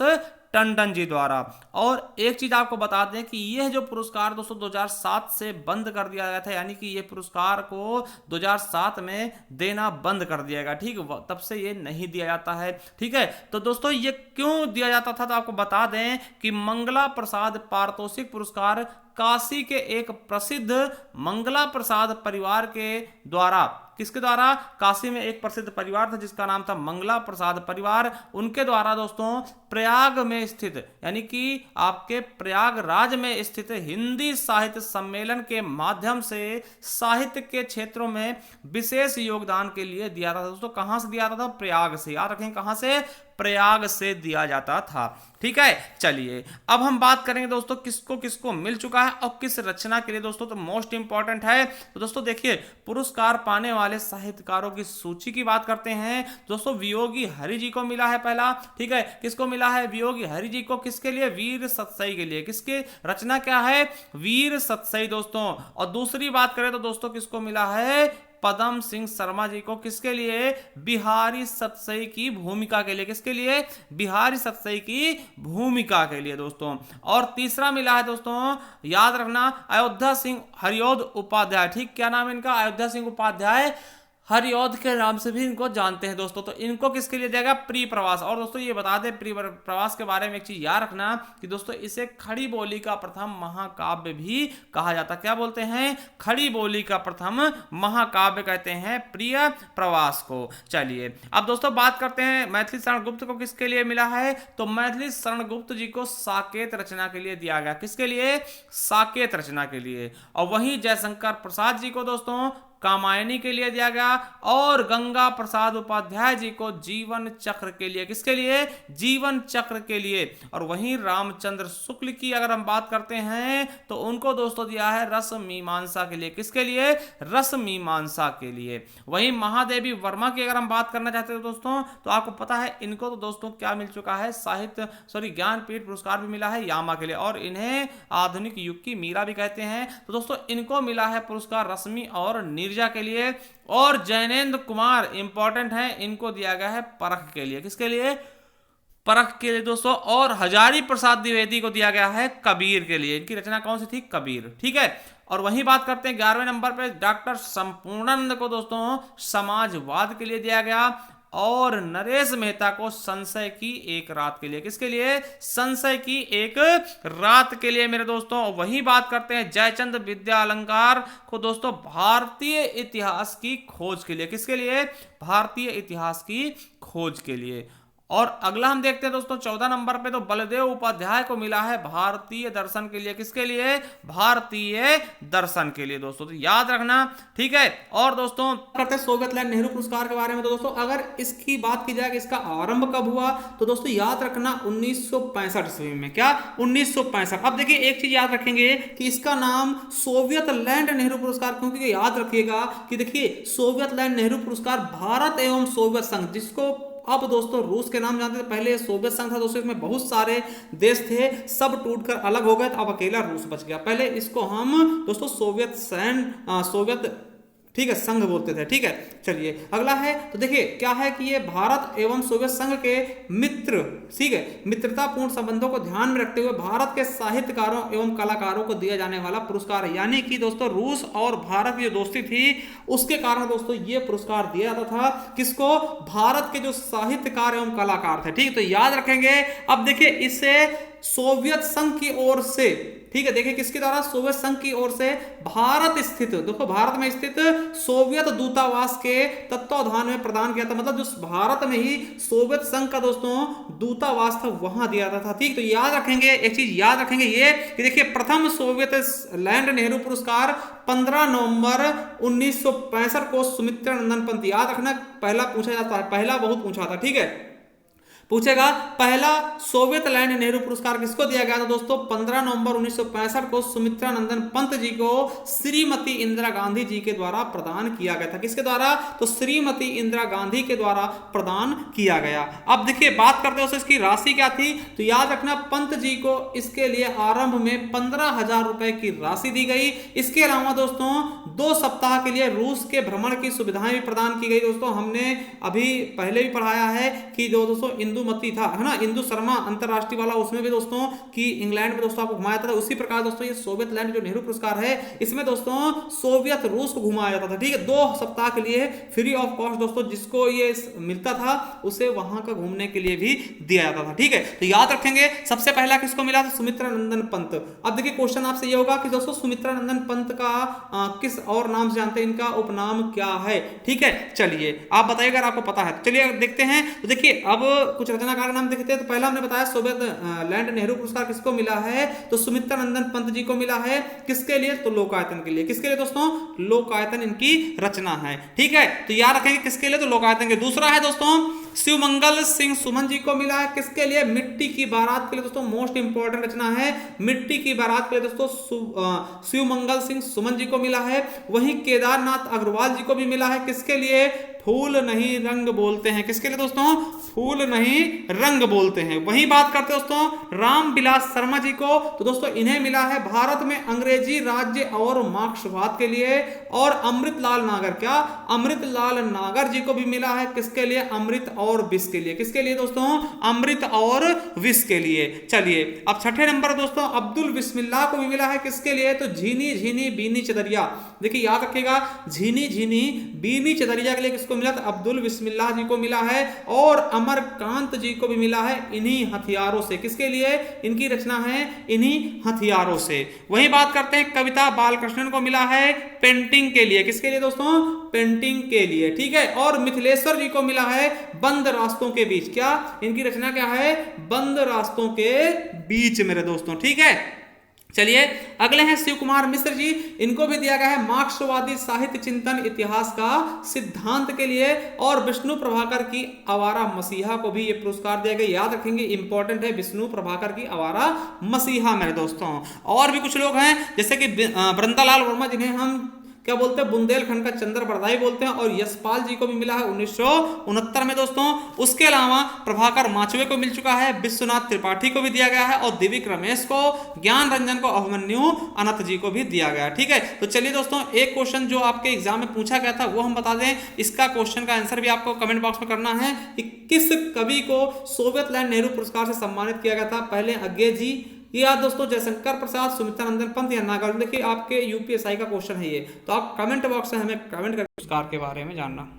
टंडन जी द्वारा। और एक चीज आपको बता दें कि यह जो पुरस्कार दोस्तों 2007 से बंद कर दिया गया था, यानी कि यह पुरस्कार को 2007 में देना बंद कर दिया गया, ठीक, तब से ये नहीं दिया जाता है, ठीक है। तो दोस्तों ये क्यों दिया जाता था, तो आपको बता दें कि मंगला प्रसाद पारितोषिक पुरस्कार काशी के एक प्रसिद्ध मंगला प्रसाद परिवार के द्वारा, किसके द्वारा, काशी में एक प्रसिद्ध परिवार था जिसका नाम था मंगला प्रसाद परिवार, उनके द्वारा दोस्तों प्रयाग में स्थित, यानी कि आपके प्रयागराज में स्थित हिंदी साहित्य सम्मेलन के माध्यम से साहित्य के क्षेत्रों में विशेष योगदान के लिए दिया था दोस्तों। कहां से दिया था, प्रयाग से, याद रखें कहां से, प्रयाग से दिया जाता था, ठीक है। चलिए अब हम बात करेंगे दोस्तों किसको किसको मिल चुका है और किस रचना के लिए दोस्तों, तो मोस्ट इंपॉर्टेंट है। तो दोस्तों देखिए पुरस्कार पाने वाले साहित्यकारों की सूची की बात करते हैं दोस्तों। वियोगी हरि जी को मिला है पहला, ठीक है, किसको मिला है, वियोगी हरि जी को, किसके लिए, वीर सतसई के लिए, किसके रचना क्या है, वीर सतसई दोस्तों। और दूसरी बात करें तो दोस्तों किसको मिला है, पदम सिंह शर्मा जी को, किसके लिए, बिहारी सतसई की भूमिका के लिए, किसके लिए, बिहारी सतसई की भूमिका के लिए दोस्तों। और तीसरा मिला है दोस्तों, याद रखना, अयोध्या सिंह हरिऔध उपाध्याय, ठीक, क्या नाम है इनका, अयोध्या सिंह उपाध्याय, हरिऔध के नाम से भी इनको जानते हैं दोस्तों। तो इनको किसके लिए दिया गया, प्री प्रवास। और दोस्तों ये बता दें प्री प्रवास के बारे में एक चीज याद रखना कि दोस्तों इसे खड़ी बोली का प्रथम महाकाव्य भी कहा जाता है। क्या बोलते हैं, खड़ी बोली का प्रथम महाकाव्य कहते हैं प्रिय प्रवास को। चलिए अब दोस्तों बात करते हैं मैथिली शरण गुप्त को किसके लिए मिला है, तो मैथिली शरण गुप्त जी को साकेत रचना के लिए दिया गया, किसके लिए, साकेत रचना के लिए। और वहीं जयशंकर प्रसाद जी को दोस्तों कामायनी के लिए दिया गया, और गंगा प्रसाद उपाध्याय जी को जीवन चक्र के लिए, किसके लिए, जीवन चक्र के लिए। और वहीं रामचंद्र शुक्ल की अगर हम बात करते हैं तो उनको दोस्तों दिया है रस मीमांसा के लिए, किसके लिए, रस मीमांसा के लिए। वहीं महादेवी वर्मा की अगर हम बात करना चाहते हैं दोस्तों तो आपको पता है इनको तो दोस्तों क्या मिल चुका है, ज्ञानपीठ पुरस्कार भी मिला है यामा के लिए, और इन्हें आधुनिक युग की मीरा भी कहते हैं। तो दोस्तों इनको मिला है पुरस्कार रश्मि और नीरजा के लिए। और जैनेन्द्र कुमार इंपॉर्टेंट है, इनको दिया गया है परख के लिए, किसके लिए, परख के लिए दोस्तों। और हजारी प्रसाद द्विवेदी को दिया गया है कबीर के लिए, इनकी रचना कौन सी थी, कबीर, ठीक है। और वहीं बात करते हैं 11वें नंबर पे डॉक्टर संपूर्णानंद को दोस्तों समाजवाद के लिए दिया गया, और नरेश मेहता को संशय की एक रात के लिए, किसके लिए, संशय की एक रात के लिए मेरे दोस्तों। वही बात करते हैं जयचंद विद्या अलंकार को दोस्तों भारतीय इतिहास की खोज के लिए, किसके लिए, भारतीय इतिहास की खोज के लिए। और अगला हम देखते हैं दोस्तों 14 नंबर पे, तो बलदेव उपाध्याय को मिला है भारतीय दर्शन के लिए, किसके लिए, भारतीय दर्शन के लिए दोस्तों। तो याद रखना, ठीक है। और दोस्तों करते हैं सोवियत नेहरू पुरस्कार के बारे में। तो दोस्तों अगर इसकी बात की जाए कि इसका आरंभ कब हुआ, तो दोस्तों याद रखना 1965 ईस्वी में, क्या, 1965। अब देखिए एक चीज याद रखेंगे कि इसका नाम सोवियत लैंड नेहरू पुरस्कार, क्योंकि याद रखिएगा कि देखिए सोवियत लैंड नेहरू पुरस्कार भारत एवं सोवियत संघ, जिसको अब दोस्तों रूस के नाम जानते थे, पहले सोवियत संघ था दोस्तों, इसमें बहुत सारे देश थे, सब टूटकर अलग हो गए, तो अब अकेला रूस बच गया। पहले इसको हम दोस्तों सोवियत ठीक है संघ बोलते थे। ठीक है, चलिए अगला है, तो देखिए क्या है कि ये भारत एवं सोवियत संघ के मित्र, ठीक है, मित्रतापूर्ण संबंधों को ध्यान में रखते हुए भारत के साहित्यकारों एवं कलाकारों को दिया जाने वाला पुरस्कार है। यानी कि दोस्तों रूस और भारत की जो दोस्ती थी उसके कारण दोस्तों ये पुरस्कार दिया जाता था किसको, भारत के जो साहित्यकार एवं कलाकार थे। ठीक है, तो याद रखेंगे। अब देखिए इसे सोवियत संघ की ओर से, ठीक है, देखिए किसके द्वारा, सोवियत संघ की ओर से भारत स्थित, देखो भारत में स्थित सोवियत दूतावास के तत्वाधान में प्रदान किया था। मतलब जो भारत में ही सोवियत संघ का दोस्तों दूतावास था वहां दिया जाता था। ठीक, तो याद रखेंगे, एक चीज याद रखेंगे ये कि देखिए प्रथम सोवियत लैंड नेहरू पुरस्कार 15 नवंबर 1965 को सुमित्रा नंदन पंत, याद रखना पहला पूछा जाता है, पहला बहुत पूछा था। ठीक है, पूछेगा पहला सोवियत लैंड नेहरू पुरस्कार किसको दिया गया था दोस्तों, 15 नवंबर 1965 को सुमित्रा नंदन पंत जी को श्रीमती इंदिरा गांधी जी के द्वारा प्रदान किया गया था। किसके द्वारा, तो श्रीमती इंदिरा गांधी के द्वारा प्रदान किया गया। अब देखिए बात करते हैं इसकी राशि क्या थी, तो याद रखना पंत जी को इसके लिए आरंभ में 15,000 रुपए की राशि दी गई। इसके अलावा दोस्तों 2 सप्ताह के लिए रूस के भ्रमण की सुविधाएं भी प्रदान की गई। दोस्तों हमने अभी पहले भी पढ़ाया है कि जो दोस्तों इंदुमती था, है ना, इंदु शर्मा अंतरराष्ट्रीय वाला, उसमें भी दोस्तों कि इंग्लैंड में दोस्तों आपको घुमाया था। उसी प्रकार दोस्तों ये सोवियत लैंड जो नेहरू पुरस्कार है इसमें दोस्तों सोवियत रूस को घुमाया जाता था। ठीक है, 2 सप्ताह के लिए फ्री ऑफ कॉस्ट दोस्तों जिसको ये मिलता था उसे वहां का घूमने के लिए भी दिया जाता था। ठीक है, तो याद रखेंगे सबसे पहला किसको मिला था, सुमित्रा नंदन पंत। अब देखिए क्वेश्चन आपसे ये होगा कि दोस्तों सुमित्रा नंदन पंत का किस और नाम से जानते हैं, इनका उपनाम क्या है। ठीक है, चलिए आप बताइए अगर आपको पता है। चलिए देखते हैं, तो देखिए अब कुछ रचनाकार का नाम देखते हैं। तो पहला हमने बताया सोवियत लैंड नेहरू पुरस्कार किसको मिला है, तो सुमित्रा नंदन पंत जी को मिला है। किसके लिए, तो लोकायतन के लिए। किसके लिए दोस्तों, लोकायतन इनकी रचना है। ठीक है, तो याद रखेंगे किसके लिए, तो लोकायतन के। दूसरा है दोस्तों शिवमंगल सिंह सुमन जी को मिला है। किसके लिए, मिट्टी की बारात के लिए। दोस्तों मोस्ट इंपॉर्टेंट रचना है मिट्टी की बारात के लिए दोस्तों शिवमंगल सिंह सुमन जी को मिला है। वहीं केदारनाथ अग्रवाल जी को भी मिला है। किसके लिए, फूल नहीं रंग बोलते हैं। किसके लिए दोस्तों, फूल नहीं रंग बोलते हैं। वही बात करते हैं दोस्तों रामविलास शर्मा जी को, तो दोस्तों इन्हें मिला है भारत में अंग्रेजी राज्य और मार्क्सवाद के लिए। और अमृतलाल नागर, क्या, अमृतलाल नागर जी को भी मिला है। किसके लिए, अमृत और विष के लिए। किसके लिए दोस्तों, अमृत और विष के लिए। चलिए अब छठे नंबर दोस्तों अब्दुल बिस्मिल्लाह को भी मिला है। किसके लिए, तो झीनी झीनी बीनी चदरिया। देखिए याद रखिएगा झीनी झीनी बीनी चदरिया के लिए किसको मिला, तो अब्दुल बिस्मिल्लाह जी को मिला है। और अमरकांत जी को भी मिला है इन्हीं हथियारों से। किसके लिए, इनकी रचना है इन्हीं हथियारों से। वही बात करते हैं कविता बालकृष्णन को मिला है पेंटिंग के लिए। किसके लिए दोस्तों, पेंटिंग के लिए। ठीक है, और मिथिलेश्वर जी को मिला है बंद रास्तों के बीच। क्या, इनकी रचना क्या है, बंद रास्तों के बीच मेरे दोस्तों। ठीक है, चलिए अगले हैं शिव कुमार मिश्र जी, इनको भी दिया गया है मार्क्सवादी साहित्य चिंतन इतिहास का सिद्धांत के लिए। और विष्णु प्रभाकर की आवारा मसीहा को भी ये पुरस्कार दिया गया। याद रखेंगे इंपॉर्टेंट है विष्णु प्रभाकर की आवारा मसीहा मेरे दोस्तों। और भी कुछ लोग हैं जैसे कि वृंदालाल वर्मा जिन्हें हम क्या बोलते हैं, बुंदेलखंड का चंद्र बरदाई बोलते हैं। और यशपाल जी को भी मिला है 1969 में दोस्तों। उसके अलावा प्रभाकर माचवे को मिल चुका है, विश्वनाथ त्रिपाठी को भी दिया गया है, और दिविक रमेश को, ज्ञान रंजन को, अभिमन्यु अनंत जी को भी दिया गया। ठीक है, तो चलिए दोस्तों एक क्वेश्चन जो आपके एग्जाम में पूछा गया था वो हम बता दें। इसका क्वेश्चन का आंसर भी आपको कमेंट बॉक्स में करना है कि किस कवि को सोवियत लैंड नेहरू पुरस्कार से सम्मानित किया गया था। पहले अज्ञे जी, ये याद दोस्तों जयशंकर प्रसाद, सुमित्रा नंदन पंत या नागार्जुन। देखिए आपके यूपीएसआई का क्वेश्चन है ये, तो आप कमेंट बॉक्स में हमें कमेंट कर पुरस्कार के बारे में जानना।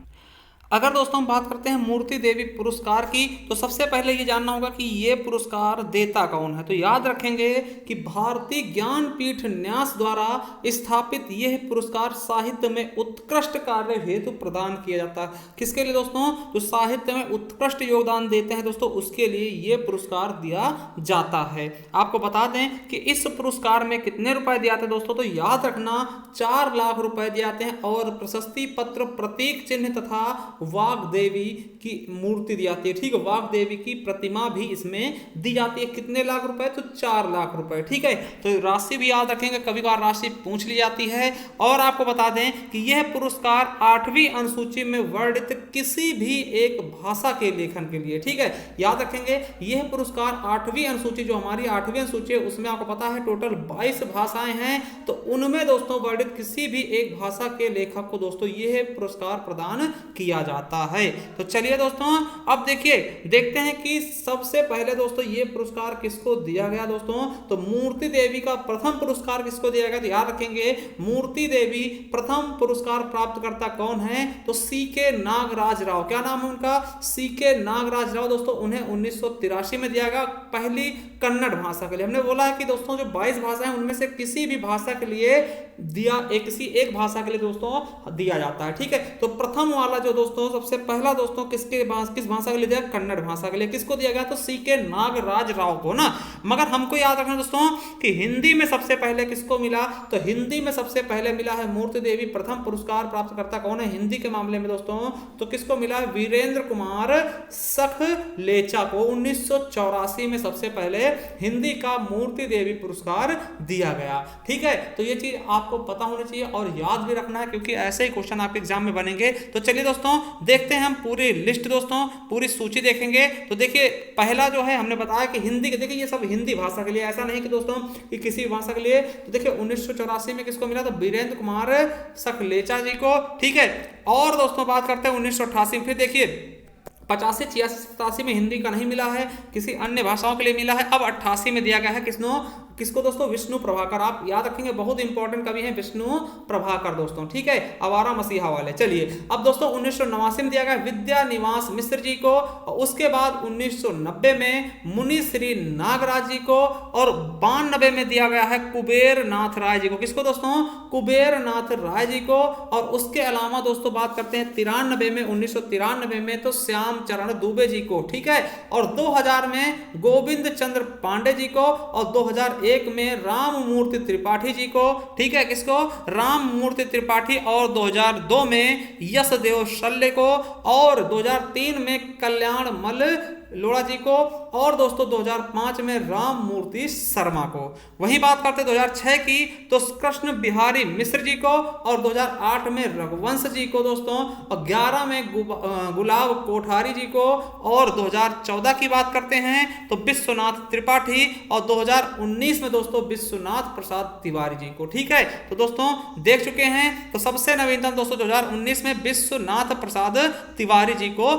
अगर दोस्तों हम बात करते हैं मूर्ति देवी पुरस्कार की, तो सबसे पहले ये जानना होगा कि ये पुरस्कार देता कौन है। तो याद रखेंगे कि भारतीय ज्ञानपीठ न्यास द्वारा स्थापित यह पुरस्कार साहित्य में उत्कृष्ट कार्य हेतु प्रदान किया जाता है। किसके लिए दोस्तों, जो साहित्य में उत्कृष्ट योगदान देते हैं दोस्तों उसके लिए ये पुरस्कार दिया जाता है। आपको बता दें कि इस पुरस्कार में कितने रुपए दिए जाते हैं दोस्तों, तो याद रखना 4 लाख रुपए दिए जाते हैं। और प्रशस्ति पत्र, प्रतीक चिन्ह तथा वाग देवी की मूर्ति दी जाती है। ठीक है, वाग देवी की प्रतिमा भी इसमें दी जाती है। कितने लाख रुपए? तो 4 लाख रुपए। ठीक है, तो राशि भी याद रखेंगे, कभी कभार राशि पूछ ली जाती है। और आपको बता दें कि यह पुरस्कार 8वीं अनुसूची में वर्णित किसी भी एक भाषा के लेखन के लिए, ठीक है, याद रखेंगे यह पुरस्कार 8वीं अनुसूची, जो हमारी 8वीं अनुसूची है उसमें आपको पता है टोटल 22 भाषाएं हैं, तो उनमें दोस्तों वर्णित किसी भी एक भाषा के लेखक को दोस्तों यह पुरस्कार प्रदान किया जाता है। तो चलिए दोस्तों अब देखिए, देखते हैं कि सबसे पहले दोस्तों ये पुरस्कार किसको दिया गया दोस्तों। तो मूर्ति देवी का प्रथम पुरस्कार किसको दिया गया? तो याद रखेंगे मूर्ति देवी प्रथम पुरस्कार प्राप्तकर्ता कौन है? तो सीके नागराज राव। क्या नाम है उनका? सीके नागराज राव। दोस्तों उन्हें 1983 में दिया गया, पहली कन्नड़ भाषा के लिए। हमने बोला है कि दोस्तों जो 22 भाषा है उनमें से किसी भी भाषा के लिए दिया, किसी एक भाषा के लिए दोस्तों दिया जाता है। ठीक है, तो प्रथम वाला जो दोस्तों सबसे पहला दोस्तों किस भाषा के लिए दिया? कन्नड़ भाषा के लिए। किसको दिया गया? तो सीके नागराज राव को ना। मगर हमको याद रखना दोस्तों कि हिंदी में सबसे पहले किसको मिला? तो हिंदी में सबसे पहले मिला है मूर्ति देवी प्रथम पुरस्कार प्राप्तकर्ता कौन है हिंदी के मामले में दोस्तों? तो किसको मिला है? वीरेंद्र कुमार सखलेचा को 1984 में सबसे पहले हिंदी का मूर्ति देवी पुरस्कार दिया गया। ठीक है, तो ये चीज आपको पता होनी चाहिए और याद भी रखना है, क्योंकि ऐसे ही क्वेश्चन आपके एग्जाम में बनेंगे। तो चलिए दोस्तों देखते हैं हम पूरी लिस्ट दोस्तों, पूरी सूची देखेंगे। तो देखिए पहला जो है हमने बताया कि हिंदी के, देखिए ये सब हिंदी भाषा के लिए, ऐसा नहीं कि दोस्तों कि किसी भाषा के लिए। तो देखिए 1984 में किसको मिला? तो वीरेंद्र कुमार सखलेचा जी को। ठीक है, और दोस्तों बात करते हैं 1988 में। फिर देखिए 85, 86, 87 में हिंदी का नहीं मिला है, किसी अन्य भाषाओं के लिए मिला है। अब 88 में दिया गया है किसको दोस्तों? विष्णु प्रभाकर। आप याद रखेंगे बहुत इंपॉर्टेंट कवि हैं विष्णु प्रभाकर दोस्तों। ठीक है, आवारा मसीहा वाले। चलिए अब दोस्तों 1989 में दिया गया विद्या निवास मिश्र जी को, और उसके बाद 1990 में मुनि श्री नागराज जी को, और 92 में दिया गया है कुबेर नाथ राय जी को। किसको दोस्तों? कुबेर नाथ राय जी को। और उसके अलावा दोस्तों बात करते हैं 1993 में तो श्याम चरण दुबे जी को। ठीक है, और 2000 में गोविंद चंद्र पांडे जी को, और 2001 में राम मूर्ति त्रिपाठी जी को। ठीक है, किसको? राम मूर्ति त्रिपाठी। और 2002 में यशदेव शल्य को, और 2003 में कल्याण मल लोढ़ा जी को, और दोस्तों 2005 में राम मूर्ति शर्मा को। वही बात करते 2006 की तो कृष्ण बिहारी मिश्र जी को, और 2008 में रघुवंश जी को दोस्तों, और 11 में गुलाब कोठारी जी को, और 2014 की बात करते हैं तो विश्वनाथ त्रिपाठी, और 2019 में दोस्तों विश्वनाथ प्रसाद तिवारी जी को। ठीक है, तो दोस्तों देख चुके हैं। तो सबसे नवीनतम दोस्तों 2019 में विश्वनाथ प्रसाद तिवारी जी को